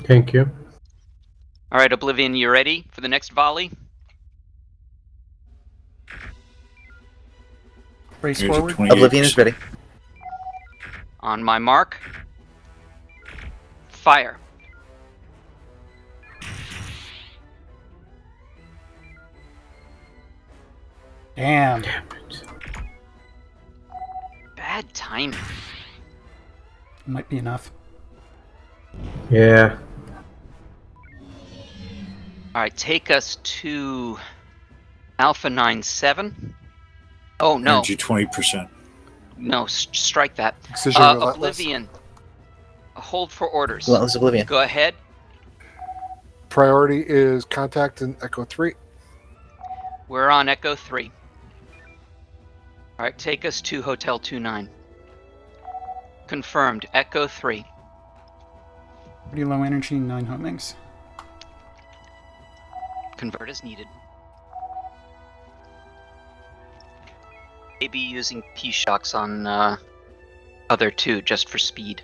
Thank you. Alright, Oblivion, you ready for the next volley? Brace Here's a forward. 28. Oblivion is ready. On my mark. Fire. Damn. Damn it. Bad timing. Might be enough. Yeah. Alright, take us to Alpha 9-7. Oh, no. Energy 20%. No, strike that. Excision Relentless. Oblivion. Hold for orders. Relentless Oblivion. Go ahead. Priority is contact in Echo 3. We're on Echo 3. Alright, take us to Hotel 29. Confirmed. Echo 3. Pretty low energy, 9 homings. Convert as needed. Maybe using P-Shocks on other two, just for speed.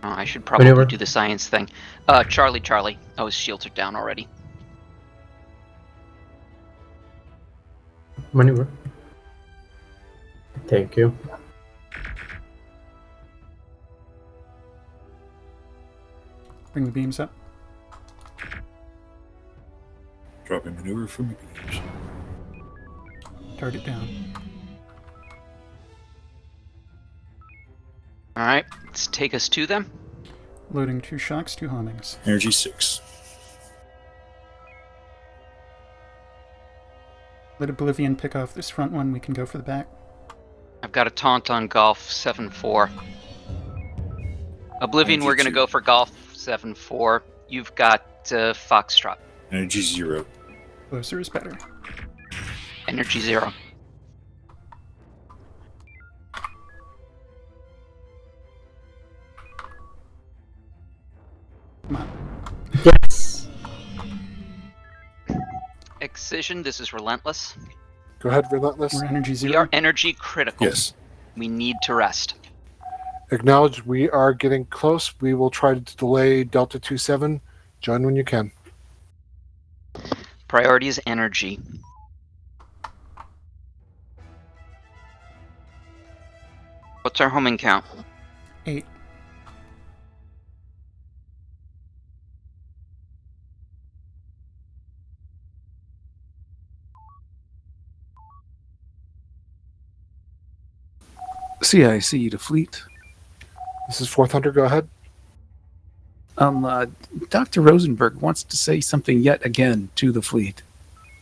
Oh, I should probably Whenever. do the science thing. Charlie. Oh, his shields are down already. Maneuver. Thank you. Bring the beams up. Dropping maneuver from the beams. Target down. Alright, let's take us to them. Loading 2 shocks, 2 homings. Energy 6. Let Oblivion pick off this front one. We can go for the back. I've got a taunt on Golf 7-4. Oblivion, Energy we're going to 2. go for Golf 7-4. You've got Foxtrot. Energy 0. Closer is better. Energy 0. Come on. Yes. Excision, this is Relentless. Go ahead, Relentless. We're energy We 0. are energy critical. Yes. We need to rest. Acknowledge we are getting close. We will try to delay Delta 27. Join when you can. Priority is energy. What's our homing count? 8. CIC to fleet. This is Fourth Hunter. Go ahead. Dr. Rosenberg wants to say something yet again to the fleet.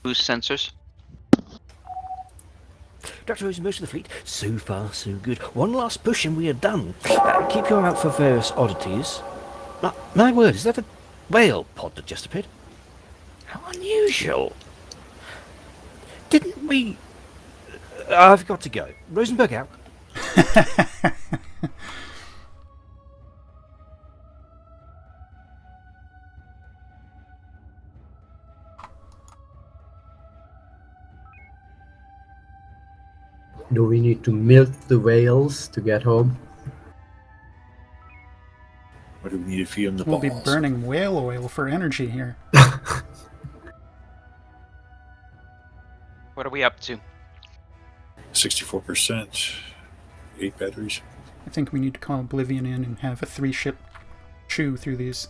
Boost sensors. Dr. Rosenberg to the fleet. So far, so good. One last push and we are done. Keep your eye out for various oddities. My word, is that a whale pod that just appeared? How unusual. Didn't we... I've got to go. Rosenberg out. Do we need to milk the whales to get home? What do we need to feed them the We'll balls? be burning whale oil for energy here. What are we up to? 64%. 8 batteries. I think we need to call Oblivion in and have a 3-ship chew through these.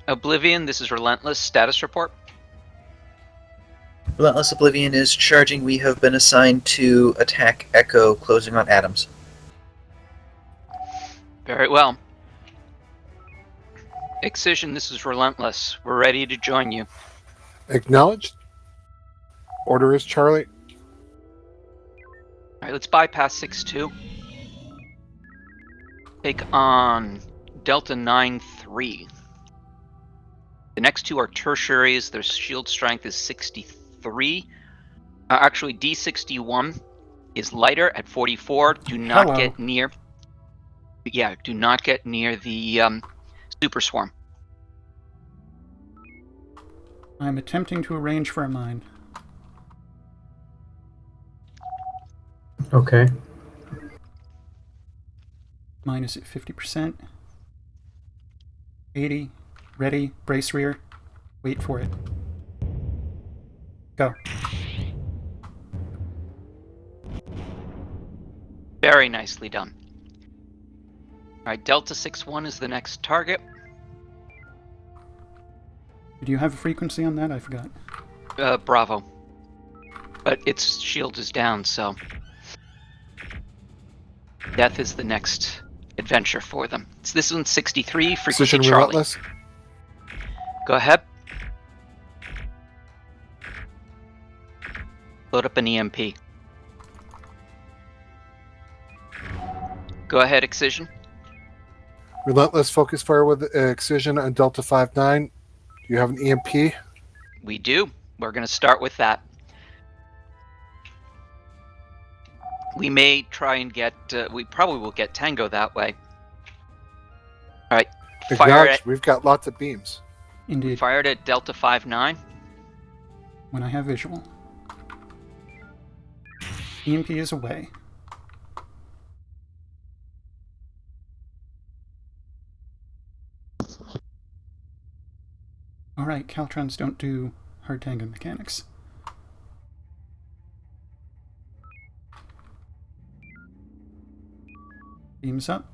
Oblivion, this is Relentless. Status report. Relentless Oblivion is charging. We have been assigned to attack Echo, closing on Adams. Very well. Excision, this is Relentless. We're ready to join you. Acknowledged. Order is Charlie. Alright, let's bypass 6-2. Take on Delta 9-3. The next two are tertiaries. Their shield strength is 63. Actually, D61 is lighter at 44. Do not Hello. get near. Yeah, do not get near the super swarm. I'm attempting to arrange for a mine. Okay. Mine is at 50%. 80. Ready. Brace rear. Wait for it. Go. Very nicely done. Alright, Delta 6-1 is the next target. Do you have a frequency on that? I forgot. Bravo. But its shield is down, so... Death is the next adventure for them. It's this one's 63, frequency Precision Charlie. Relentless. Go ahead. Load up an EMP. Go ahead, Excision. Relentless focus fire with Excision on Delta 5-9. Do you have an EMP? We do. We're going to start with that. We may try and get. We probably will get Tango that way. All right. Fire Acknowledge, we've got lots of beams. Indeed, Fired at Delta 5-9. when I have visual. EMP is away. Alright, Caltrons don't do hard tango mechanics. Beams up.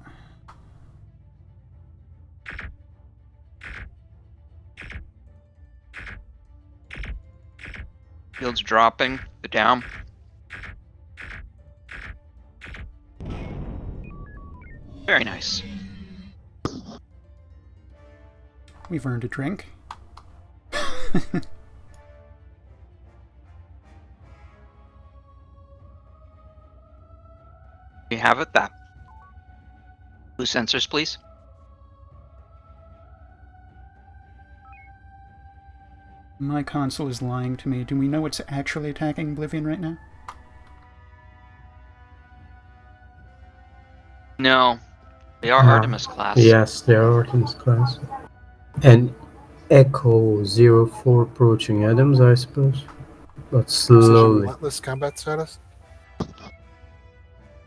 Field's dropping. The down. Very nice. We've earned a drink. We have it. That. Blue sensors, please. My console is lying to me. Do we know it's actually attacking Oblivion right now? No. They are Artemis class. Yes, they are Artemis class. And Echo 04 approaching Adams, I suppose. But Precision slowly. relentless combat status.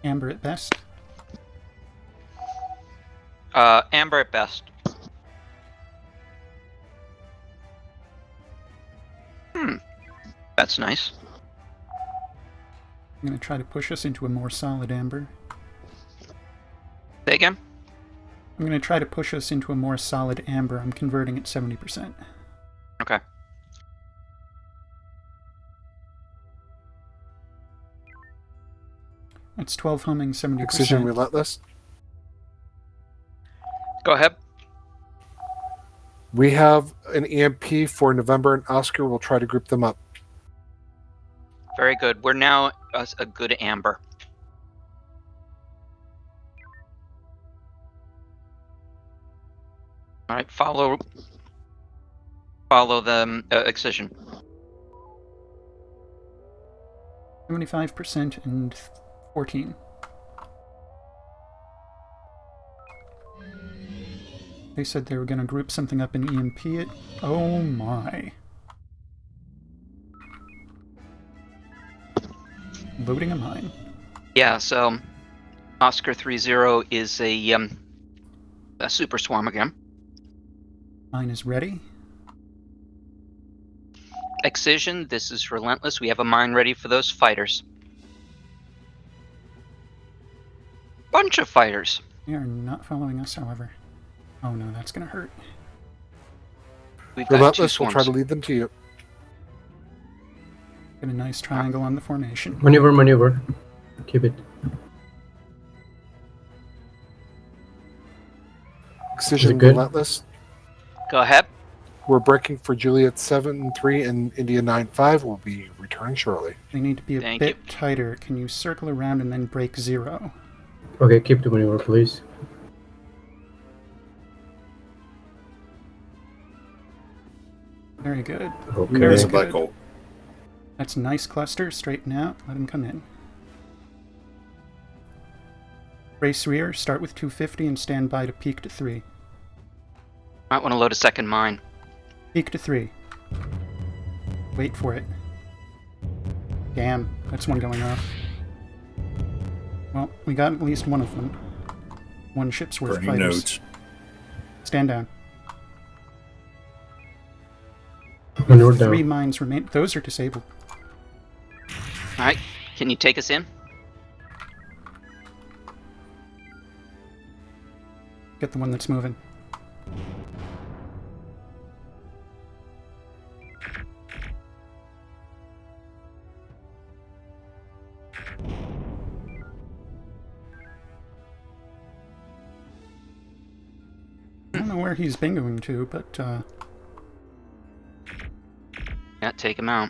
Amber at best. Amber at best. That's nice. I'm going to try to push us into a more solid amber. Say again? I'm going to try to push us into a more solid amber. I'm converting at 70%. Okay. That's 12 homing, 70%. Precision relentless. Go ahead. We have an EMP for November and Oscar. We'll try to group them up. Very good. We're now a good amber. All right, follow the excision. 75% and 14. They said they were going to group something up in EMP it. Oh my. Loading a mine. Yeah, so Oscar 30 is a super swarm again. Mine is ready. Excision, this is relentless. We have a mine ready for those fighters. Bunch of fighters. They are not following us, however. Oh no, that's going to hurt. We've got two Relentless, we'll swarms. try to lead them to you. Get a nice triangle on the formation. Maneuver. Keep it. Excision good? relentless. Go ahead. We're breaking for Juliet 7-3 and India 9-5. We'll be returning shortly. They need to be a Thank bit you. tighter. Can you circle around and then break 0? Okay, keep the maneuver, please. Very good. Okay. There's a Very black good. hole. That's a nice cluster. Straighten out. Let him come in. Race rear. Start with 250 and stand by to peak to 3. Might want to load a second mine. Peak to 3. Wait for it. Damn, that's one going off. Well, we got at least one of them. One ship's worth of Burning fighters. nodes. Stand down. Maneuver 3 down. mines remain. Those are disabled. All right, can you take us in? Get the one that's moving. I don't know where he's bingoing to, but Yeah, take him out.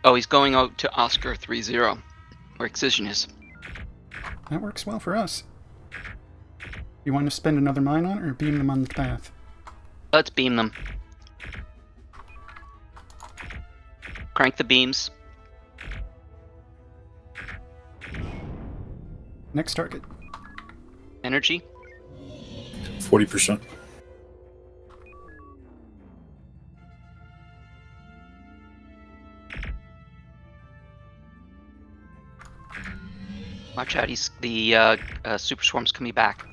Oh, he's going out to Oscar 30, where Excision is. that works well for us. You want to spend another mine on it or beam them on the path? Let's beam them. Crank the beams. Next target. Energy. 40%. Watch out, the super swarm's coming back.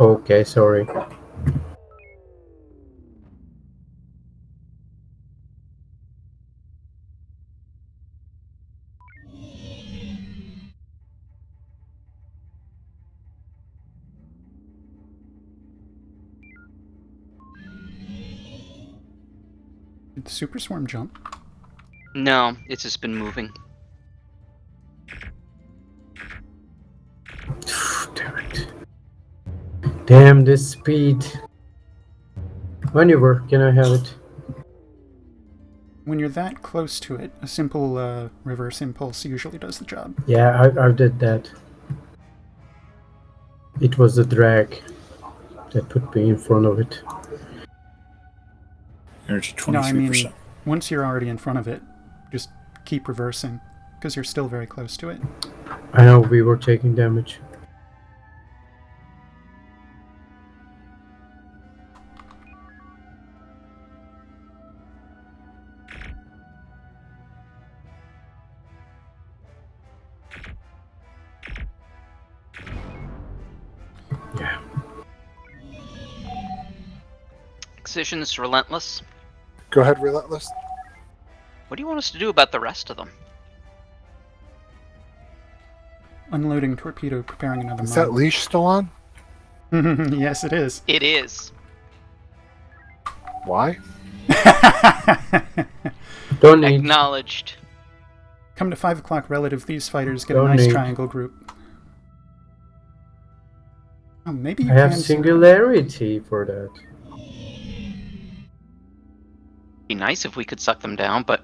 Okay, sorry. Did the super swarm jump? No, it's just been moving. Damn it. Damn this speed. Maneuver, can I have it? When you're that close to it, a simple reverse impulse usually does the job. Yeah, I did that. It was the drag that put me in front of it. Energy 23%. No, I mean, once you're already in front of it, just keep reversing, because you're still very close to it. I know we were taking damage. Yeah. Excision is relentless. Go ahead, Relentless. What do you want us to do about the rest of them? Unloading torpedo, preparing another Is model. that leash still on? Yes, it is. It is. Why? Don't need. Acknowledged. Come to 5 o'clock relative, these fighters get Don't a nice need. triangle group. Oh, maybe you I have can... singularity for that. Be nice if we could suck them down, but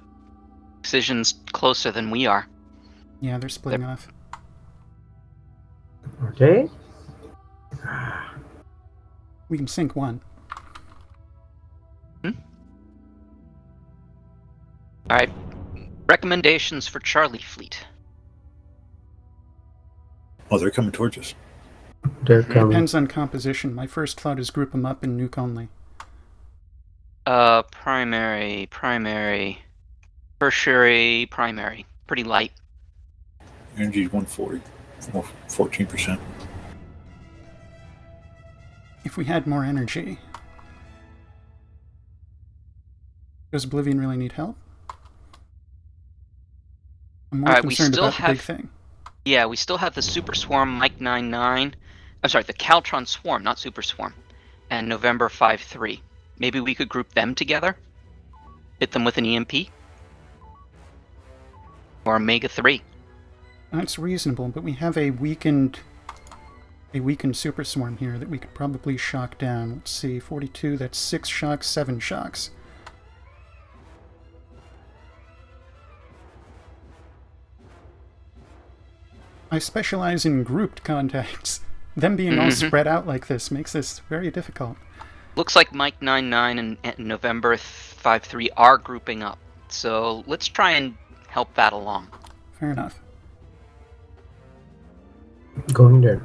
Excision's closer than we are. Yeah, they're splitting off. Are they? We can sink one. Alright. Recommendations for Charlie Fleet. Oh, they're coming towards us. They're coming. Depends on composition. My first thought is group them up and nuke only. Primary, tertiary, primary. Pretty light. Energy 140. 14%. If we had more energy... Does Oblivion really need help? I'm more Alright, we concerned still about the big have... thing. Yeah, we still have the Super Swarm Mike 99. I'm sorry, the Caltron Swarm, not Super Swarm. And November 5-3. Maybe we could group them together? Hit them with an EMP? Or Omega 3. That's reasonable, but we have a weakened super swarm here that we could probably shock down. Let's see, 42, that's 6 shocks, 7 shocks. I specialize in grouped contacts. Them being all spread out like this makes this very difficult. Looks like Mike 99 and November 5-3 are grouping up. So let's try and help that along. Fair enough. Going there.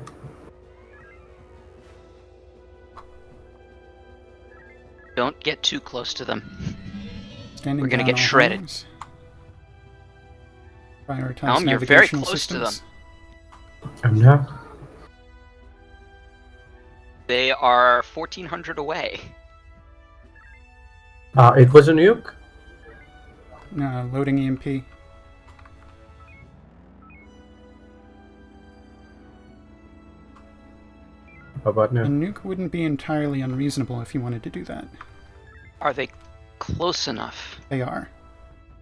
Don't get too close to them. Standing We're gonna down get all shredded. hands. Prioritize Helm, you're very navigational close to systems. them. I'm not. They are 1,400 away. It was a nuke? Loading EMP. How about A now? nuke wouldn't be entirely unreasonable if you wanted to do that. Are they close enough? They are.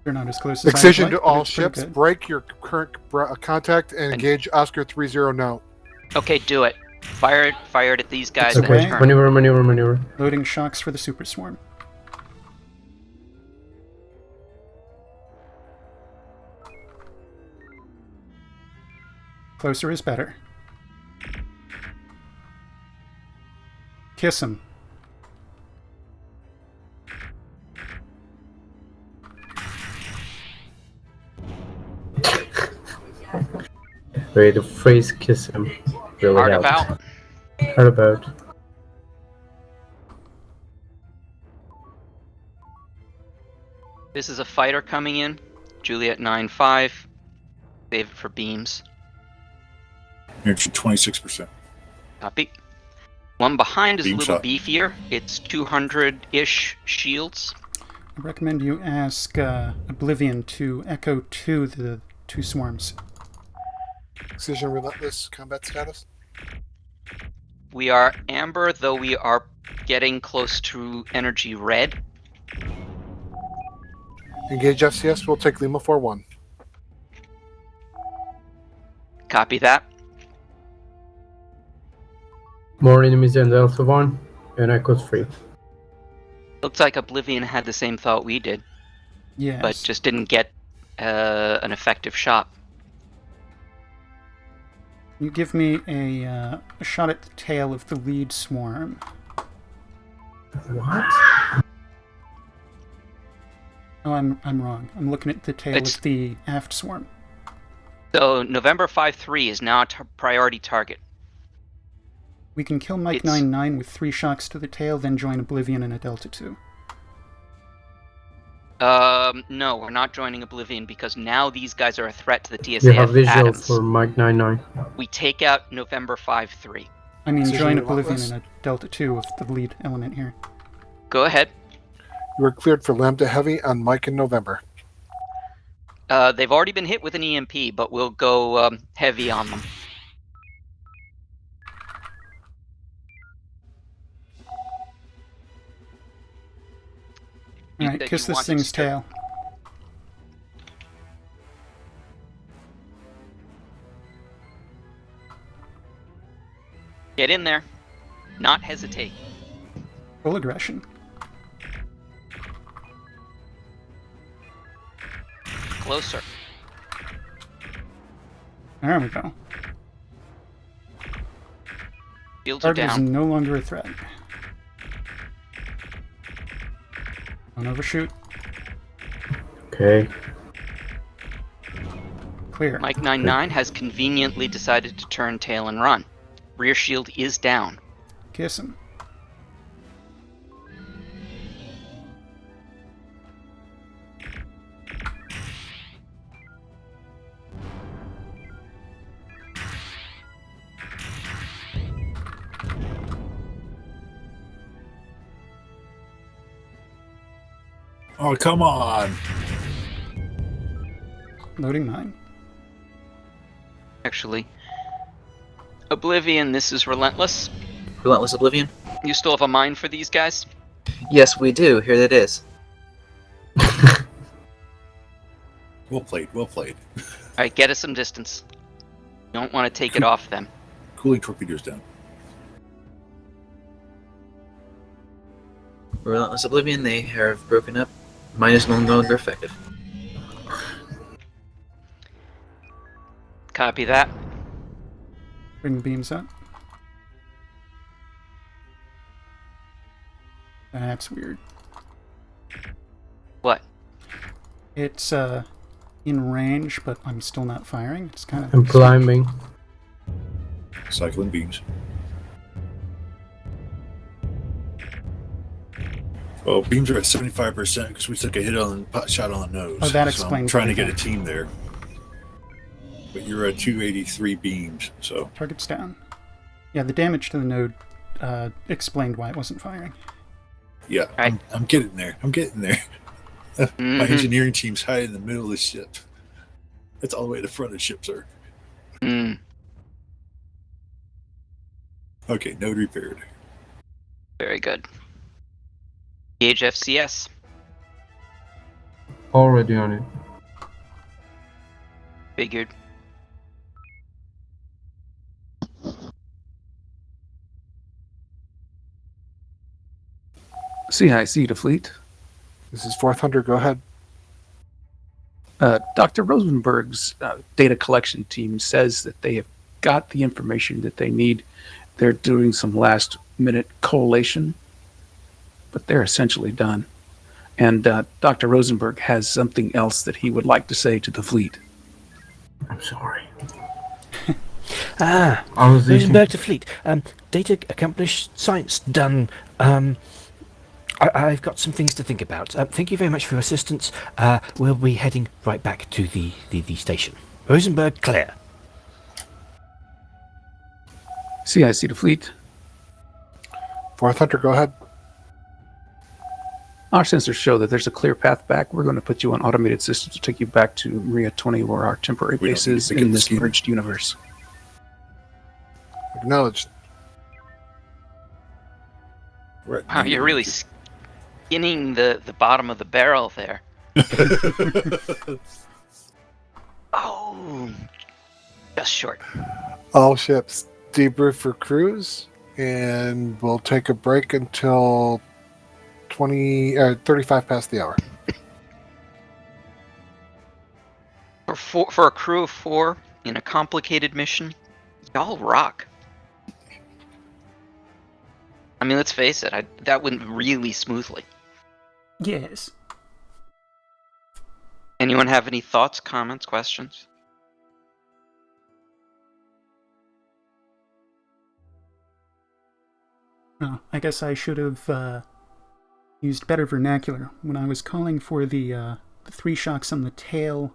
They're not as close as Excision I'd to like, but all it's pretty ships. good. Break your current contact and engage Oscar 30 now. Okay, do it. Fire it at these guys. It's and okay. return. Maneuver. Loading shocks for the super swarm. Closer is better. Kiss him. Wait, the phrase "kiss him" really Hard helped. about. Hard about. This is a fighter coming in. Juliet 9-5. Save it for beams. Energy 26%. Copy. One behind is Beam a little shot. beefier. It's 200-ish shields. I recommend you ask Oblivion to echo to the two swarms. Excision Relentless combat status. We are amber, though we are getting close to energy red. Engage FCS. We'll take Lima 4-1. Copy that. More enemies than Delta 1, and Echo's free. Looks like Oblivion had the same thought we did, Yes. but just didn't get an effective shot. You give me a shot at the tail of the lead swarm. What? Oh, I'm wrong. I'm looking at the tail It's- of the aft swarm. So November 5-3 is now a priority target. We can kill Mike It's- 9-9 with 3 shocks to the tail, then join Oblivion in a Delta 2. No, we're not joining Oblivion because now these guys are a threat to the You TSAF have visual Adams. for Mike 99. We take out November 5-3. I mean, Decision join Relentless. Oblivion in a Delta 2 with the lead element here. Go ahead. You are cleared for Lambda Heavy on Mike in November. They've already been hit with an EMP, but we'll go heavy on them. You Alright, said kiss you this wanted thing's to start- tail. Get in there. Not hesitate. Full aggression. Closer. There we go. Shields are Target is down. no longer a threat. Don't overshoot. Okay. Clear. Mike 9-9 has conveniently decided to turn tail and run. Rear shield is down. Kiss him. Oh, come on. Loading mine. Actually, Oblivion, this is Relentless. Relentless Oblivion? You still have a mine for these guys? Yes, we do. Here it is. Well played, well played. Alright, get us some distance. You don't want to take it off them. Cooling torpedoes down. Relentless Oblivion, they have broken up. Mine is no longer effective. Copy that. Bring beams up. That's weird. What? It's in range, but I'm still not firing. It's kind of. I'm climbing. Cycling beams. Well, beams are at 75% because we took a hit on shot on the nose. Oh, that So I'm explains trying to get everything. a team there. But you're at 283 beams, so Target's down. Yeah, the damage to the node explained why it wasn't firing. yeah, Right. I'm getting there. I'm getting there. My Mhm. engineering team's high in the middle of the ship. It's all the way to the front of the ship, sir. Mm, Okay, node repaired. very good. Gauge FCS. Already on it. Figured. CIC to fleet. This is Fourth Hunter. Go ahead. Dr. Rosenberg's data collection team says that they have got the information that they need. They're doing some last minute collation, but they're essentially done. And Dr. Rosenberg has something else that he would like to say to the fleet. I'm sorry. Ah, I was eating. Rosenberg to fleet. Data accomplished, science done. I've got some things to think about. Thank you very much for your assistance. We'll be heading right back to the station. Rosenberg, Claire. CIC to fleet. Fourth Hunter, go ahead. Our sensors show that there's a clear path back. We're going to put you on automated systems to take you back to Maria 20, where our temporary We don't base need to is pick up in the this scheme. merged universe. Acknowledged. We're at Wow, you're really negative skinning the bottom of the barrel there. Oh, just short. All ships debrief for cruise, and we'll take a break until 35 past the hour. For a crew of 4 in a complicated mission, y'all rock. I mean, let's face it, that went really smoothly. Yes. Anyone have any thoughts, comments, questions? Oh, I guess I should have used better vernacular. When I was calling for the 3 shocks on the tail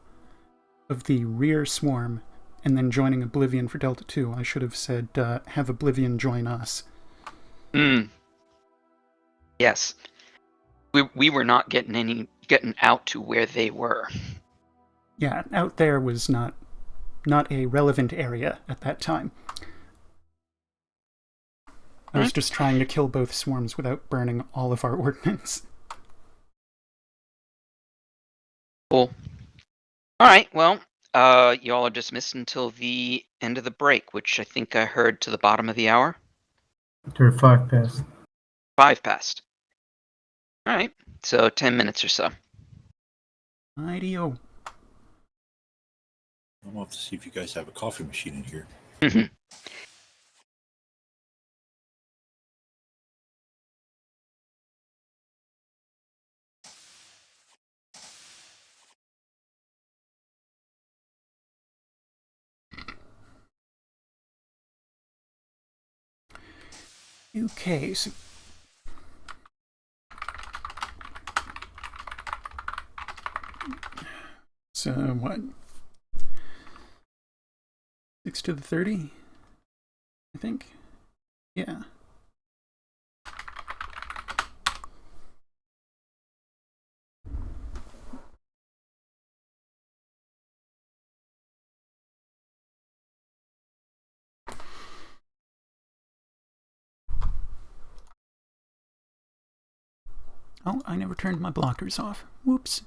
of the rear swarm and then joining Oblivion for Delta 2, I should have said, have Oblivion join us. Yes. We were not getting out to where they were. Yeah, out there was not a relevant area at that time. I was just trying to kill both swarms without burning all of our ordnance. Cool. Alright, well, y'all are dismissed until the end of the break, which I think I heard to the bottom of the hour. 35 past. 5 past. Alright, so 10 minutes or so. Ideo. I'll have to see if you guys have a coffee machine in here. Okay, so what? 6 to the 30? I think? Yeah. Oh, I never turned my blockers off. Whoops.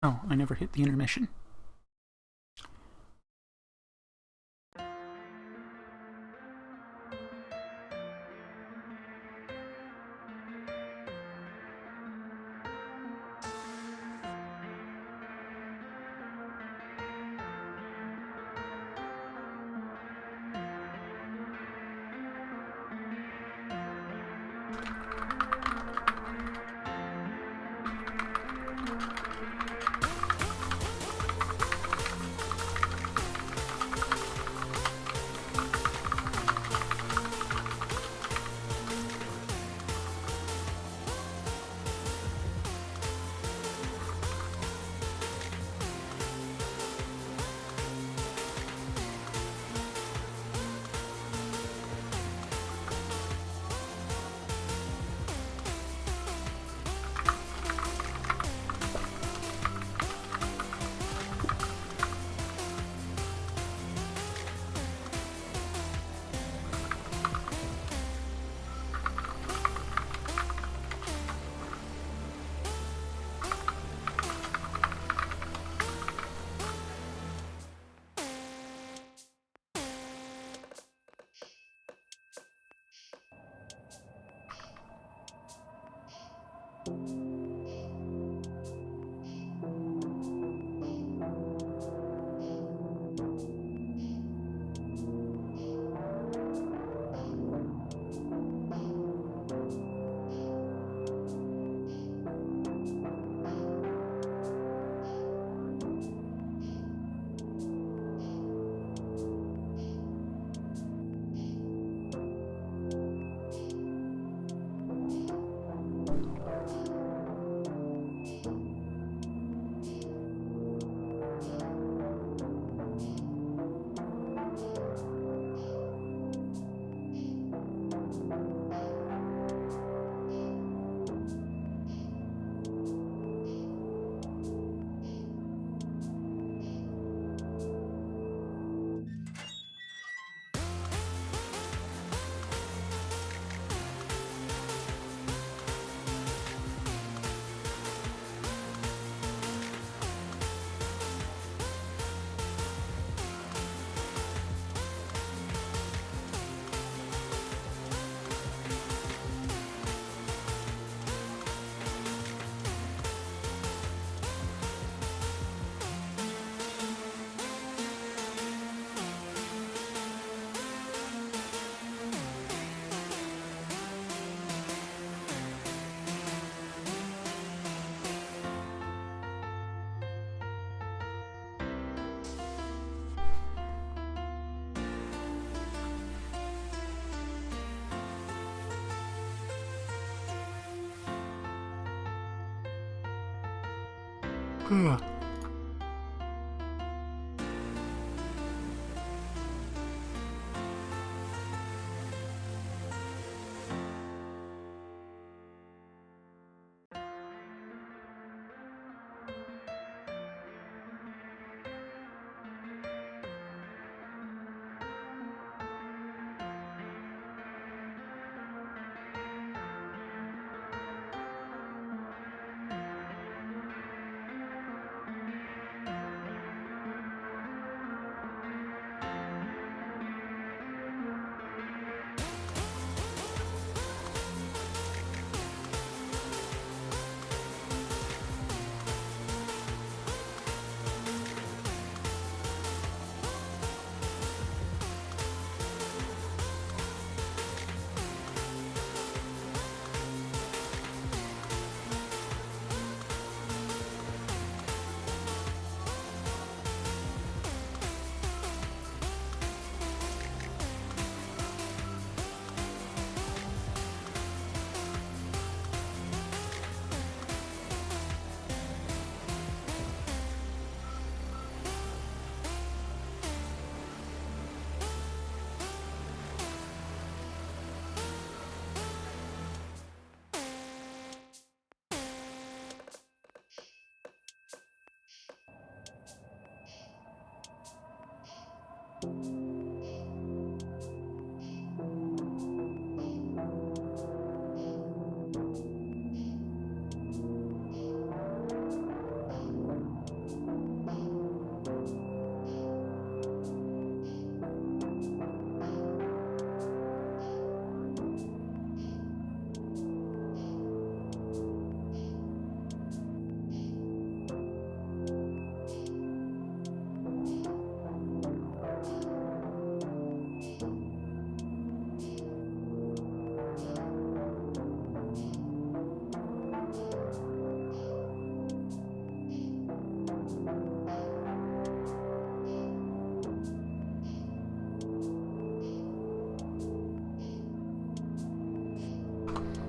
Oh, I never hit the intermission.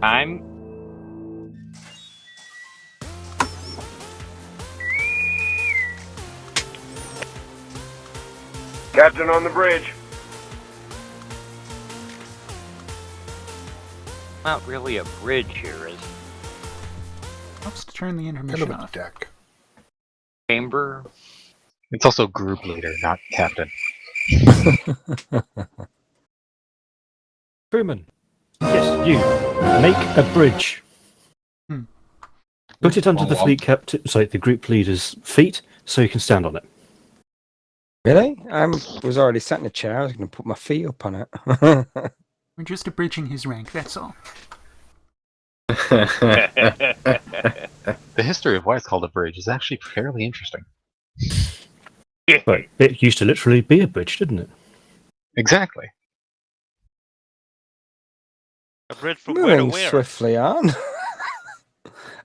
I'm Captain on the bridge. not really a bridge here, is it? Helps to turn the Kind intermission of a off. deck. Chamber. It's also group leader, not captain. Crewman. Yes, you. Make a bridge. Put it under the fleet captain, sorry, the group leader's feet, so you can stand on it. Really? I was already sat in a chair. I was going to put my feet up on it. We're just abridging his rank, that's all. The history of why it's called a bridge is actually fairly interesting. But it used to literally be a bridge, didn't it? Exactly. A bridge from where to Moving where? swiftly on.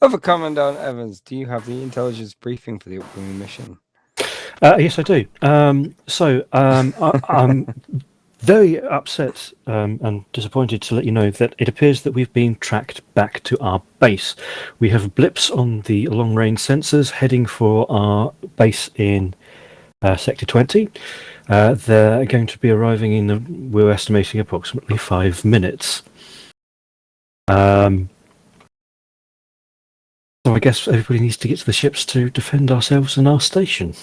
Over Commandant Evans, do you have the intelligence briefing for the upcoming mission? Yes, I do. I'm very upset and disappointed to let you know that it appears that we've been tracked back to our base. We have blips on the long-range sensors heading for our base in Sector 20. They're going to be arriving in, we're estimating, approximately 5 minutes. So I guess everybody needs to get to the ships to defend ourselves and our station.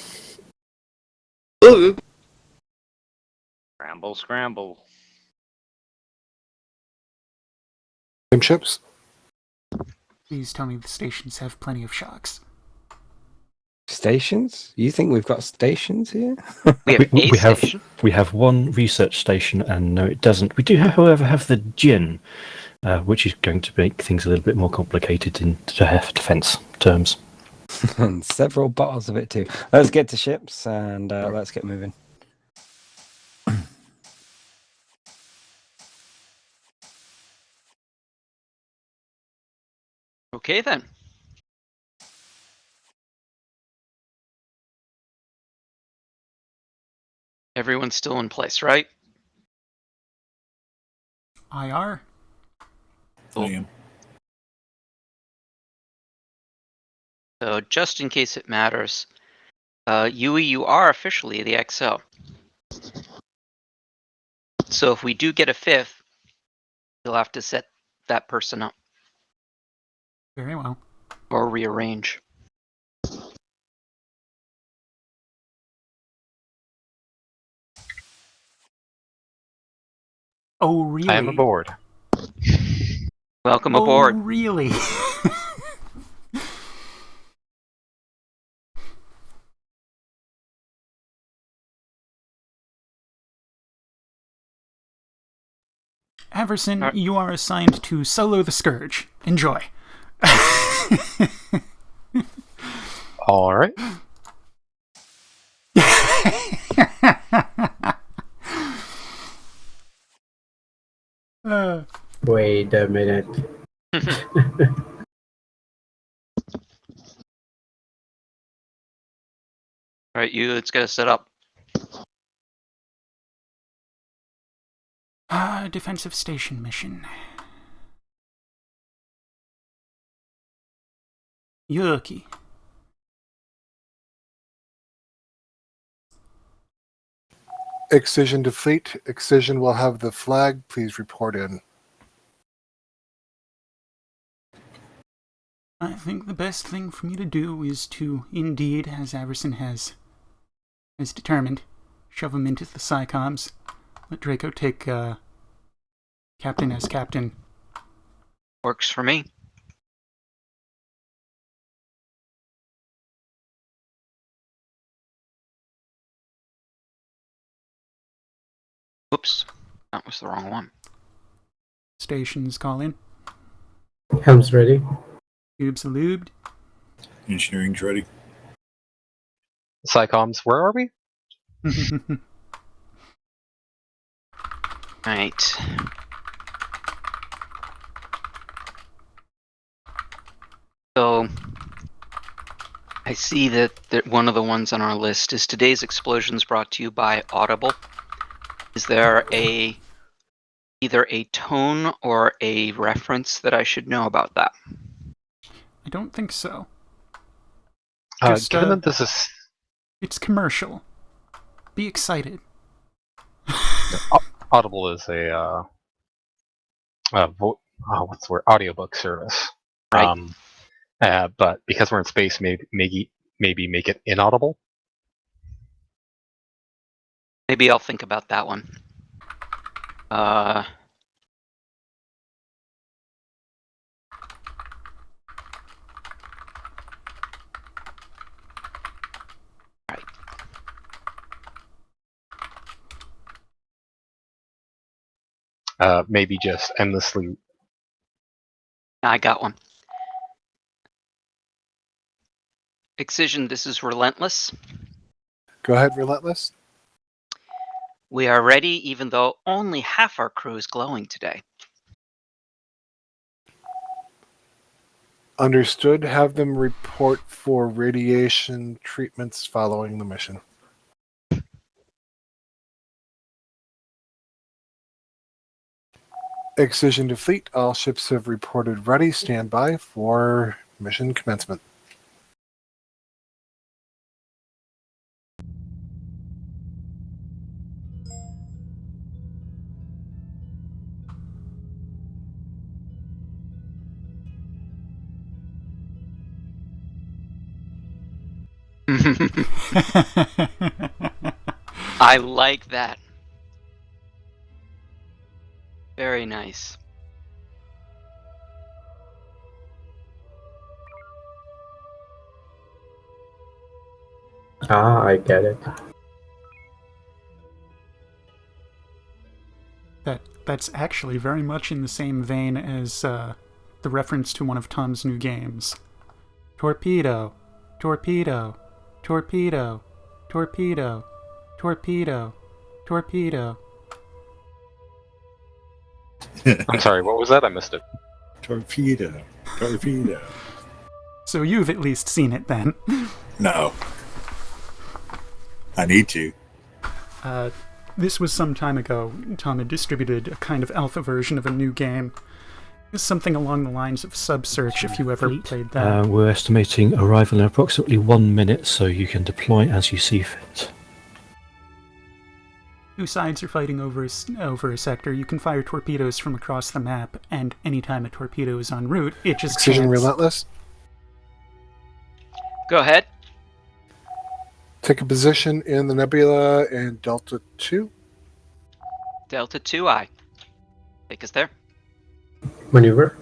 Scramble, scramble. Same ships? Please tell me the stations have plenty of shocks. Stations? You think we've got stations here? We have one research station, and no, it doesn't. We do, however, have the gin, which is going to make things a little bit more complicated in defence terms. And several bottles of it too. Let's get to ships and let's get moving. Okay then. Everyone's still in place, right? IR? I am. So just in case it matters, Yui, you are officially the XO. So if we do get a fifth, you'll have to set that person up. Very well. Or rearrange. Oh, really? I am aboard. Welcome aboard. Oh, really? Averson, you are assigned to solo the Scourge. Enjoy. All right. Wait a minute. Alright, you, let's get it set up. Defensive station mission. Yuki. Excision to fleet. Excision will have the flag. Please report in. I think the best thing for me to do is to, indeed, as Averson has determined, shove him into the SciComs. Let Draco take captain as captain. Works for me. Oops, that was the wrong one. Stations call in. Helm's ready. Tubes lubed. Engineering's ready. SciComs, where are we? Right. So, I see that one of the ones on our list is today's explosions brought to you by Audible. Is there a either a tone or a reference that I should know about that? I don't think so. Given that this is It's commercial. Be excited. Audible is a what's the word? Audiobook service. Right. But because we're in space, maybe make it inaudible. Maybe I'll think about that one. Maybe just endlessly. I got one. Excision, this is Relentless. Go ahead, Relentless. We are ready, even though only half our crew is glowing today. Understood. Have them report for radiation treatments following the mission. Excision to fleet. All ships have reported ready. Stand by for mission commencement. I like that. Very nice. Ah, I get it. That's actually very much in the same vein as the reference to one of Tom's new games. Torpedo, torpedo, torpedo, torpedo, torpedo, torpedo. I'm sorry, what was that? I missed it. Torpedo. Torpedo. So you've at least seen it then. No. I need to. This was some time ago. Tom had distributed a kind of alpha version of a new game. Something along the lines of Sub-Search, if you ever played that. We're estimating arrival in approximately 1 minute, so you can deploy as you see fit. Two sides are fighting over a sector. You can fire torpedoes from across the map, and anytime a torpedo is en route, it just Excision chants. Relentless. Go ahead. Take a position in the nebula and Delta 2. Delta 2, I. Take us there. Maneuver.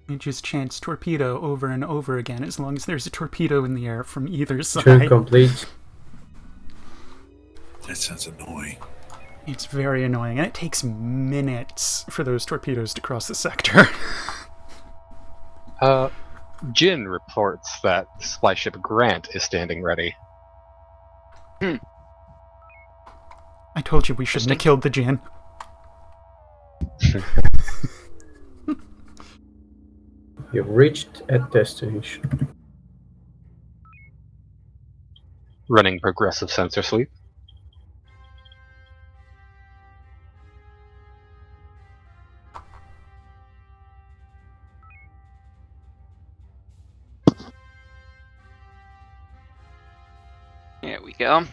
It just chants torpedo over and over again, as long as there's a torpedo in the air from either side. Turn complete. That sounds annoying. It's very annoying, and it takes minutes for those torpedoes to cross the sector. Jin reports that supply ship Grant is standing ready. I told you we shouldn't have killed the Jin. You've reached a destination. Running progressive sensor sweep. There we go.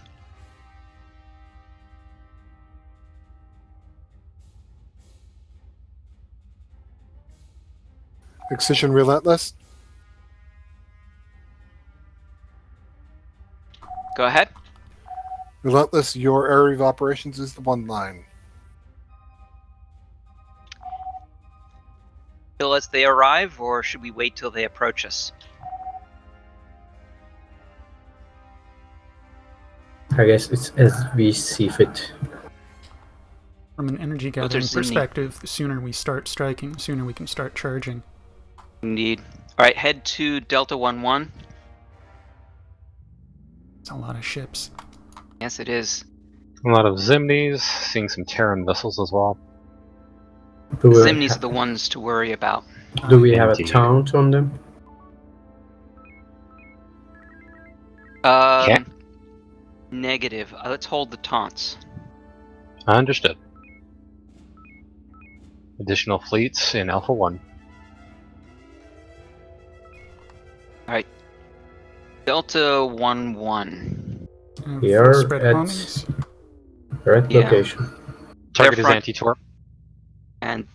Excision Relentless. Go ahead. Relentless, your area of operations is the 1 line. Till as they arrive, or should we wait till they approach us? I guess it's as we see fit. From an energy gathering perspective, the sooner we start striking, the sooner we can start charging. Indeed. Alright, head to Delta 1-1. It's a lot of ships. Yes, it is. A lot of Zimnies, seeing some Terran vessels as well. The Zimnies are the ones to worry about. Do we have a taunt on them? Negative. Let's hold the taunts. Understood. Additional fleets in Alpha 1. Alright. Delta 1-1. We Full are spread at, homings. we're at Yeah. location. Target is front- anti-torp. And,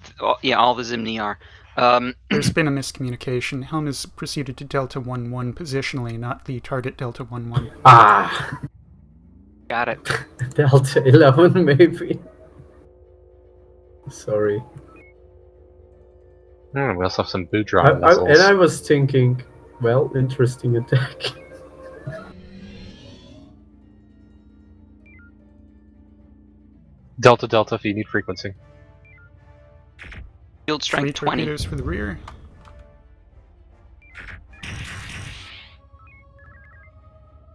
yeah, all the Zimni are. There's been a miscommunication. Helm has proceeded to Delta 1-1 positionally, not the target Delta 1-1. Ah! Got it. Delta 11, maybe. Sorry. We also have some Boudron And missiles. I was thinking, well, interesting attack. Delta Delta if you need frequency. Field 3 strength 20. torpedoes for the rear.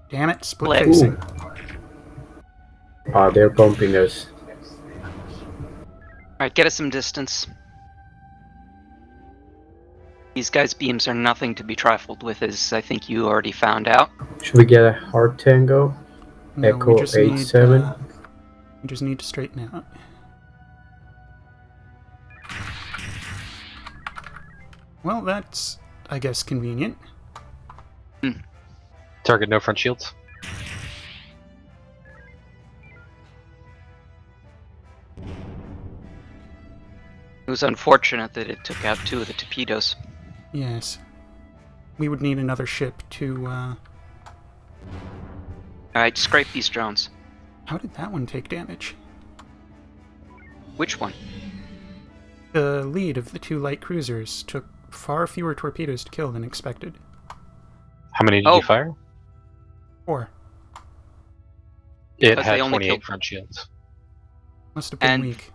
Damn it, split facing. Ah, they're bumping us. Alright, get us some distance. These guys' beams are nothing to be trifled with, as I think you already found out. Should we get a hard tango? No, Echo we just 8-7. we just need to straighten out. Well, that's, I guess, convenient. Target no front shields. It was unfortunate that it took out 2 of the torpedoes. Yes. We would need another ship to, Alright, scrape these drones. How did that one take damage? Which one? The lead of the 2 light cruisers took far fewer torpedoes to kill than expected. How many did you fire? 4. It Because had they only 28 killed- front shields. Must have been And weak.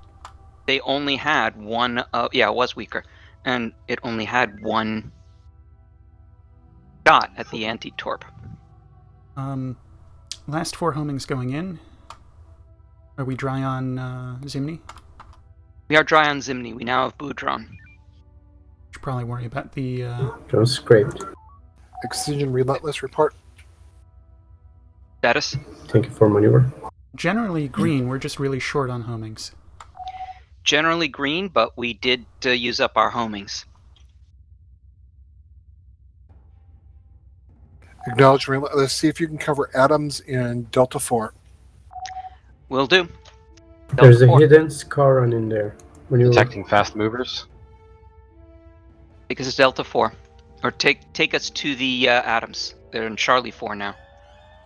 they only had one. Yeah, it was weaker, and it only had 1 shot at the anti-torp. Last 4 homings going in. Are we dry on Zimni? We are dry on Zimni. We now have Boudron. Should probably worry about the. Just scraped. Excision Relentless report. Status? Thank you for maneuver. Generally green. We're just really short on homings. Generally green, but we did use up our homings. Acknowledge Relentless. See if you can cover Adams in Delta 4. Will do. There's a hidden Scaran in there. Detecting fast movers. Take us to Delta 4. Or take us to the Adams. They're in Charlie 4 now.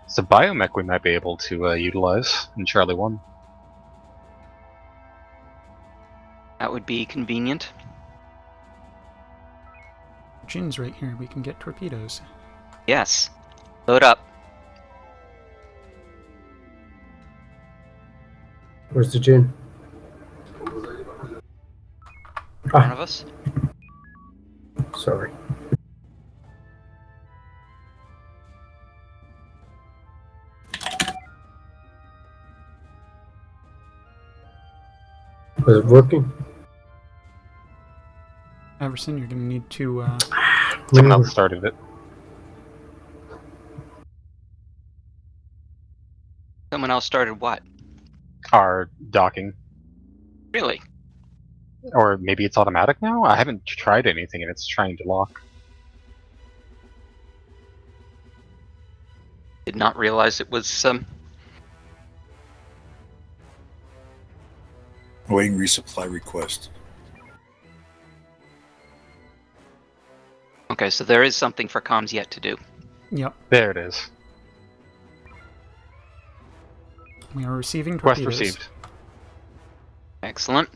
It's a biomech we might be able to utilize in Charlie 1. That would be convenient. Jin's right here. We can get torpedoes. Yes. Load up. Where's the Jin? In front of us. Sorry. Was it working? Everson, you're going to need to. Someone else started it. Someone else started what? Our docking. Really? Or maybe it's automatic now? I haven't tried anything and it's trying to lock. Did not realize it was Awaiting resupply request. Okay, so there is something for comms yet to do. Yep. There it is. We are receiving Request torpedoes. received. Excellent.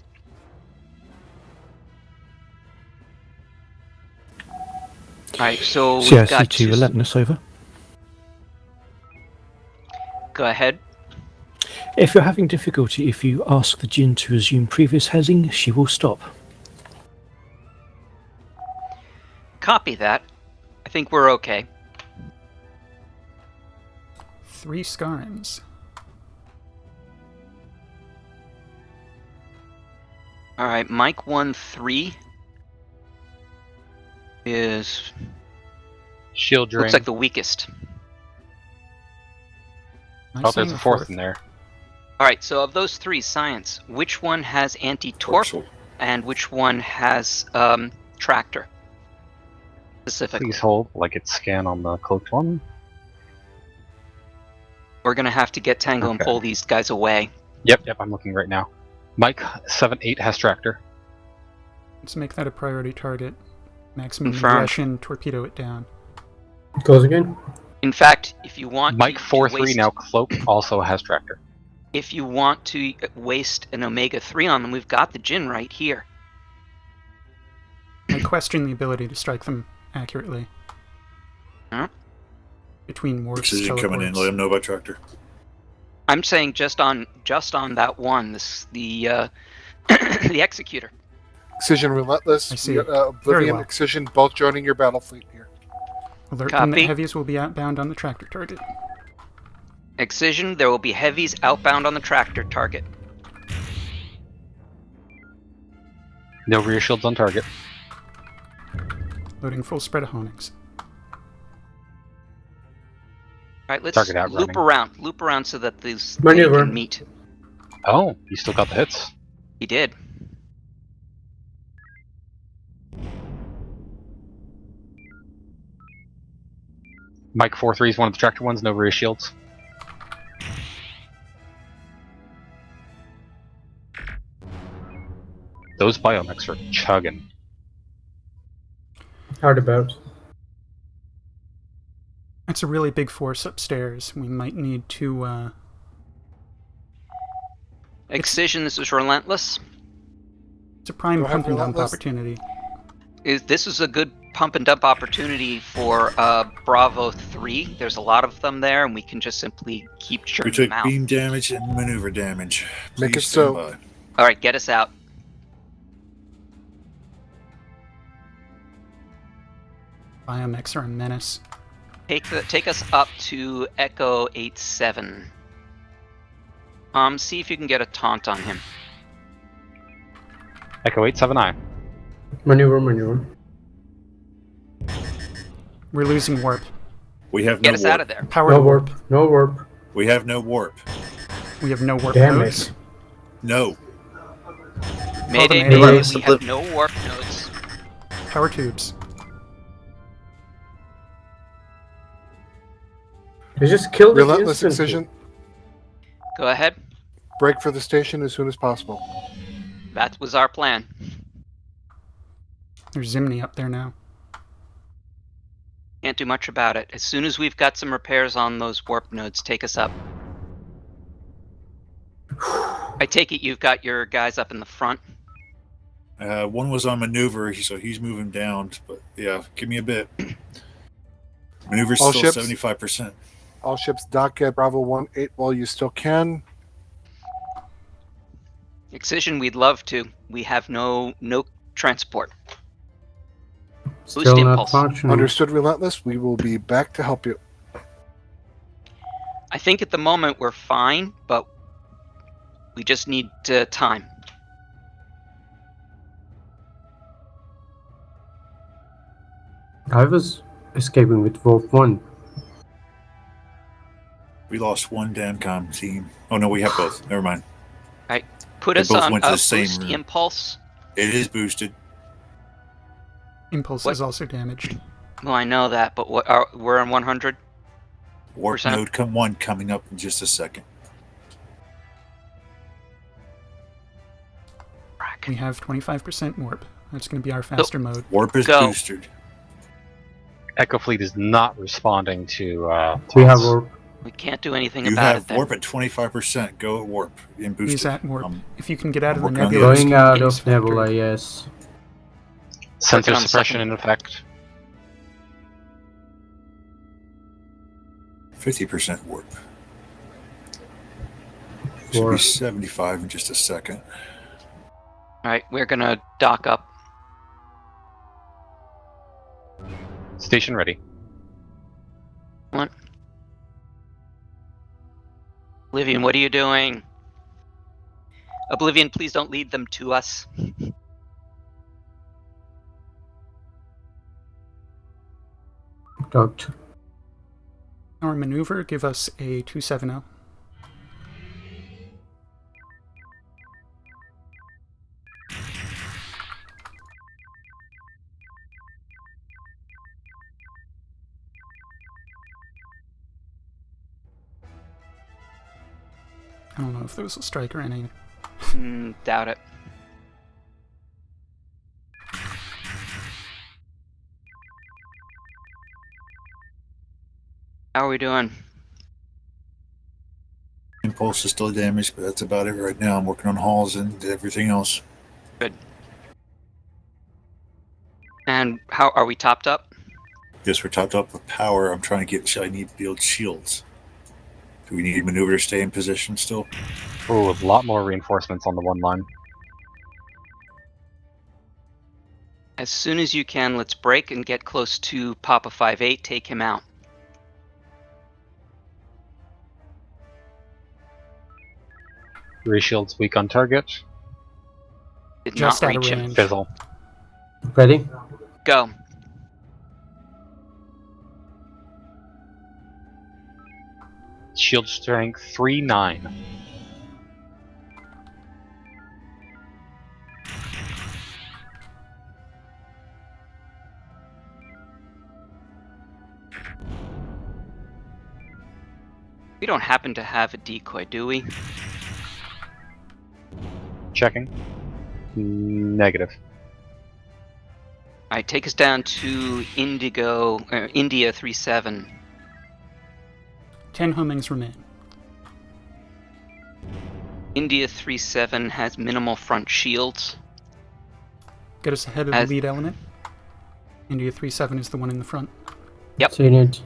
Alright, so we've got CIC2 Relentless over. Go ahead. If you're having difficulty, if you ask the Jin to resume previous heading, she will stop. Copy that. I think we're okay. 3 Scarans. Alright, Mike 1-3 is... Shield drain. Looks like the weakest. Oh, there's a fourth in there. Alright, so of those 3, science, which one has anti-torp? and which one has tractor specifically. Please hold, like it's scan on the cloaked one. We're gonna have to get Tango and Okay. pull these guys away. Yep, I'm looking right now. Mike 7-8 has tractor. Let's make that a priority target. Maximum Confirmed. aggression, torpedo it down. Close again. In fact, if you want Mike to 4-3 waste, now cloak also has tractor. if you want to waste an Omega-3 on them, we've got the Jin right here. I question the ability to strike them accurately. Huh? Between warps, Precision coming in. Let him know about tractor. I'm saying just on that one, the the Executor. Excision Relentless. I see. You got, Very Oblivion, well. Excision, both joining your battle fleet here. Alert them that Copy. heavies will be outbound on the tractor target. Excision, there will be heavies outbound on the tractor target. No rear shields on target. Loading full spread of Honix. All right, let's Target out loop around so that these they Maneuver. can meet. Oh, you still got the hits. He did. Mike 4-3 is one of the tractor ones, no rear shields. Those biomechs are chugging. Hard about. That's a really big force upstairs. We might need to, Excision, this is Relentless. It's a prime Go ahead, pump and dump Relentless. opportunity. This is a good pump and dump opportunity for Bravo 3. There's a lot of them there, and we can just simply keep We churning took them out. beam damage and maneuver damage. Make Please it stand so. by. All right, get us out. Biomechs are a menace. Take us up to Echo 87. See if you can get a taunt on him. Echo 879. Maneuver. We're losing warp. We have no Get us warp. out of there. Power No to warp. warp. No warp. We have no warp. We have no warp Damn nodes. it. No. Mayday, Mayday. mayday, we have no warp nodes. Power tubes. They just killed it Relentless instantly. Excision. Go ahead. Break for the station as soon as possible. That was our plan. There's Zimni up there now. Can't do much about it. As soon as we've got some repairs on those warp nodes, take us up. I take it you've got your guys up in the front. One was on maneuver, so he's moving down. But yeah, give me a bit. Maneuver's All still ships? 75%. All ships dock at Bravo 1-8 while you still can. Excision, we'd love to. We have no transport. Boost Still not impulse. functioning. Understood, Relentless. We will be back to help you. I think at the moment we're fine, but we just need time. I was escaping with Wolf 1. We lost one damn team. Oh no, we have both. Never mind. Alright, put They us both on went to a the same boost route. impulse. It is boosted. Impulse What? is also damaged. Well, I know that, but we're on 100. Warp Percent. node coming up in just a second. We have 25% warp. That's going to be our faster mode. Warp is Go. boosted. Echo Fleet is not responding to. We have taunts. warp. We can't do anything You about have it then. warp at 25%. Go at warp in boosted. Use that warp. Um, If you can get out of the working on the nebula. others. Going out of Nebula, yes. Sensor Working on suppression second. in effect. 50% warp. Should Warp. be 75 in just a second. Alright, we're gonna dock up. Station ready. What? Oblivion, what are you doing? Oblivion, please don't lead them to us. Docked. Our maneuver, give us a 270. I don't know if those will strike or any. Doubt it. How are we doing? Impulse is still damaged, but that's about it right now. I'm working on hulls and everything else. Good. And how are we topped up? Yes, we're topped up with power. I'm trying to get. I need to build shields. Do we need maneuver to stay in position still? Oh, a lot more reinforcements on the one line. As soon as you can, let's break and get close to Papa 5-8. Take him out. Reshields weak on target. Did Just not out of reach him. range. Fizzle. Ready? Go. Shield strength 3-9. We don't happen to have a decoy, do we? Checking. Negative. Alright, take us down to India 37. 10 homings remain. India 37 has minimal front shields. Get us ahead of the lead element. India 37 is the one in the front. Yep. Seen it.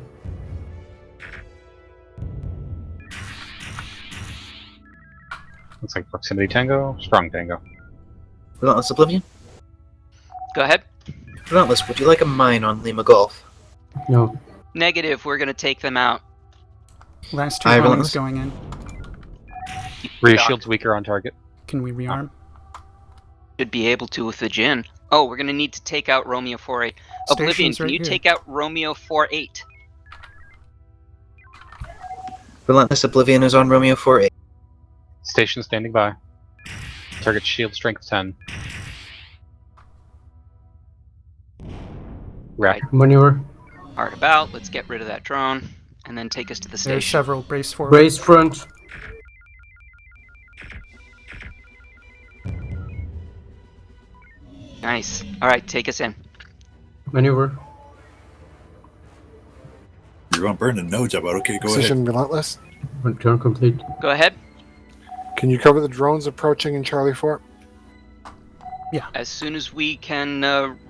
Looks like proximity tango, strong tango. Relentless Oblivion? Go ahead. Relentless, would you like a mine on Lima Golf? No. Negative, we're gonna take them out. Last 2 Aye, homings Relentless. going in. Rear shield's weaker on target. Can we rearm? Should be able to with the Jin. Oh, we're gonna need to take out Romeo 48. Oblivion, Station's can right you here. take out Romeo 48? Relentless Oblivion is on Romeo 48. Station standing by. Target shield strength 10. Right. Maneuver. Hard about. Let's get rid of that drone and then take us to the There's station. several. Brace forward. Brace front. Nice. Alright, take us in. Maneuver. You're going to burn the nodes out, but okay, go Precision ahead. Relentless. Turn complete. Go ahead. Can you cover the drones approaching in Charlie 4? As soon as we can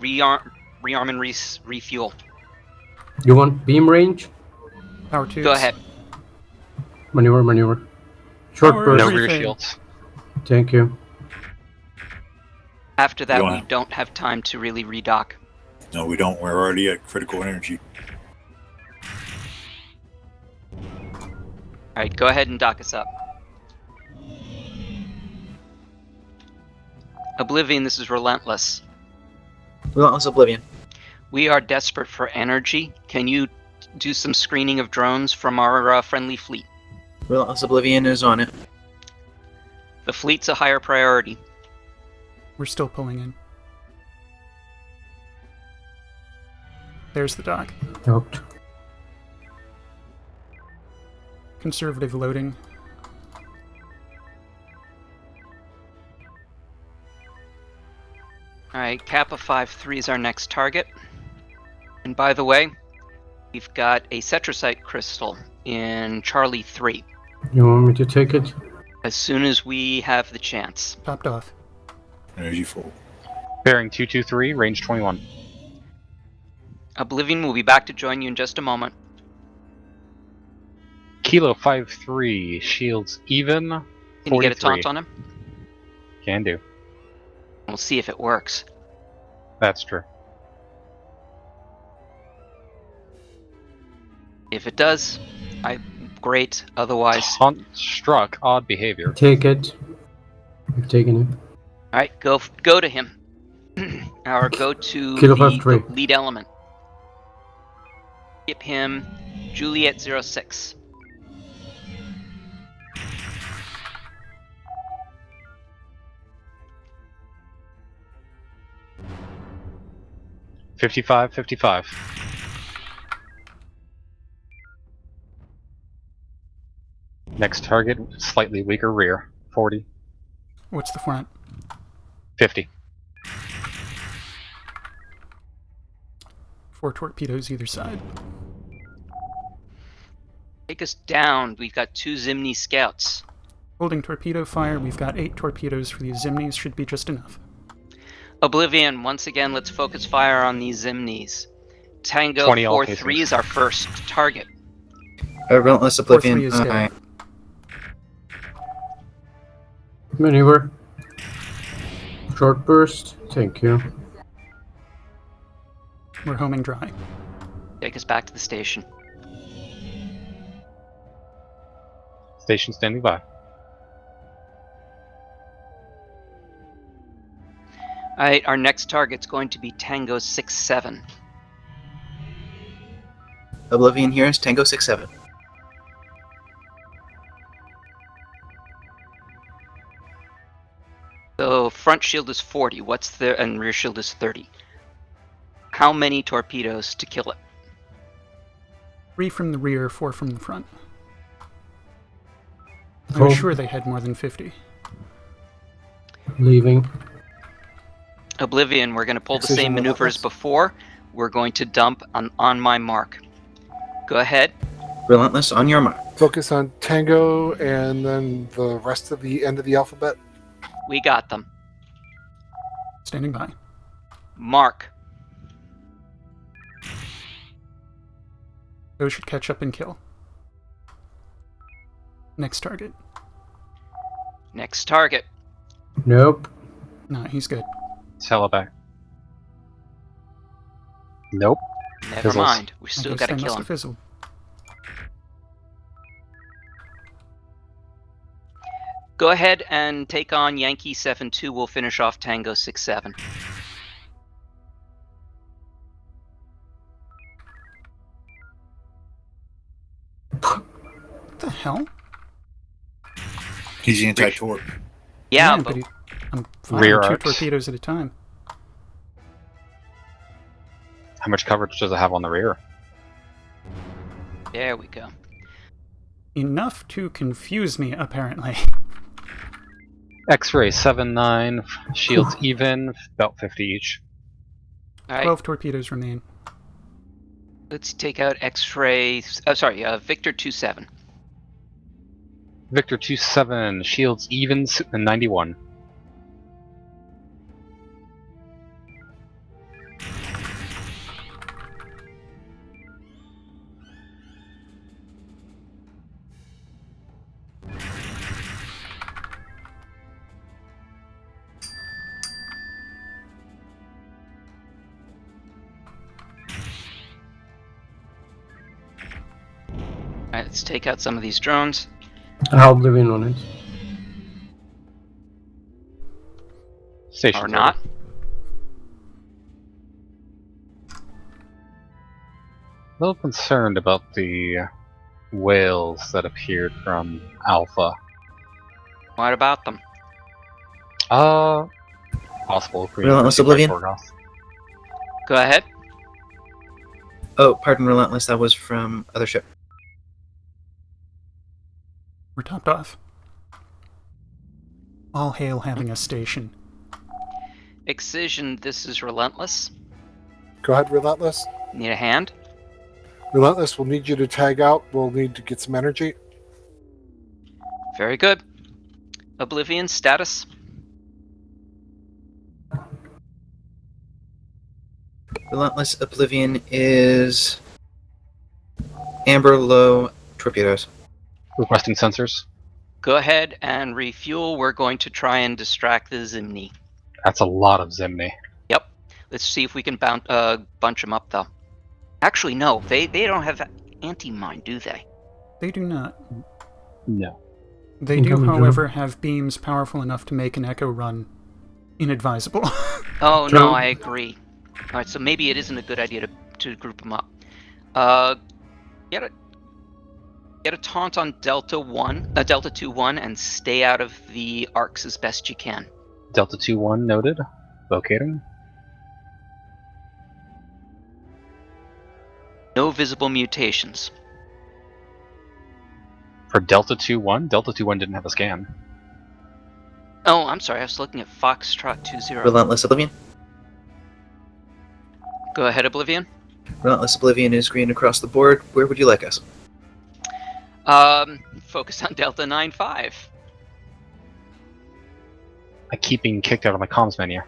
rearm and refuel. You want beam range? Power tubes. Go ahead. Maneuver, maneuver. Short Power burst. No rear briefing. shields. Thank you. After that, You we wanna- don't have time to really redock. No, we don't. We're already at critical energy. Alright, go ahead and dock us up. Oblivion, this is Relentless. Relentless Oblivion. We are desperate for energy. Can you do some screening of drones from our friendly fleet? Relentless Oblivion is on it. The fleet's a higher priority. We're still pulling in. There's the dock. Docked. Conservative loading. Alright, Kappa 5-3 is our next target. And by the way, we've got a Cetrosite crystal in Charlie 3. You want me to take it? As soon as we have the chance. Topped off. Energy full. Bearing 223, range 21. Oblivion will be back to join you in just a moment. Kilo 5-3, shields even. Can you get a 43. taunt on him? Can do. We'll see if it works. That's true. If it does, great. Otherwise, Taunt struck, odd behavior. Take it. I've taken it. alright, go to him. Or go to Kilo the 5-3. lead element. Skip him, Juliet 06. $55, $55. Next target, slightly weaker rear. 40. What's the front? 50. 4 torpedoes either side. Take us down. We've got 2 Zimni scouts. Holding torpedo fire, we've got 8 torpedoes for these Zimnis, should be just enough. Oblivion, once again, let's focus fire on these Zimnis. Tango 20 all 4-3 cases. is our first target. Relentless Oblivion. 4-3 is dead. Maneuver. Short burst. Thank you. We're homing dry. Take us back to the station. Station standing by. Alright, our next target's going to be Tango 6-7. Oblivion here is Tango 6-7. So front shield is 40. And rear shield is 30. How many torpedoes to kill it? 3 from the rear, 4 from the front. Oh. I'm sure they had more than 50. Leaving. Oblivion, we're going to pull the Excision same maneuver as relentless. before. We're going to dump on my mark. Go ahead. Relentless on your mark. Focus on Tango and then the rest of the end of the alphabet. We got them. Standing by. Mark. Those should catch up and kill. Next target. Next target. Nope. Nah, he's good. Teleback. Nope. Never Fizzles. mind. We still I guess got to they kill must him. have fizzled. Go ahead and take on Yankee 7-2. We'll finish off Tango 6-7. What the hell? He's anti-torp. Yeah, but but I'm firing Rear 2 arcs. torpedoes at a time. How much coverage does it have on the rear? there we go. Enough to confuse me, apparently. X-ray 7-9, shields even, about 50 each. All right, 12 torpedoes remain. let's take out X-ray. Victor 2-7. Victor 2-7, shields even, 91. All right, let's take out some of these drones. I'll Oblivion on it. Station Or not. A little concerned about the whales that appeared from Alpha. What about them? Possible if we Relentless see Oblivion? Torgoth. Go ahead. Oh, pardon, Relentless. That was from other ship. We're topped off. All hail having a station. Excision, this is Relentless. Go ahead, Relentless. Need a hand? Relentless, we'll need you to tag out. We'll need to get some energy. Very good. Oblivion status. Relentless Oblivion is amber low torpedoes. Requesting sensors. Go ahead and refuel. We're going to try and distract the Zimni. That's a lot of Zimni. Yep. Let's see if we can bunch them up, though. Actually, no. They don't have anti-mine, do they? They do not. No. They do, Incoming however, have beams powerful enough to make an echo run inadvisable. Oh, Drone. no, I agree. Alright, so maybe it isn't a good idea to group them up. Get a taunt on Delta 2-1, and stay out of the arcs as best you can. Delta 2-1 noted. Locating. No visible mutations. For Delta 2-1? Delta 2-1 didn't have a scan. Oh, I'm sorry. I was looking at Foxtrot 20. Relentless Oblivion. Go ahead, Oblivion. Relentless Oblivion is green across the board. Where would you like us? Focus on Delta 9-5. I keep being kicked out of my comms menu.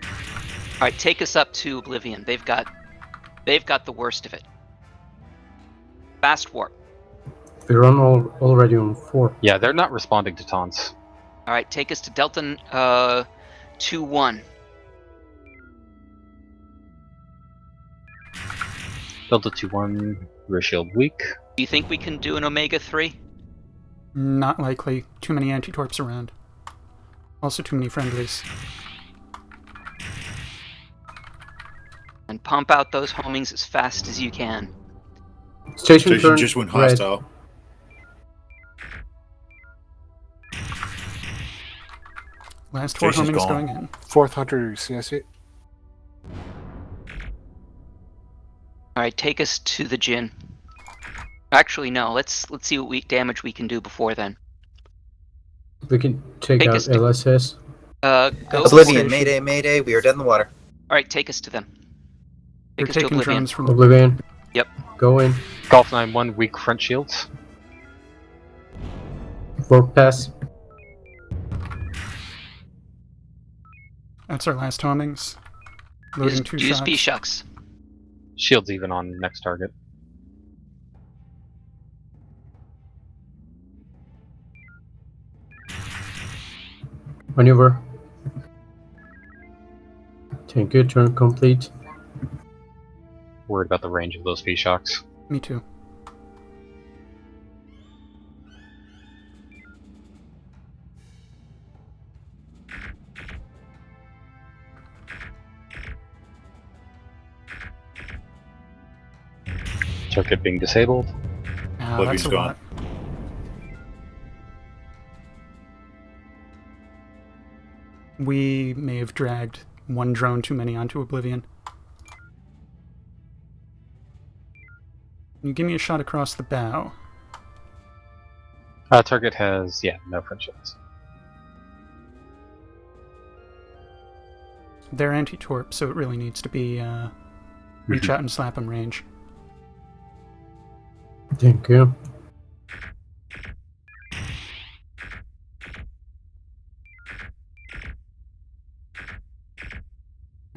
All right, take us up to Oblivion. They've got the worst of it. Fast warp. We're already on 4. Yeah, they're not responding to taunts. All right, take us to Delta 2-1. Delta 2-1, rear shield weak. Do you think we can do an Omega 3? Not likely. Too many anti-torps around. Also too many friendlies. And pump out those homings as fast as you can. Station turn just went red. hostile. Last 4 Station's homings gone. going in. 4th Hunter CSE. All right, take us to the Jin. Actually, no. Let's see what damage we can do before then. We can take Take out us to- LSS. Go. Oblivion, Mayday, Mayday. We are dead in the water. All right, take us to them. They're Take us to taking Oblivion. drones from Oblivion. Yep. Go in. Golf 9-1, weak front shields. Warp pass. That's our last homings. Loading 2 Use shots. B-Shocks. Shields even on next target. Maneuver. Thank you. Turn complete. Worried about the range of those V-Shocks. Me too. Circuit being disabled. Ah, Oblivion's that's a gone. lot. We may have dragged 1 drone too many onto Oblivion. Can you give me a shot across the bow? Target has, no front shields. They're anti-torp, so it really needs to be reach out and slap them range. Thank you.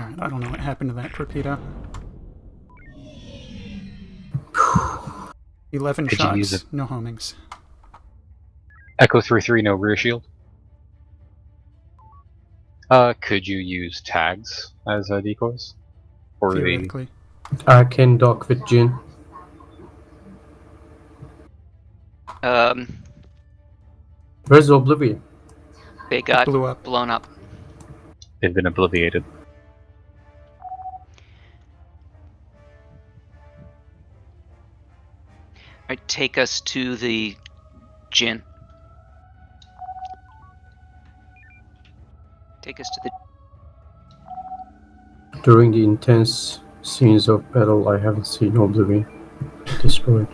Alright, I don't know what happened to that torpedo. 11 Could you use shots, it? no homings. Echo 3-3, no rear shield. Could you use tags as decoys? Or Theoretically. I can dock with Jin. Where's Oblivion? They got blew up. blown up. they've been obliviated. All right, take us to the Jin. Take us to the. During the intense scenes of battle, I haven't seen Oblivion destroyed.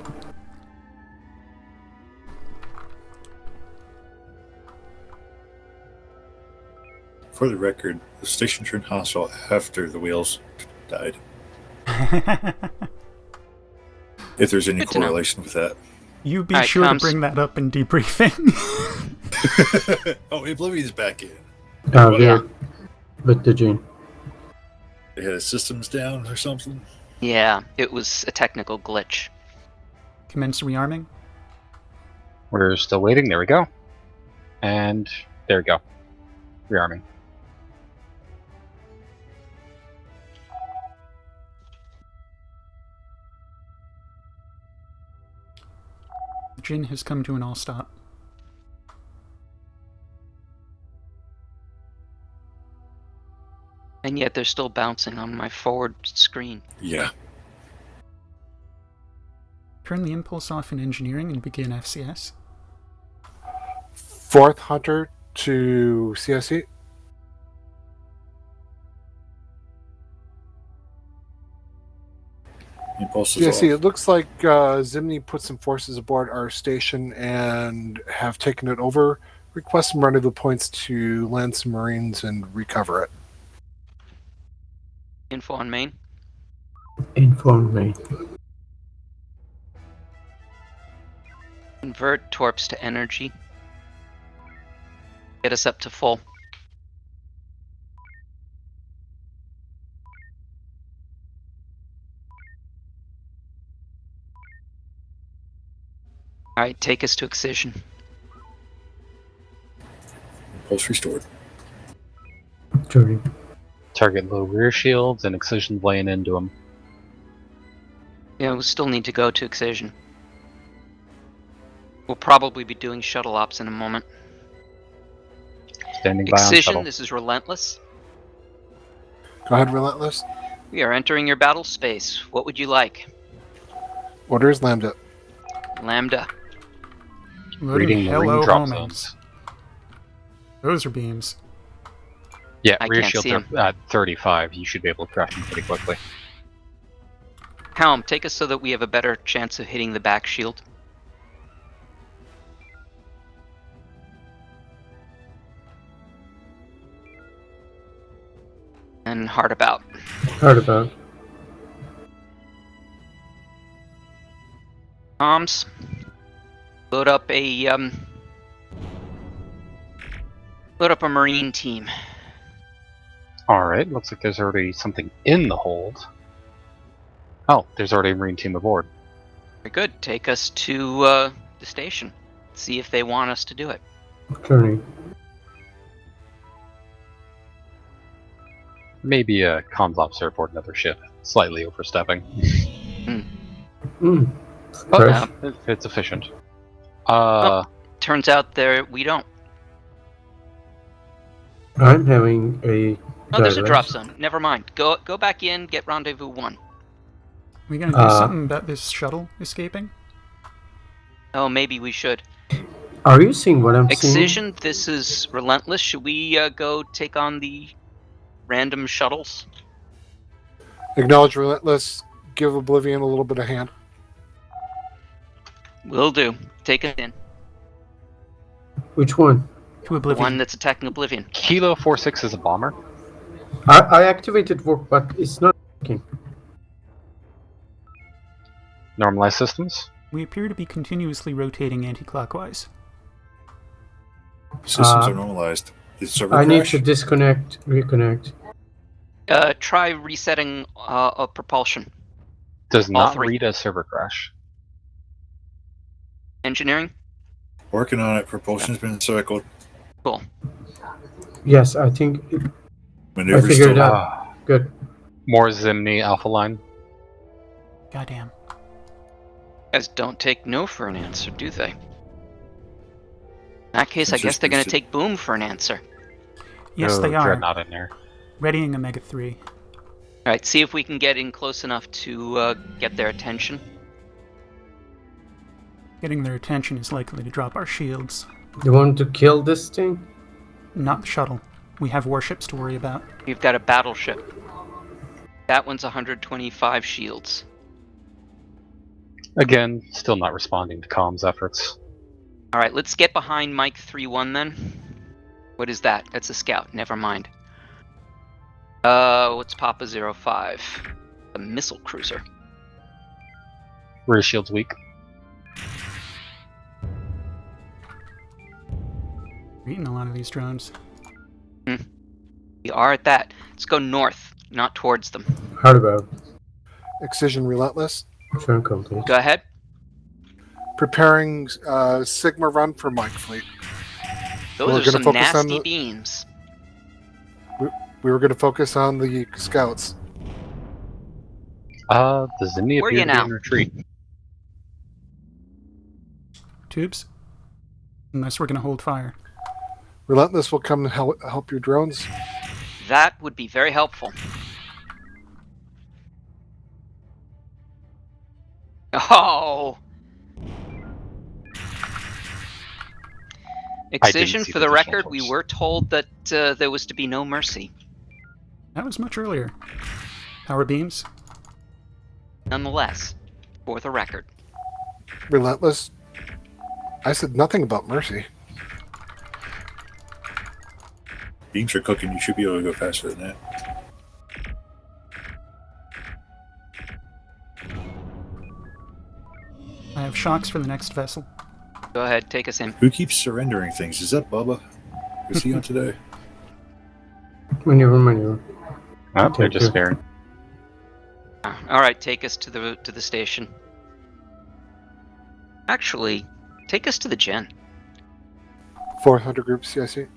For the record, the station turned hostile after the whales died. If there's any Good to know. correlation with that. You be Alright, sure comms. to bring that up in debriefing. Oh, Oblivion's back in. We're with the Jin. They had systems down or something. Yeah, it was a technical glitch. Commence rearming. We're still waiting. There we go. And there we go. Rearming. Jin has come to an all-stop. And yet they're still bouncing on my forward screen. Yeah. Turn the impulse off in engineering and begin FCS. 4th Hunter to CSE. Impulse is Yeah, off. see, it looks like Zimni put some forces aboard our station and have taken it over. Request some rendezvous points to land some Marines and recover it. Info on main. Inform me. Convert torps to energy. Get us up to full. Alright, take us to Excision. Impulse restored. Turning. Target low rear shields and Excision laying into them. Yeah, we'll still need to go to Excision. We'll probably be doing shuttle ops in a moment. Standing by on Excision, shuttle. this is Relentless. Go ahead, Relentless. We are entering your battle space. What would you like? Orders Lambda. Lambda. Loading Reading marine hello drop homings. Those are beams. Yeah, I rear can't shields see are 'em. at 35. You should be able to craft them pretty quickly. Helm, take us so that we have a better chance of hitting the back shield. And hard about. Heard about. Comms. Load up a marine team. Alright, looks like there's already something in the hold. Oh, there's already a marine team aboard. Very good. Take us to the station. See if they want us to do it. Turning. Maybe a comms officer aboard another ship. Slightly overstepping. Mm. But Fresh. it's efficient. Turns out we don't. I'm having a. Oh, there's a drop direct. zone. Never mind. Go back in. Get rendezvous 1. We gonna do something about this shuttle escaping? Oh, maybe we should. Are you seeing what I'm seeing? Excision, this is Relentless. Should we go take on the random shuttles? Acknowledge Relentless. Give Oblivion a little bit of hand. Will do. Take it in. Which one? To The Oblivion. one that's attacking Oblivion. Kilo 46 is a bomber. I activated work, but it's not working. Normalized systems. We appear to be continuously rotating anti-clockwise. Systems are normalized. Did server I need crash? to disconnect, reconnect. Try resetting a propulsion. Does All not 3. read a server crash. Engineering? Working on it. Propulsion's been encircled. Cool. Yes, I think. I Maneuver's figured it still out. Good. More Zimni Alpha Line. Goddamn. Guys don't take no for an answer, do they? In that case, I It's guess just they're going to boosted. take Boom for an answer. Yes, Oh, they are. Dreadnought in there. Readying Omega 3. Alright, see if we can get in close enough to get their attention. Getting their attention is likely to drop our shields. You want to kill this thing? Not the shuttle. We have warships to worry about. We've got a battleship. That one's 125 shields. Again, still not responding to comms efforts. Alright, let's get behind Mike 3-1 then. What is that? That's a scout. Never mind. What's Papa 05? A missile cruiser. Rear shield's weak. We're eating a lot of these drones. We are at that. Let's go north, not towards them. Heard about. Excision Relentless. Turn complete. Go ahead. Preparing Sigma run for Mike Fleet. Those We're are gonna some focus on nasty the- beams. We were going to focus on the scouts. The Zimni Where are appear you to be now? in retreat. Tubes? Unless we're gonna hold fire. Relentless will come and help your drones. That would be very helpful. Oh! Excision, see for the the record, additional we force. were told that there was to be no mercy. That was much earlier. Power beams? Nonetheless, for the record. Relentless. I said nothing about mercy. Beams are cooking. You should be able to go faster than that. I have shocks for the next vessel. Go ahead, take us in. Who keeps surrendering things? Is that Bubba? Is he on today? Maneuver. Oh, they're Thank just you. staring. All right, take us to the station. Actually, take us to the gen. 400 group CIC.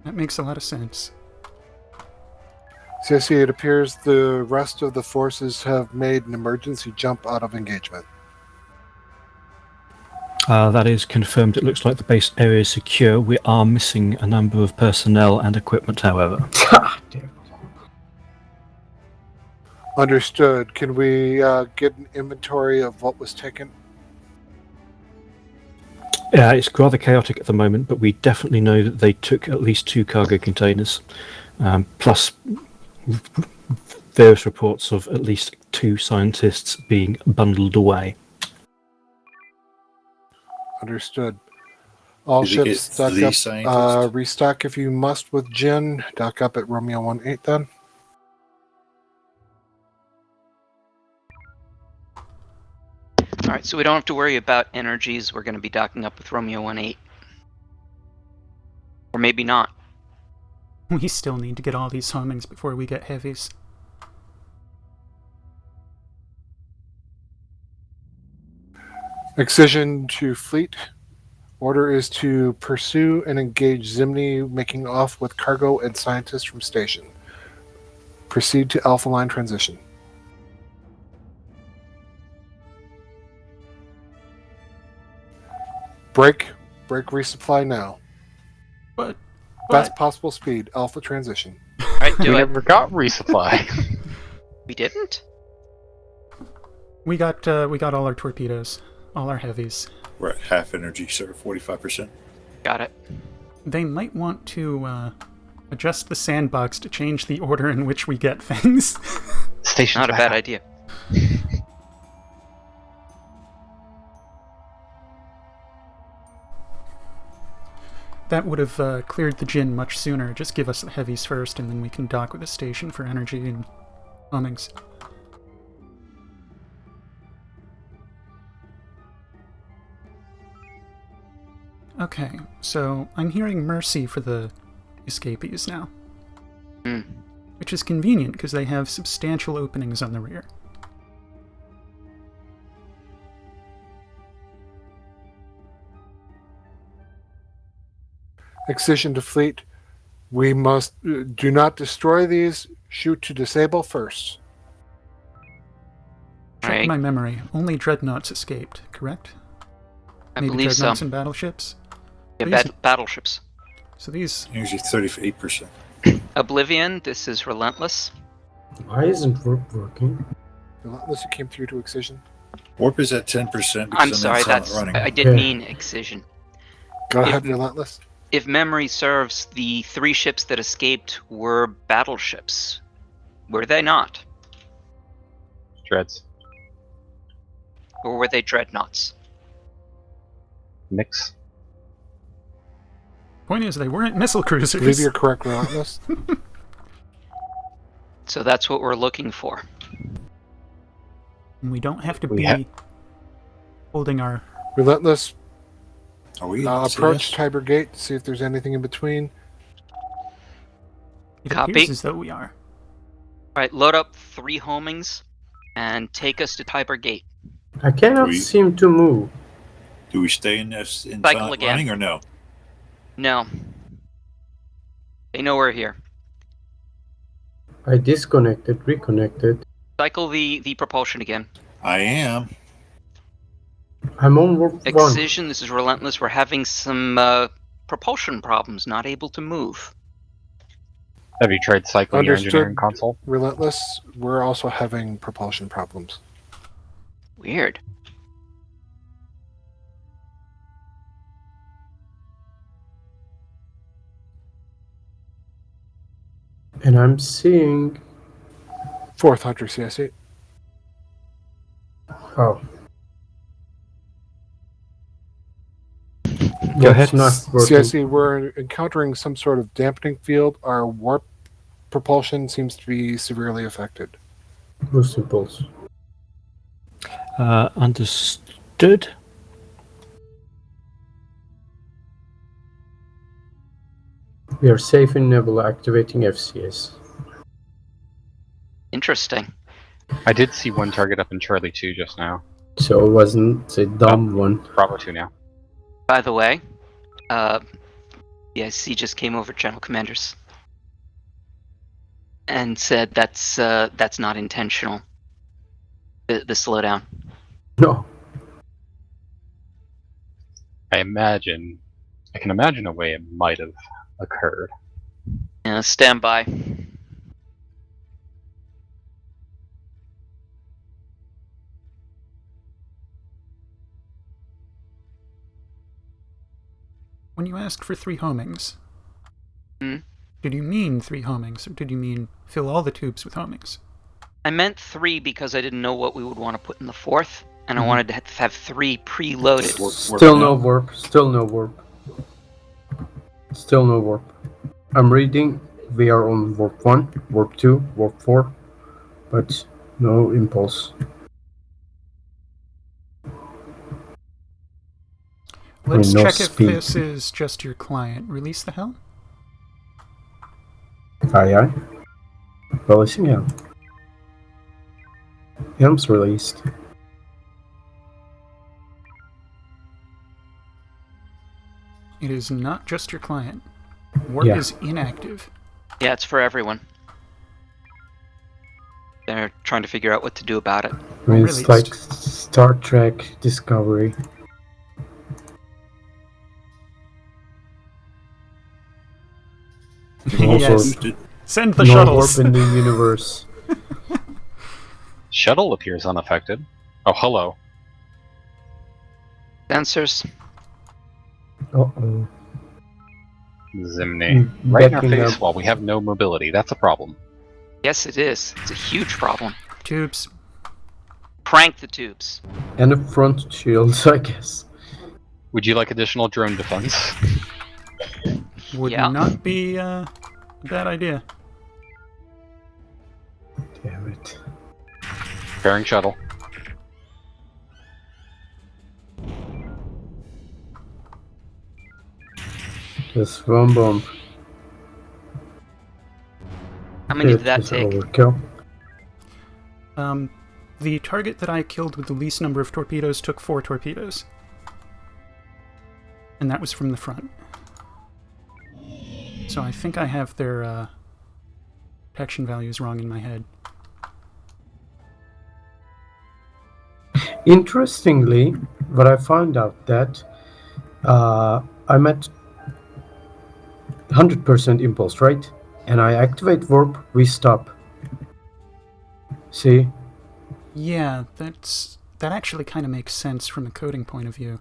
That makes a lot of sense. CIC, it appears the rest of the forces have made an emergency jump out of engagement. That is confirmed. It looks like the base area is secure. We are missing a number of personnel and equipment, however. Understood. Can we get an inventory of what was taken? Yeah, it's rather chaotic at the moment, but we definitely know that they took at least 2 cargo containers, plus various reports of at least 2 scientists being bundled away. Understood. All Did they ships get dock the up. scientist? Restock if you must with Jin. Dock up at Romeo 18 then. All right, so we don't have to worry about energies. We're going to be docking up with Romeo 18. Or maybe not. We still need to get all these homings before we get heavies. Excision to fleet. Order is to pursue and engage Zimni, making off with cargo and scientists from station. Proceed to Alpha Line transition. Break resupply now. But Best possible speed, Alpha transition. All right, do We it. never got resupply. We didn't? We got all our torpedoes, all our heavies. We're at half energy, so 45%. Got it. They might want to adjust the sandbox to change the order in which we get things. Station's Not a back bad up. idea. That would have cleared the gin much sooner. Just give us the heavies first, and then we can dock with the station for energy and homings. Okay, so I'm hearing mercy for the escapees now. Which is convenient, because they have substantial openings on the rear. Excision to fleet. We must do not destroy these. Shoot to disable first. Check Right. my memory. Only dreadnoughts escaped, correct? I Maybe believe so. dreadnoughts and battleships? Yeah, These- battleships. So these... Energy 38%. Oblivion, this is Relentless. Why isn't warp working? Unless you came through to Excision. Warp is at 10% because I'm in sorry, silent that's running. I did mean Excision. Go If- ahead, Relentless. If memory serves, the 3 ships that escaped were battleships. Were they not? Dreads. Or were they dreadnoughts? Mix. Point is, they weren't missile cruisers. I believe you're correct, Relentless. So that's what we're looking for. And we don't have to We be have- holding our... Relentless. Are we Approach CS? Tiber Gate to see if there's anything in between. It Copy. appears as though we are. Alright, load up 3 homings and take us to Tiber Gate. I cannot We- seem to move. Do we stay in this in Cycle silent again. running or no? No. They know we're here. I disconnected, reconnected. Cycle the propulsion again. I am. I'm on warp 1. Excision, this is Relentless. We're having some propulsion problems, not able to move. Have you tried cycling your Understood. engineering console? Relentless. We're also having propulsion problems. Weird. And I'm seeing... 4th Hunter CSE. Oh. Go ahead. It's not working. CIC, we're encountering some sort of dampening field. Our warp propulsion seems to be severely affected. Boost impulse. Understood. We are safe in Nebula, activating FCS. Interesting. I did see one target up in Charlie 2 just now. So it wasn't a dumb one. Bravo 2 now. By the way, CIC just came over General Commanders and said that's not intentional. The slowdown. No. I can imagine a way it might have occurred. Yeah, stand by. When you asked for 3 homings, Hmm? did you mean 3 homings, or did you mean fill all the tubes with homings? I meant 3 because I didn't know what we would want to put in the 4th, and I Mhm. wanted to have 3 preloaded. Still no warp. Still no warp. Still no warp. I'm reading. We are on warp 1, warp 2, warp 4, but no impulse. Let's no check if speed. this is just your client. Release the helm? Aye aye. Releasing helm. Helm's released. It is not just your client. Warp Yeah. is inactive. Yeah, it's for everyone. They're trying to figure out what to do about it. I mean, it's like Star Trek Discovery. Yes. Send the no shuttles. warp in the universe. Shuttle appears unaffected. Oh, hello. Sensors. Uh-oh. Zimni. Right in our Backing face up. while we have no mobility. That's a problem. Yes, it is. It's a huge problem. Tubes. Crank the tubes. And a front shield, I guess. Would you like additional drone defense? Would Yeah. not be a bad idea. Damn it. Pairing shuttle. Just one bomb. How many did that It's take? Overkill. The target that I killed with the least number of torpedoes took 4 torpedoes. And that was from the front. So I think I have their protection values wrong in my head. Interestingly, what I found out that I'm at 100% impulse, right? And I activate warp, we stop. See? Yeah, that actually kind of makes sense from a coding point of view.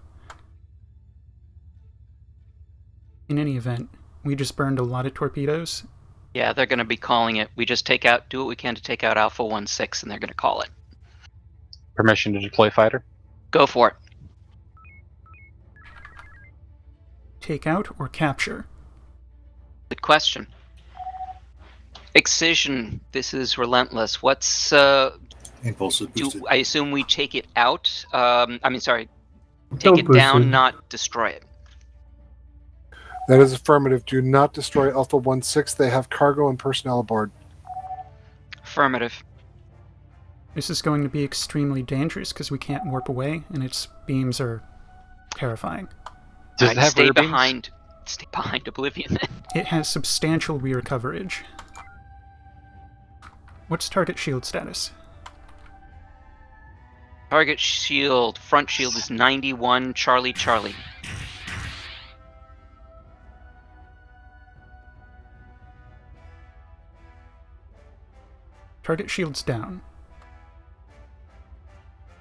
In any event, we just burned a lot of torpedoes. Yeah, they're going to be calling it. We just do what we can to take out Alpha 1-6, and they're going to call it. Permission to deploy fighter? Go for it. Take out or capture? Good question. Excision, this is relentless. What's Impulse is boosted. I assume we take it out. Take Don't it boost down, it. not destroy it. That is affirmative. Do not destroy Alpha 1-6. They have cargo and personnel aboard. Affirmative. This is going to be extremely dangerous because we can't warp away, and its beams are terrifying. Does it have stay rear beams? behind. Stay behind Oblivion. It has substantial rear coverage. What's target shield status? Target shield, front shield is 91, Charlie, Charlie. Target shields down.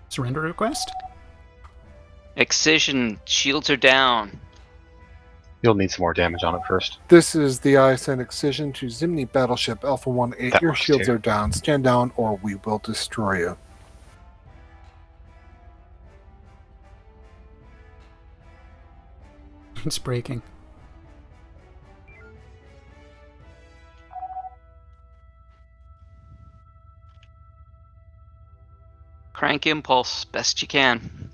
Surrender request? Excision, shields are down. You'll need some more damage on it first. This is the ISN Excision to Zimni Battleship Alpha 1-8. That Your works shields too. are down. Stand down or we will destroy you. It's breaking. Crank impulse best you can.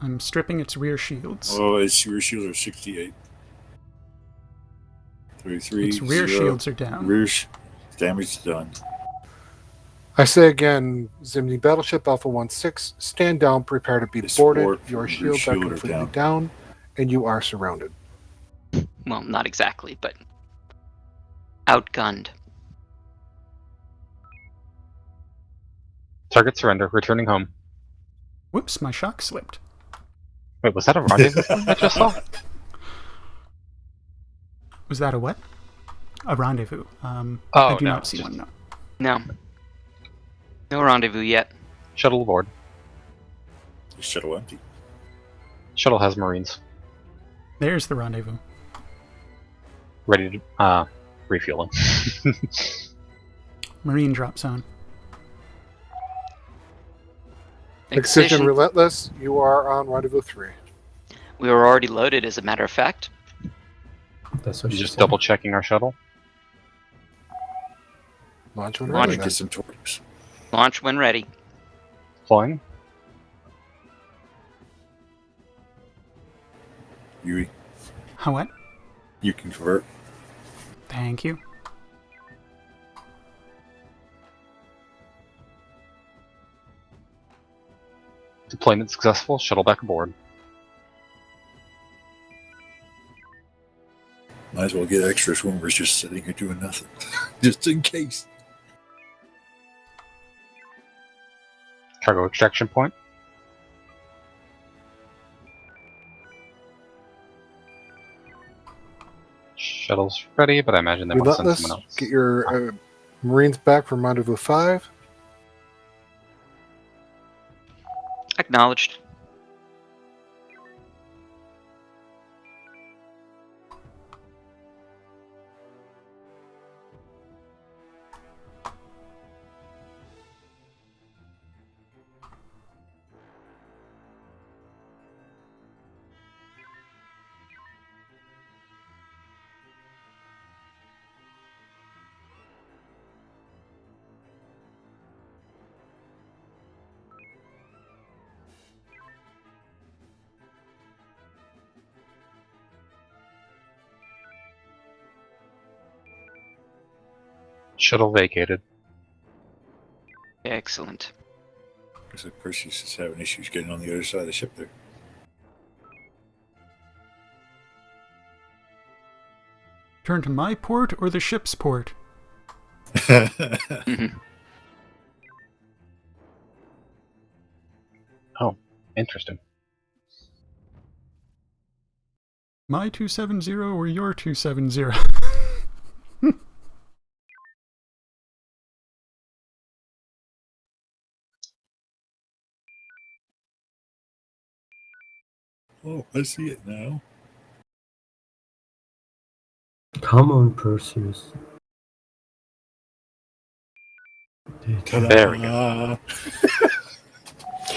I'm stripping its rear shields. Oh, its rear shields are 68. 33. Its rear 0. shields are down. Damage done. I say again, Zimni Battleship Alpha 1-6, stand down, prepare to be boarded. Your shields are completely down, and you are surrounded. Well, not exactly, but outgunned. Target surrender. Returning home. Whoops, my shock slipped. Wait, was that a rendezvous point I just saw? Was that a what? A rendezvous. Oh, I do no, not see one, no. No. No rendezvous yet. Shuttle aboard. The shuttle empty. Shuttle has Marines. There's the rendezvous. Ready to, refueling. Marine drop zone. Excision Relentless, you are on Rendezvous 3. We were already loaded, as a matter of fact. That's what You're she just said. double checking our shuttle. Launch when Launch. ready. Get some torps. Launch when ready. Flying. Yui, How what? you can convert. Thank you. Deployment successful. Shuttle back aboard. Might as well get extra swimmers just sitting here doing nothing. Just in case. Cargo extraction point. Shuttle's ready, but I imagine they want to send Relentless, someone else. get your Marines back from Rendezvous 5. Acknowledged. Shuttle vacated. Excellent. Looks like Perseus is having issues getting on the other side of the ship there. Turn to my port or the ship's port? Oh, interesting. My 270 or your 270? Oh, I see it now. Come on, Perseus. There we go.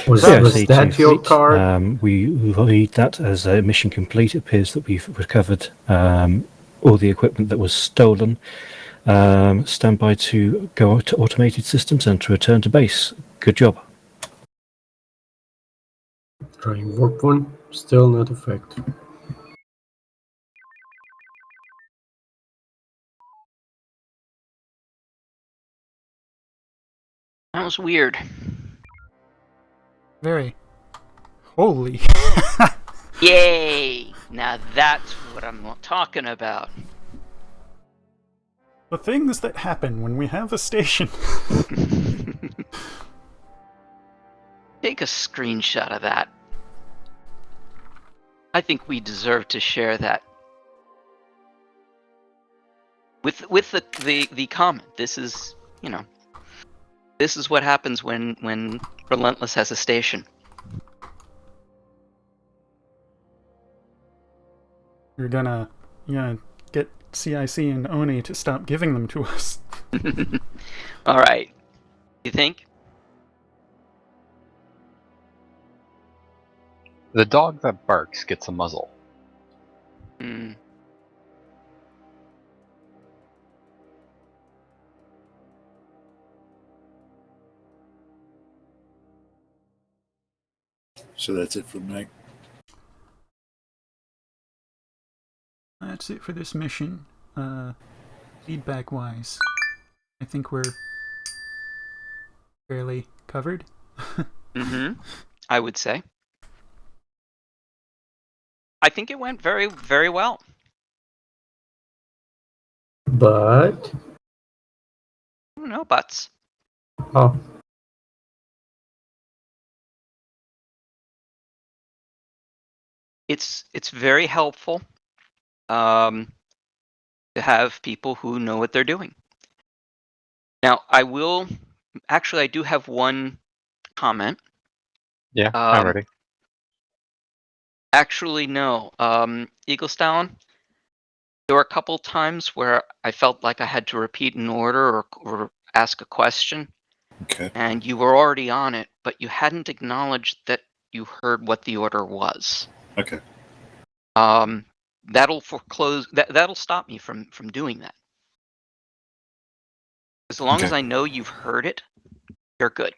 Was CIC that 2 your fleet, card? we read that as a mission complete. It appears that we've recovered all the equipment that was stolen. Stand by to go to automated systems and to return to base. Good job. Trying warp 1, still not effective. That was weird. Very. Holy. Yay! Now that's what I'm talking about. The things that happen when we have a station. Take a screenshot of that. I think we deserve to share that with the comment. This is, you know, this is what happens when Relentless has a station. You're gonna get CIC and Oni to stop giving them to us. All right. You think? The dog that barks gets a muzzle. Hmm. So that's it for the night. That's it for this mission. Feedback-wise, I think we're fairly covered. I would say. I think it went very, very well. But I don't know, buts. oh, It's very helpful to have people who know what they're doing. Now, I do have one comment. Yeah, I'm ready. Actually, no. Eaglestalon, there were a couple times where I felt like I had to repeat an order or ask a question. Okay. And you were already on it, but you hadn't acknowledged that you heard what the order was. Okay. That'll foreclose. That'll stop me from doing that. As long as I know you've heard it, you're good.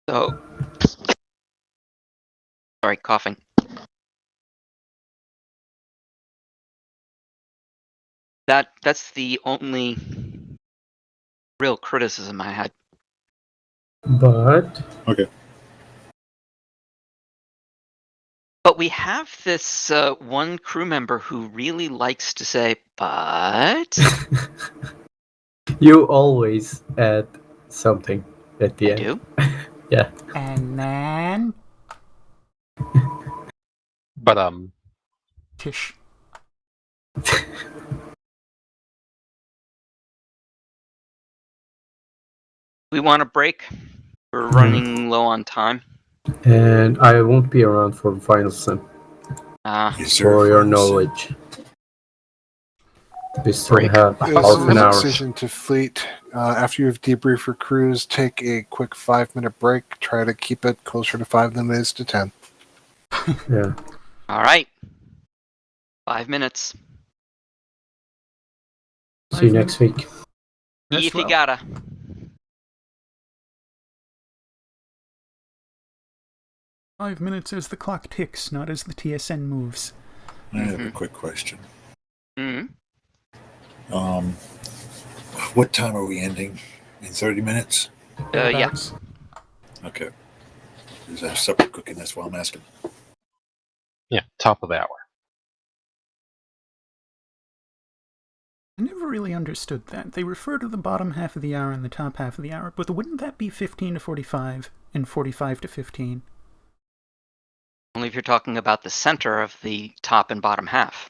So, sorry, coughing. That's the only real criticism I had. but okay. But we have this one crew member who really likes to say, but... you always add something at the I end. do? Yeah. And then... But, Tish. We want a break. We're running low on time. And I won't be around for the final sim. Yes, sir, For your final sim. knowledge. We still Break. have This half is an a hour. decision to fleet. After you've debriefed your crews, take a quick 5-minute break. Try to keep it closer to 5 than it is to 10. Yeah. All right. 5 minutes. See you next week. If you gotta. Five minutes as the clock ticks, not as the TSN moves. I have a quick question. Mm-hmm. What time are we ending? In 30 minutes? Yeah. Okay. Is that supper cooking? That's why I'm asking. Yeah, top of the hour. I never really understood that. They refer to the bottom half of the hour and the top half of the hour, but wouldn't that be 15 to 45 and 45 to 15? Only if you're talking about the center of the top and bottom half.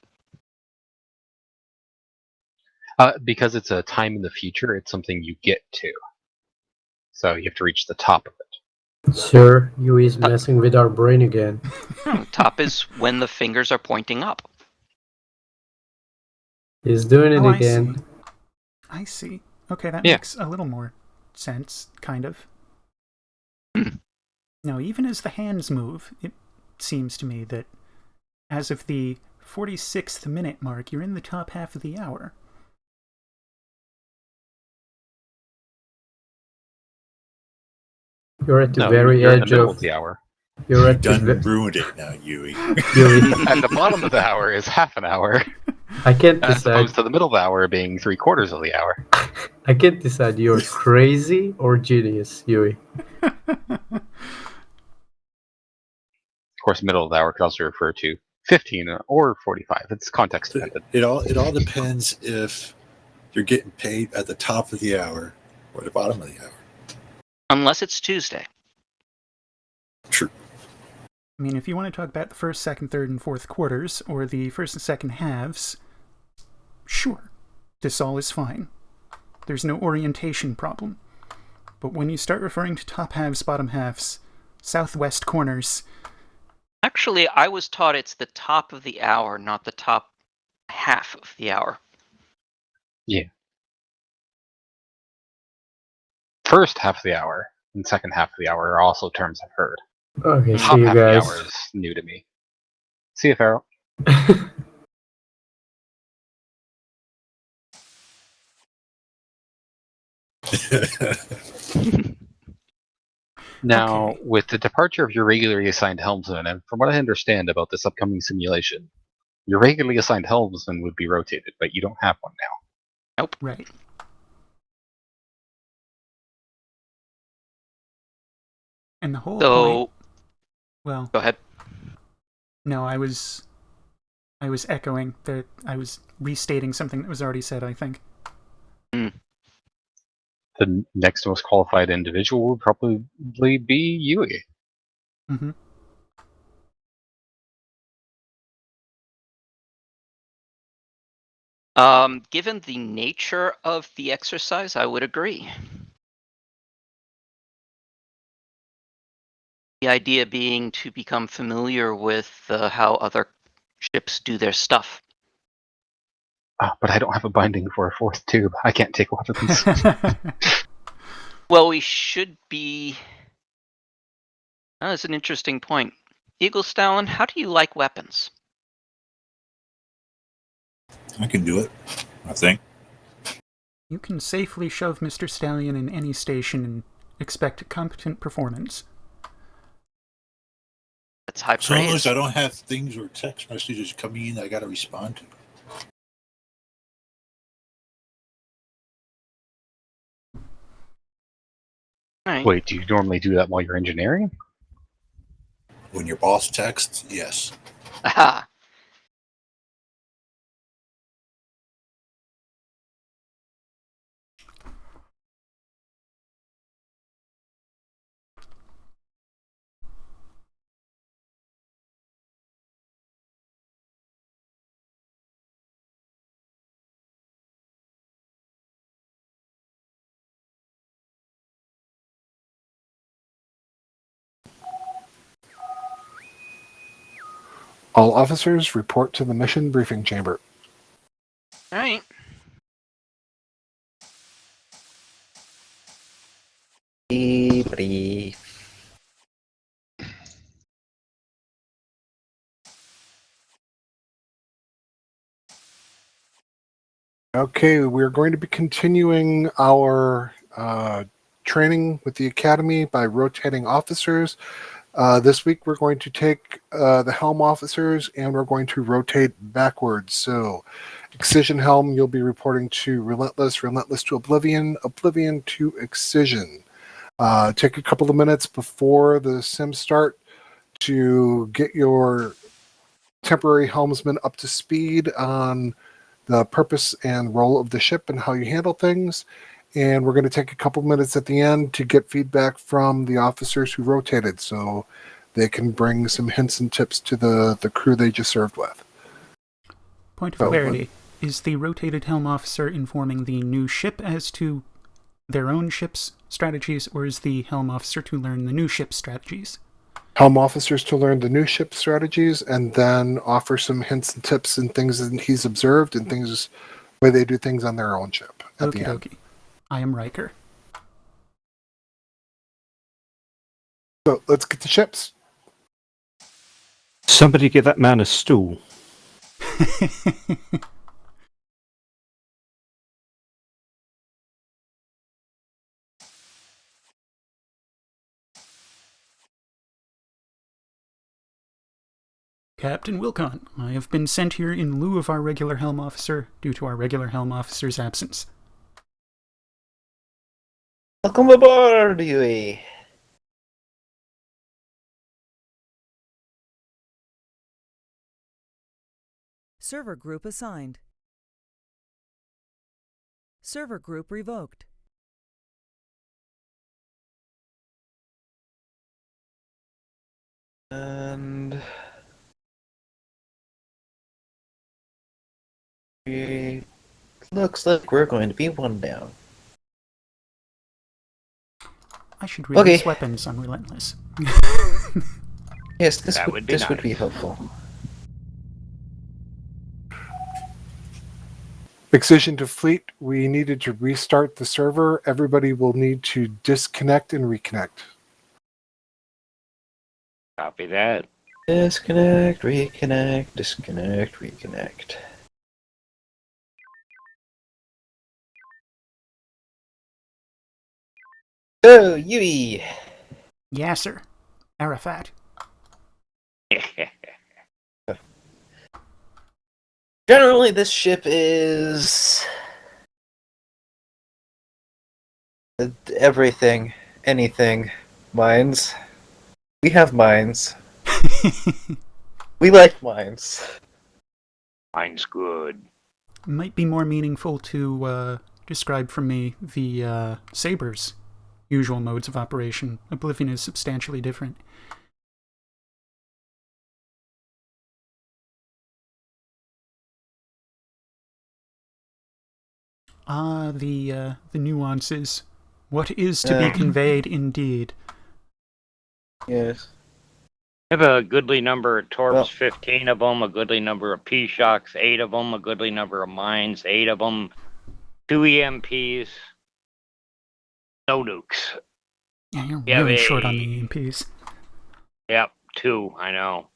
Because it's a time in the future, it's something you get to. So you have to reach the top of it. Sir, you is messing with our brain again. No, top is when the fingers are pointing up. He's doing it again. I see. Okay, that makes a little more sense, kind of. No, even as the hands move, it seems to me that as of the 46th minute mark, you're in the top half of the hour. You're at the very edge in the middle of the hour. You're You at done the ruined it now, Yui. At the bottom of the hour is half an hour. I can't As decide. opposed to the middle of the hour being 3/4 of the hour. I can't decide you're crazy or genius, Yui. Of course, middle of the hour could also refer to 15 or 45. It's context dependent. It all depends if you're getting paid at the top of the hour or the bottom of the hour. Unless it's Tuesday. True. I mean, if you want to talk about the first, second, third, and fourth quarters, or the first and second halves, sure, this all is fine. There's no orientation problem. But when you start referring to top halves, bottom halves, southwest corners... Actually, I was taught it's the top of the hour, not the top half of the hour. Yeah. First half of the hour and second half of the hour are also terms I've heard. Okay, Top see you half of the guys. hour is new to me. See you, Farrell. Now, with the departure of your regularly assigned helmsman, and from what I understand about this upcoming simulation, your regularly assigned helmsman would be rotated, but you don't have one now. Nope. Right. And the whole point. Well, go ahead. No, I was echoing that. I was restating something that was already said, I think. The next most qualified individual would probably be Yui. Mm-hmm. Given the nature of the exercise, I would agree. The idea being to become familiar with how other ships do their stuff. But I don't have a binding for a fourth tube. I can't take weapons. Well, we should be... that's an interesting point. Eagle Stalin, how do you like weapons? I can do it, I think. You can safely shove Mr. Stallion in any station and expect competent performance. That's high As long praise. as I don't have things or text messages coming in that I got to respond to. Right. Wait, do you normally do that while you're engineering? When your boss texts, yes. Aha. All officers report to the mission briefing chamber. All right. Brief. Okay, we're going to be continuing our training with the Academy by rotating officers. This week we're going to take the helm officers and we're going to rotate backwards. So, Excision Helm, you'll be reporting to Relentless, Relentless to Oblivion, Oblivion to Excision. Take a couple of minutes before the sim start to get your temporary helmsman up to speed on the purpose and role of the ship and how you handle things. And we're going to take a couple minutes at the end to get feedback from the officers who rotated so they can bring some hints and tips to the crew they just served with. Point of clarity. Is the rotated helm officer informing the new ship as to their own ship's strategies, or is the helm officer to learn the new ship's strategies? Helm officers to learn the new ship strategies and then offer some hints and tips and things that he's observed and things where they do things on their own ship at the end. I am Riker. So let's get the ships. Somebody get that man a stool. Captain Wilcon, I have been sent here in lieu of our regular helm officer due to our regular helm officer's absence. Welcome aboard, Yui. Server group assigned. Server group revoked. And it looks like we're going to be one down. I should release weapons on Relentless. Yes, this That would be would be nice. helpful. Excision to fleet, we needed to restart the server. Everybody will need to disconnect and reconnect. Copy that. Disconnect, reconnect, disconnect, reconnect. Go, Yui! Yes, sir. Arafat. Generally, this ship is everything, anything. Mines. We have mines. We like mines. Mine's good. Might be more meaningful to describe for me the Saber's usual modes of operation. Oblivion is substantially different. The nuances. What is to be conveyed, indeed. Yes. I have a goodly number of torps, 15 of them, a goodly number of P-Shocks, 8 of them, a goodly number of mines, 8 of them, 2 EMPs, no nukes. Yeah, you're Yeah, really short on the EMPs. Yep, 2, I know.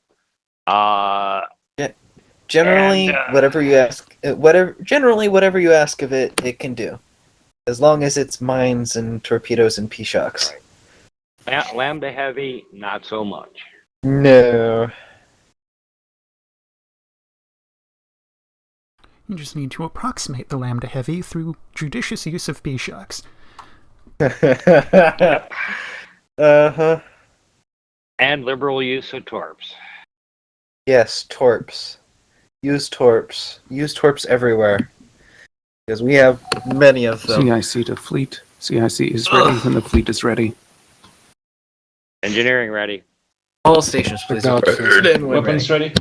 Generally, whatever you ask, whatever you ask of it, it can do, as long as it's mines and torpedoes and P-Shocks. Lambda Heavy, not so much. No. You just need to approximate the Lambda Heavy through judicious use of P-Shocks. Uh-huh. And liberal use of torps. Yes, torps. Use torps. Use torps everywhere. Because we have many of them. CIC to fleet. CIC is ready when the fleet is ready. Engineering ready. All stations, please. Weapons ready.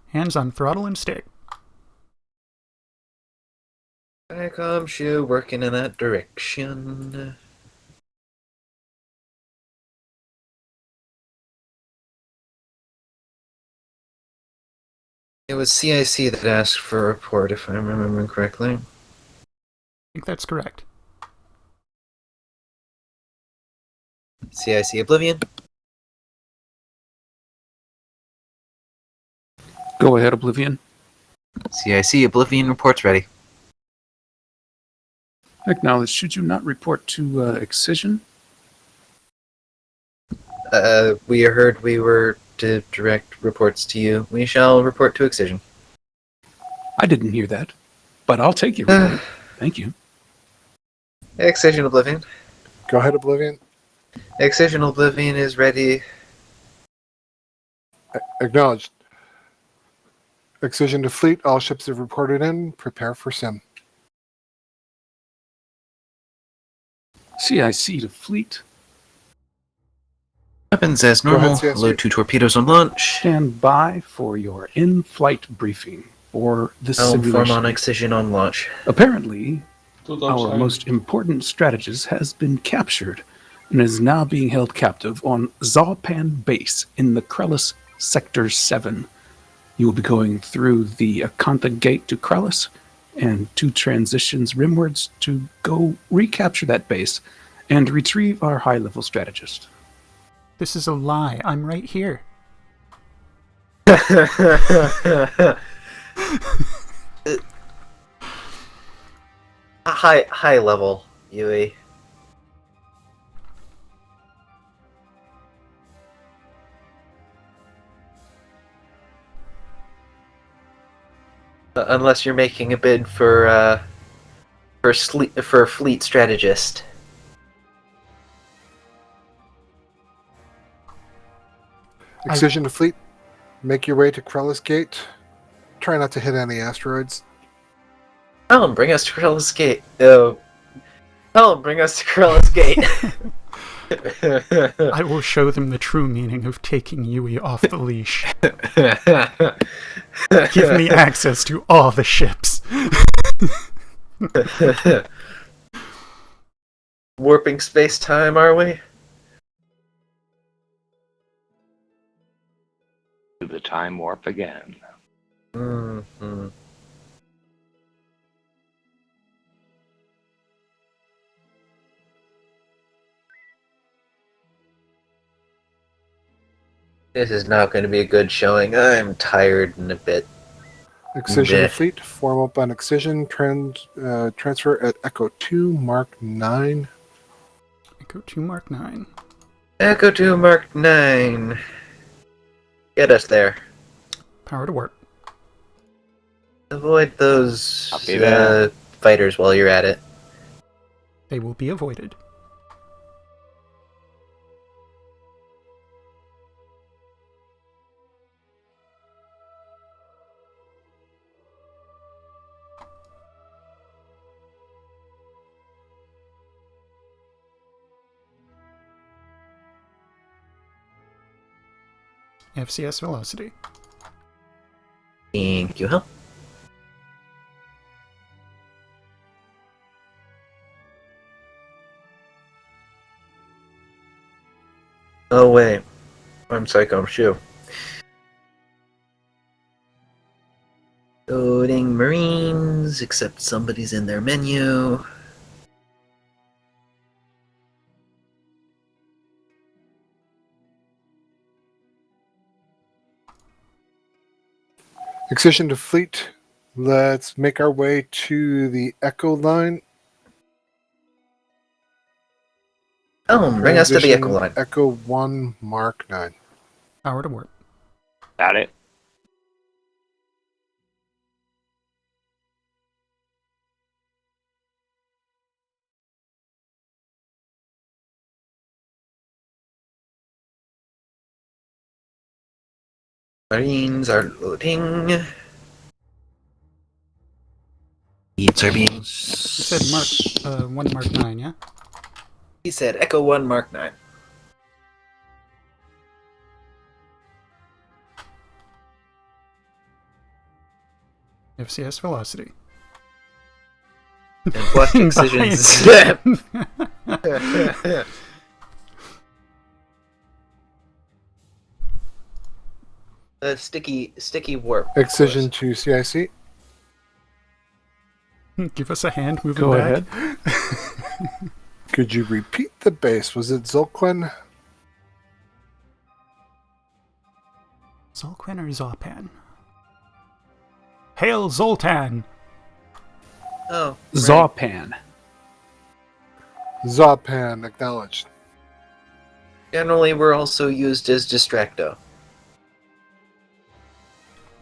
Hands on throttle and stick. Icom shoe working in that direction. It was CIC that asked for a report, if I'm remembering correctly. I think that's correct. CIC Oblivion. Go ahead, Oblivion. CIC Oblivion reports ready. Acknowledge. Should you not report to Excision? We heard we were to direct reports to you. We shall report to Excision. I didn't hear that, but I'll take your report. Thank you. Excision Oblivion. Go ahead, Oblivion. Excision Oblivion is ready. Acknowledged. Excision to fleet. All ships have reported in. Prepare for sim. CIC to fleet. Weapons as normal. Load 2 torpedoes on launch. Stand by for your in-flight briefing for the simulation. Form on Excision on launch. Apparently, our most important strategist has been captured and is now being held captive on Zalpan Base in the Krellis Sector 7. You will be going through the Akantha Gate to Krellis and 2 transitions rimwards to go recapture that base and retrieve our high-level strategist. This is a lie. I'm right here. High level, Yui. Unless you're making a bid for fleet strategist. Excision to fleet. Make your way to Krellis Gate. Try not to hit any asteroids. Bring us to Krellis Gate. Bring us to Krellis Gate. I will show them the true meaning of taking Yui off the leash. Give me access to all the ships. Warping space-time, are we? Do the time warp again. Mm-hmm. This is not going to be a good showing. I'm tired and a bit. Excision Meh. Fleet, form up on Excision, transfer at Echo 2, Mark 9. Echo 2 Mark 9. Echo 2 Mark 9. Get us there. Power to work. Avoid those Copy that. fighters while you're at it. They will be avoided. FCS velocity. Thank you, Hal. Oh, wait. I'm Psycho Shoe. Loading Marines, except somebody's in their menu. Excision to Fleet, let's make our way to the Echo line. Bring us to the Echo Transition line. Echo 1, Mark 9. Power to work. Got it. Marines are loading. Beats are being. You said Mark 1 Mark 9, yeah? He said Echo 1 Mark 9. FCS velocity. And watch Excision's. Sticky warp. Excision to CIC. Give us a hand moving Go back. ahead. Could you repeat the base? Was it Zolquin? Zolquin or Zopan? Hail Zoltan! Oh. Right. Zopan. Zopan, acknowledged. Generally, we're also used as Distracto.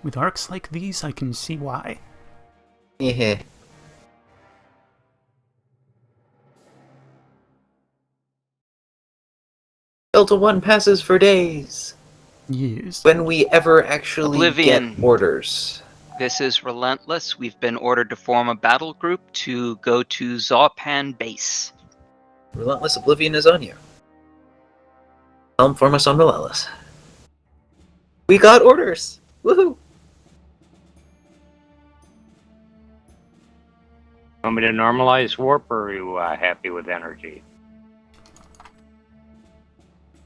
With arcs like these, I can see why. Heh. Delta 1 passes for days. Yes. When we ever actually Oblivion. get orders. This is Relentless. We've been ordered to form a battle group to go to Zopan base. Relentless Oblivion is on you. Form us on Relentless. We got orders! Woohoo! Want me to normalize warp, or are you happy with energy?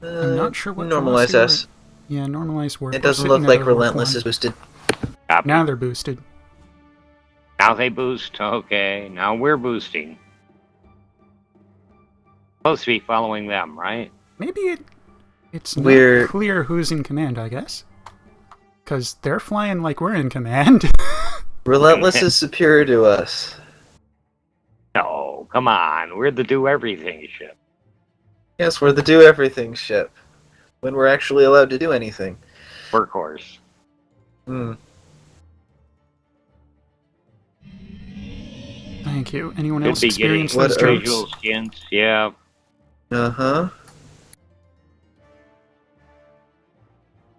I'm not sure what normalize velocity us. Yeah, normalize warp. It We're doesn't sitting look at like a warp Relentless 1. is boosted. Copy. Now they're boosted. Now they boost. Okay, now we're boosting. Supposed to be following them, right? Maybe it's We're- not clear who's in command, I guess. Because they're flying like we're in command. Relentless is superior to us. No, come on. We're the do-everything ship. Yes, we're the do-everything ship. When we're actually allowed to do anything. Workhorse. Hmm. Thank you. Anyone Could else be getting experience those visual jokes? skins. Yeah. Uh-huh.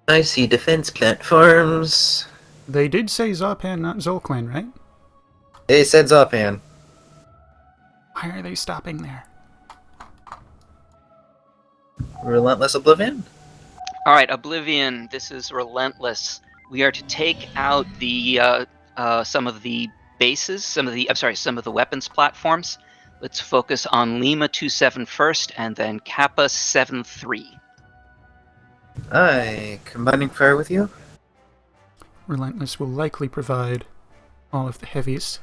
I see defense platforms. They did say Zopan, not Zolquin, right? They said Zopan. Why are they stopping there? Relentless Oblivion? Alright, Oblivion, this is Relentless. We are to take out the some of the bases, some of the weapons platforms. Let's focus on Lima 27 first, and then Kappa 73. Aye, combining fire with you? Relentless will likely provide all of the heavies.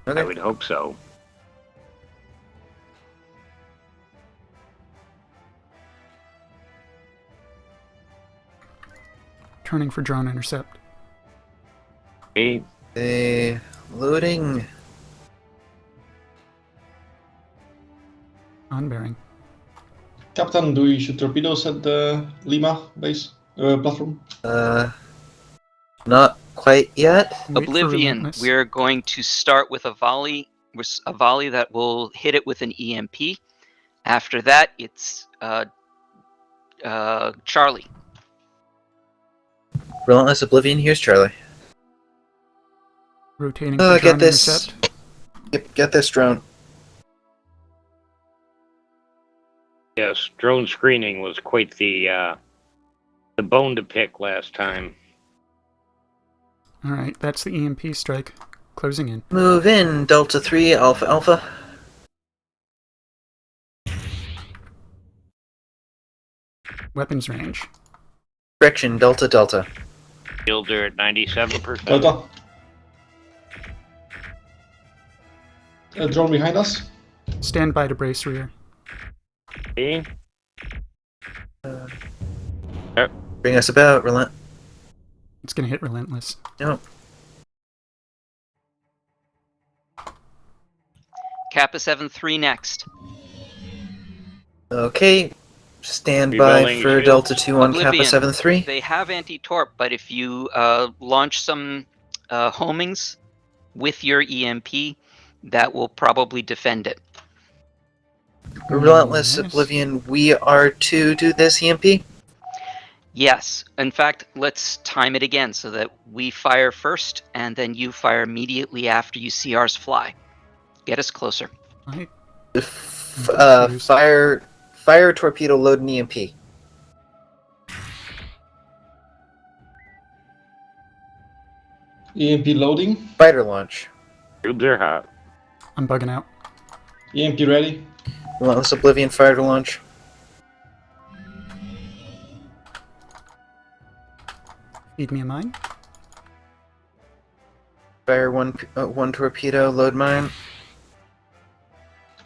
Okay. I would hope so. Turning for drone intercept. Loading. On bearing. Captain, do we shoot torpedoes at the Lima base platform? Not quite yet. Oblivion, we're going to start with a volley that will hit it with an EMP. After that, it's Charlie. Relentless Oblivion, here's Charlie. Rotating for drone Get this. intercept. Get this drone. Yes, drone screening was quite the bone to pick last time. Alright, that's the EMP strike. Closing in. Move in, Delta 3, Alpha Alpha. Weapons range. Correction, Delta Delta. Shields are at 97%. Delta. A drone behind us. Stand by to brace rear. See? Bring us about, Relent. It's gonna hit Relentless. Nope. Kappa 7-3 next. Okay. Stand by for Delta 2 on Kappa 7-3. They have anti-torp, but if you launch some homings with your EMP, that will probably defend it. Relentless Oblivion, we are to do this EMP? Yes. In fact, let's time it again so that we fire first, and then you fire immediately after you see ours fly. Get us closer. Fire torpedo, load an EMP. EMP loading. Fighter launch. Tubes are hot. I'm bugging out. EMP ready. Relentless Oblivion, fighter launch. Feed me a mine. Fire one torpedo, load mine.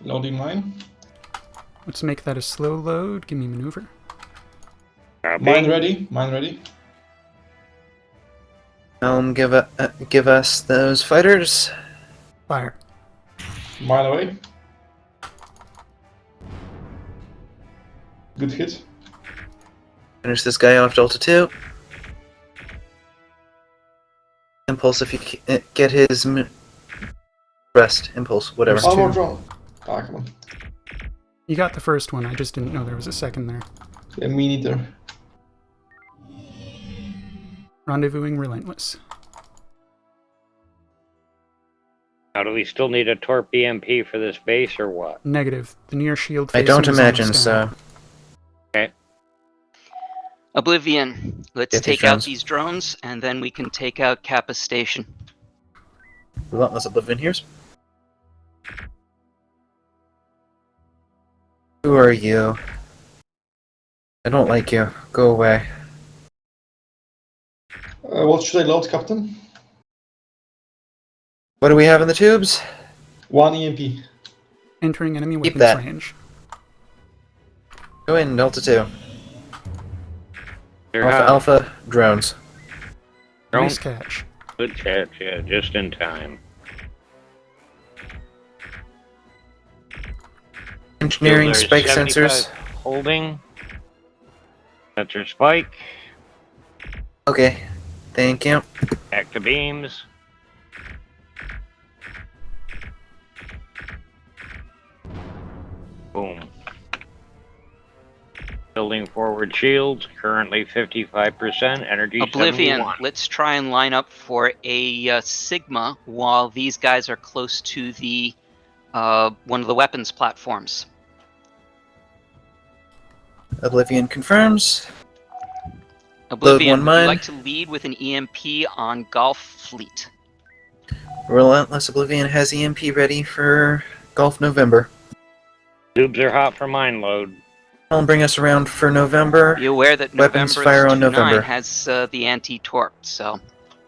Loading mine. Let's make that a slow load. Give me maneuver. Mine ready. Mine ready. Give us those fighters. Fire. Mine away. Good hit. Finish this guy off, Delta 2. Impulse if you get his rest. Impulse, whatever. One more drone. Ah, come on. You got the first one, I just didn't know there was a second there. Yeah, me neither. Rendezvousing Relentless. Now, do we still need a torp EMP for this base or what? Negative. The near shield I facing don't is imagine almost so. down. Okay. Oblivion, let's Get these take out drones. these drones, and then we can take out Kappa Station. Relentless Oblivion here's. Who are you? I don't like you. Go away. What should I load, Captain? What do we have in the tubes? One EMP. Entering enemy Keep weapons that. range. Go in, Delta 2. They're Alpha hot. Alpha, drones. Drone. Nice catch. Good catch, yeah, just in time. Engineering There's spike 75 sensors. Holding. Sensor spike. Okay, thank you. Back to beams. Boom. Building forward shields, currently 55%, energy Oblivion, 71. let's try and line up for a Sigma while these guys are close to the one of the weapons platforms. Oblivion confirms. Oblivion, one would mine. you like to lead with an EMP on Gulf Fleet? Relentless Oblivion has EMP ready for Gulf November. Tubes are hot for mine load. I'll bring us around for November. Be aware that Weapons November fire on 2-9 November. has the anti-torp, so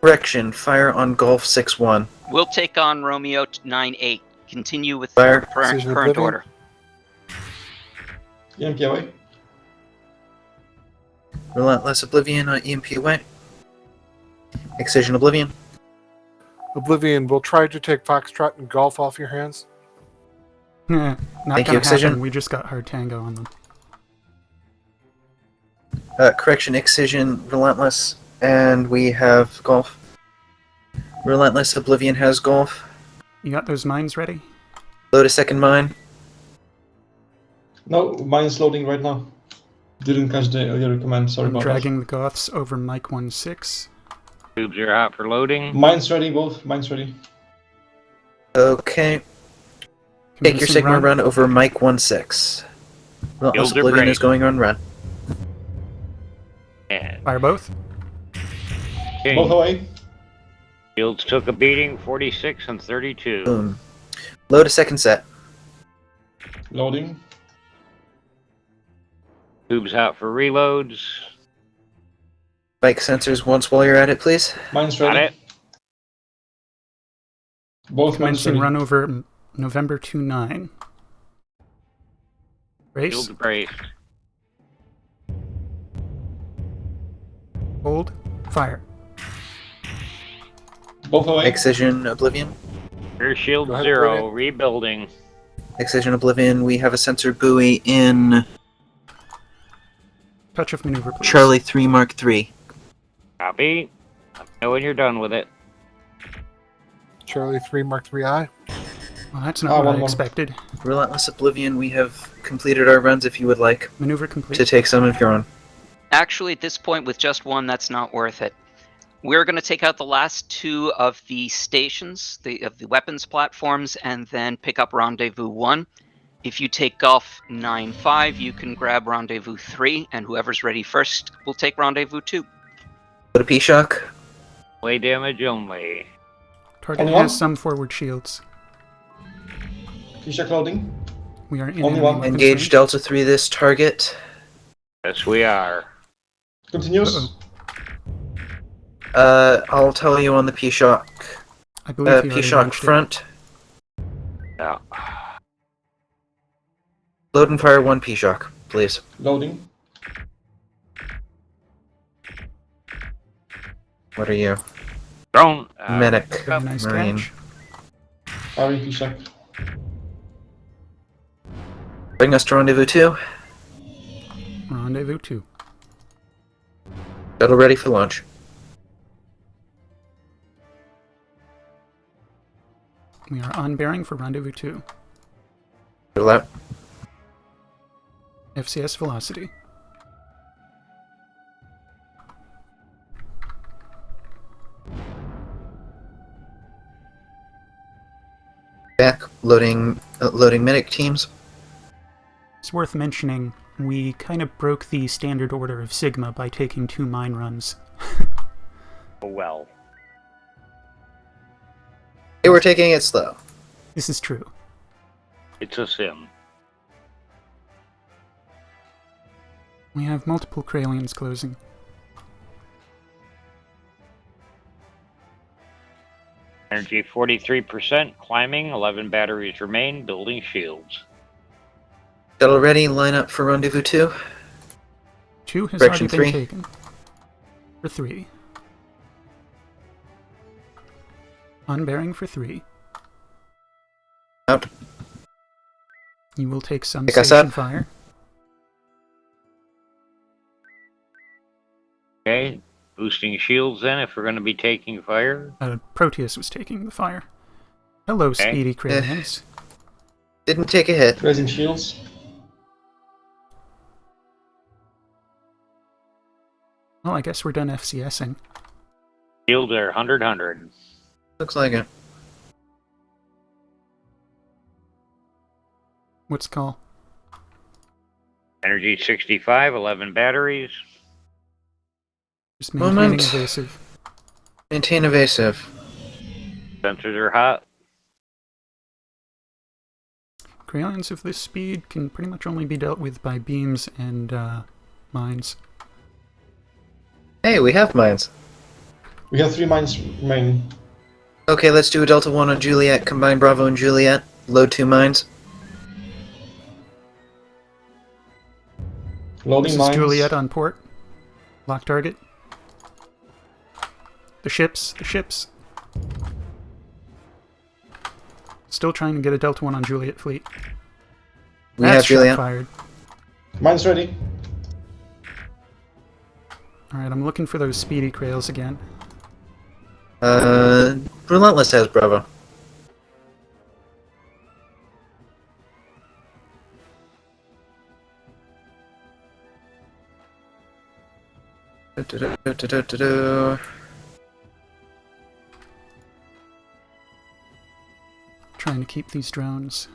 Correction, fire on Gulf 6-1. we'll take on Romeo 9-8. Continue with Fire. your current Precision Oblivion. order. EMP away. Relentless Oblivion on EMP away. Excision Oblivion. Oblivion will try to take Foxtrot and Golf off your hands. Not Thank gonna you, Excision. happen. We just got hard tango on them. Correction, Excision, Relentless, and we have Golf. Relentless, Oblivion has Golf. You got those mines ready? Load a second mine. No, mine's loading right now. Didn't catch the other command, sorry I'm about dragging the Goths over Mike 1-6. Tubes are hot for loading. that. Mine's ready, both. Mine's ready. Okay. Take your Commencing Sigma run. run over Mike 1-6. Relentless Fields are Oblivion ready. is going on run. And Fire both. king. Both away. Fields took a beating, 46 and 32. Boom. Load a second set. Loading. Tubes out for reloads. Bike sensors once while you're at it, please. Mine's Got ready. it. Both mine's Commencing ready. run over November 2-9. Brace. Fields braced. Hold. Fire. Both away. Excision Oblivion. Rear shield Go ahead, 0, Oblivion. rebuilding. Excision Oblivion. We have a sensor buoy in Touch of maneuver, please. Charlie 3 Mark 3. Copy. Let me know when you're done with it. Charlie 3 Mark 3I. Well, that's not what one I more. expected. Relentless Oblivion. We have completed our runs if you would like Maneuver complete. to take some of your own. Actually, at this point, with just one, that's not worth it. We're going to take out the last two of the stations, of the weapons platforms, and then pick up Rendezvous 1. If you take Golf 9-5, you can grab Rendezvous 3, and whoever's ready first will take Rendezvous 2. Go to P-Shock. Play damage only. Target Only has one? some forward shields. P-Shock loading. We are in Only enemy one. weapons Engage range. Delta 3 this target. Yes, we are. Continues. I'll tell you on the P-Shock. I believe he already P-Shock launched it. front. Yeah. Load and fire 1 P-Shock, please. Loading. What are you? Drone. Medic. Very nice Marine. catch. Firing P-Shock. Bring us to Rendezvous 2. Rendezvous 2. Shuttle ready for launch. We are on bearing for Rendezvous 2. Shuttle out. FCS velocity. Back. Loading medic teams. It's worth mentioning, we kind of broke the standard order of Sigma by taking 2 mine runs. Oh, well. They were taking it slow. This is true. It's a sim. We have multiple Kralians closing. Energy 43%, climbing, 11 batteries remain, building shields. Shuttle ready. Line up for Rendezvous 2. 2 has Correction, already been 3. taken. For 3. On bearing for 3. Out. You will take some Pick us station up. fire. Okay, boosting shields then if we're going to be taking fire. Proteus was taking the fire. Hello, Okay. speedy Kralians. Didn't take a hit. Raising shields. Well, I guess we're done FCSing. Shields are 100. Looks like it. What's the call? Energy 65, 11 batteries. Just maintaining Moment. evasive. Maintain evasive. Sensors are hot. Kralians of this speed can pretty much only be dealt with by beams and mines. Hey, we have mines. We have 3 mines remaining. Okay, let's do a Delta 1 on Juliet. Combine Bravo and Juliet. Load 2 mines. Loading This is mines. Juliet on port. Lock target. The ships. Still trying to get a Delta 1 on Juliet fleet. We have Juliet. Fired. Mine's ready. Alright, I'm looking for those speedy Krails again. Relentless has Bravo. Trying to keep these drones.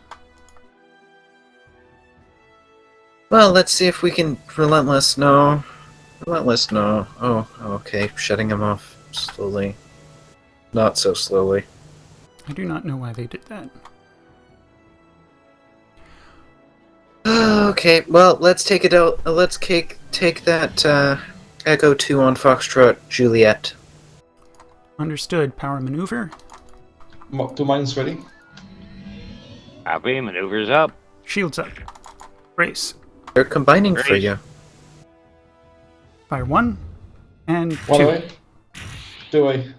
Well, let's see if we can... Relentless, no. Relentless, no. Oh, okay. Shutting him off slowly. Not so slowly. I do not know why they did that. Okay, well, let's take it out. Let's take that Echo 2 on Foxtrot Juliet. Understood. Power maneuver. 2 mines ready. Copy. Maneuvers up. Shields up. Brace. They're combining for you. Fire 1 and 2. 1 away. 2 away.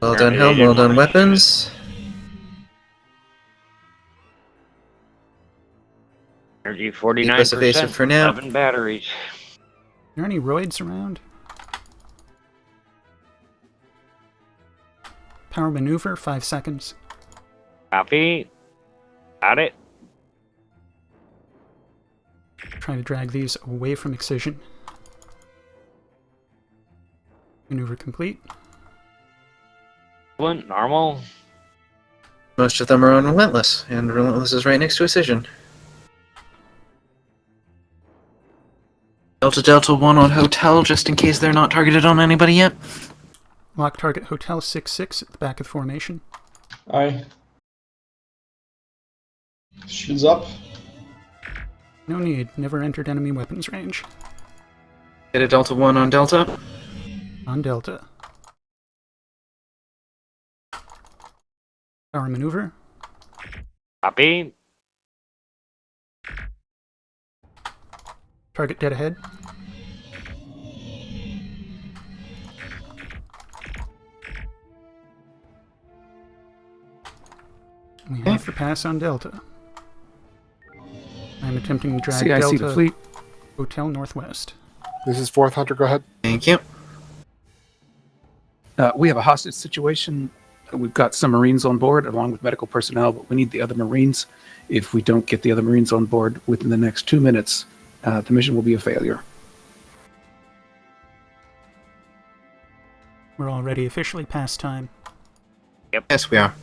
Well done, Helm. Well done, weapons. Energy 49%. For now. 11 batteries. Are there any roids around? Power maneuver, 5 seconds. Copy. Got it. Trying to drag these away from Excision. Maneuver complete. Normal. Most of them are on Relentless, and Relentless is right next to Excision. Delta 1 on Hotel, just in case they're not targeted on anybody yet. Lock target Hotel 6-6 at the back of the formation. Aye. Shields up. No need. Never entered enemy weapons range. Get a Delta 1 on Delta. On Delta. Power maneuver. Copy. Target dead ahead. We have to pass on Delta. I'm attempting to drag See, I see Delta the fleet. Hotel Northwest. This is 4th Hunter, go ahead. Thank you. We have a hostage situation. We've got some Marines on board along with medical personnel, but we need the other Marines. If we don't get the other Marines on board within the next 2 minutes, the mission will be a failure. We're already officially past time. Yep. Yes, we are.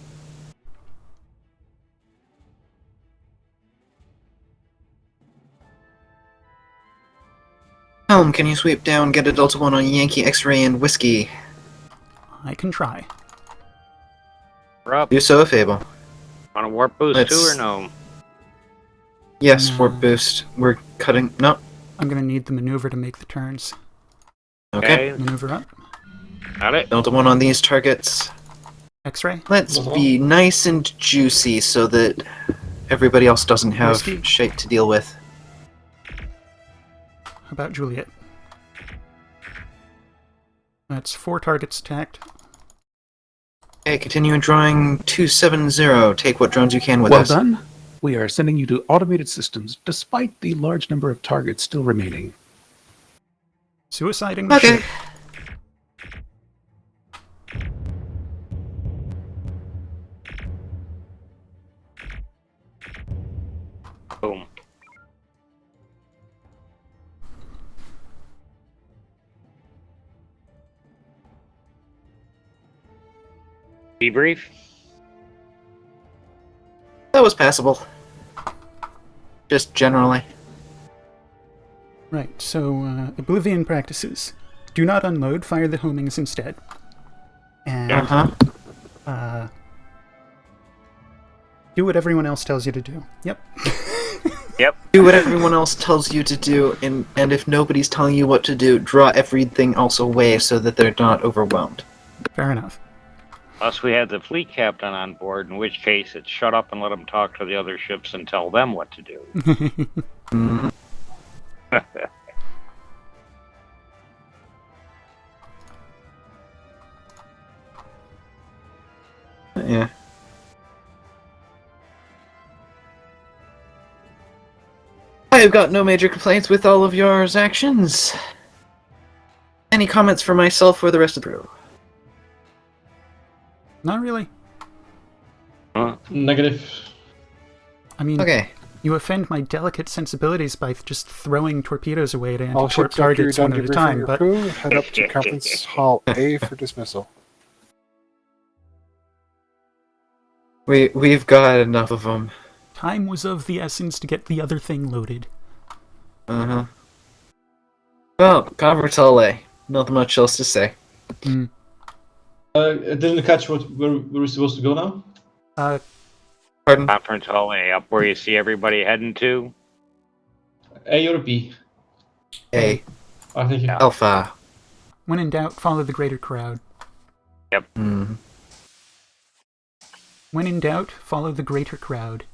Helm, can you sweep down, get a Delta 1 on Yankee X-Ray and Whiskey? I can try. We're up. Do so if able. Want a warp boost too or no? Yes, warp boost. We're cutting... No. I'm going to need the maneuver to make the turns. Okay. Maneuver up. Got it. Delta 1 on these targets. X-ray. Let's be nice and juicy so that everybody else doesn't have Whiskey. shit to deal with. How about Juliet? That's 4 targets attacked. Okay, continue drawing 270. Take what drones you can with Well us. done. We are sending you to automated systems, despite the large number of targets still remaining. Suiciding the Okay. ship. Boom. Debrief. That was passable. Just generally. Right, so Oblivion practices. Do not unload, fire the homings instead. And do what everyone else tells you to do. Yep. Yep. Do what everyone else tells you to do, and if nobody's telling you what to do, draw everything else away so that they're not overwhelmed. Fair enough. Unless we had the fleet captain on board, in which case it's shut up and let him talk to the other ships and tell them what to do. Yeah. I've got no major complaints with all of your actions. Any comments for myself or the rest of the crew? Not really. Negative. I mean, Okay. you offend my delicate sensibilities by just throwing torpedoes away at All anti-torp ships after you're targets done one at a debriefing time, your but crew, head up to Conference Hall A for dismissal. We've got enough of them. time was of the essence to get the other thing loaded. Uh-huh. Well, Conference Hall A. Nothing much else to say. I didn't catch where we're supposed to go now. Pardon? Conference hall A, up where you see everybody heading to. A or B? A. I think Alpha. When in doubt, follow the greater crowd. Yep. When in doubt, follow the greater crowd.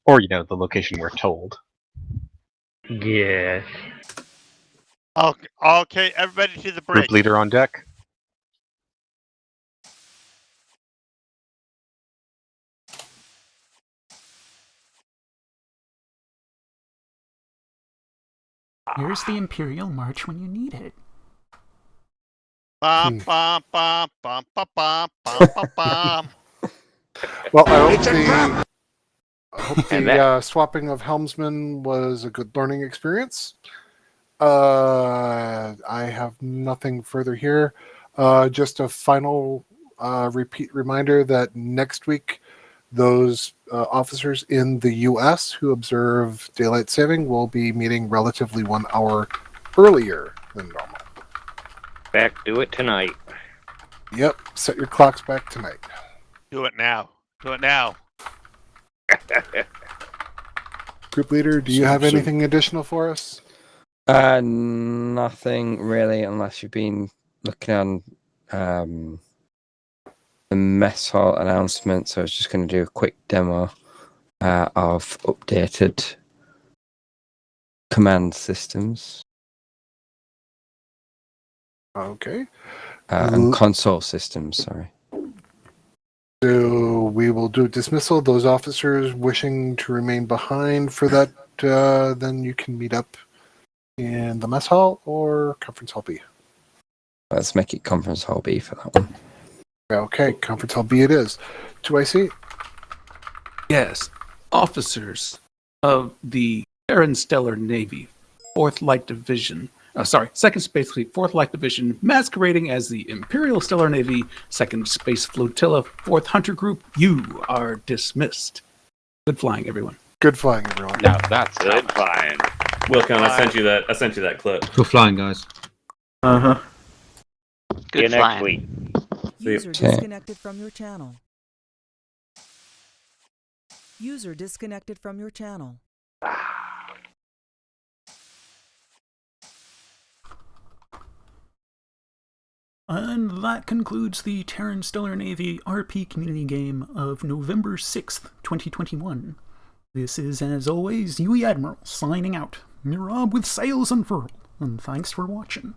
Or, you know, the location we're told. Yes. Okay, everybody to the bridge. Group leader on deck. Here's the Imperial March when you need it. Bum, bum, bum, bum, bum, bum, bum, bum, bum. Well, I hope the swapping of helmsmen was a good learning experience. I have nothing further here. Just a final reminder that next week, those officers in the U.S. who observe daylight saving will be meeting relatively 1 hour earlier than normal. Back, do it tonight. Yep, set your clocks back tonight. Do it now. Do it now. Group leader, do you have anything additional for us? Nothing really, unless you've been looking on the mess hall announcement. So I was just going to do a quick demo of updated command systems. Okay. And console systems, sorry. So we will do dismissal. Those officers wishing to remain behind for that, then you can meet up in the mess hall or conference hall B. Let's make it conference hall B for that one. Okay, conference hall B it is. 2IC? Yes. Officers of the Terran Stellar Navy, 4th Light Division, Second Space Fleet, 4th Light Division, masquerading as the Imperial Stellar Navy, 2nd Space Flotilla, 4th Hunter Group, you are dismissed. Good flying, everyone. Good flying, everyone. Now that's good flying. Wilcon, I sent you that clip. Good flying, guys. Uh-huh. See you next week. User disconnected from your channel. User disconnected from your channel. And that concludes the Terran Stellar Navy RP community game of November 6th, 2021. This is, as always, Yui Admiral signing out. Mirab with sails unfurled, and thanks for watching.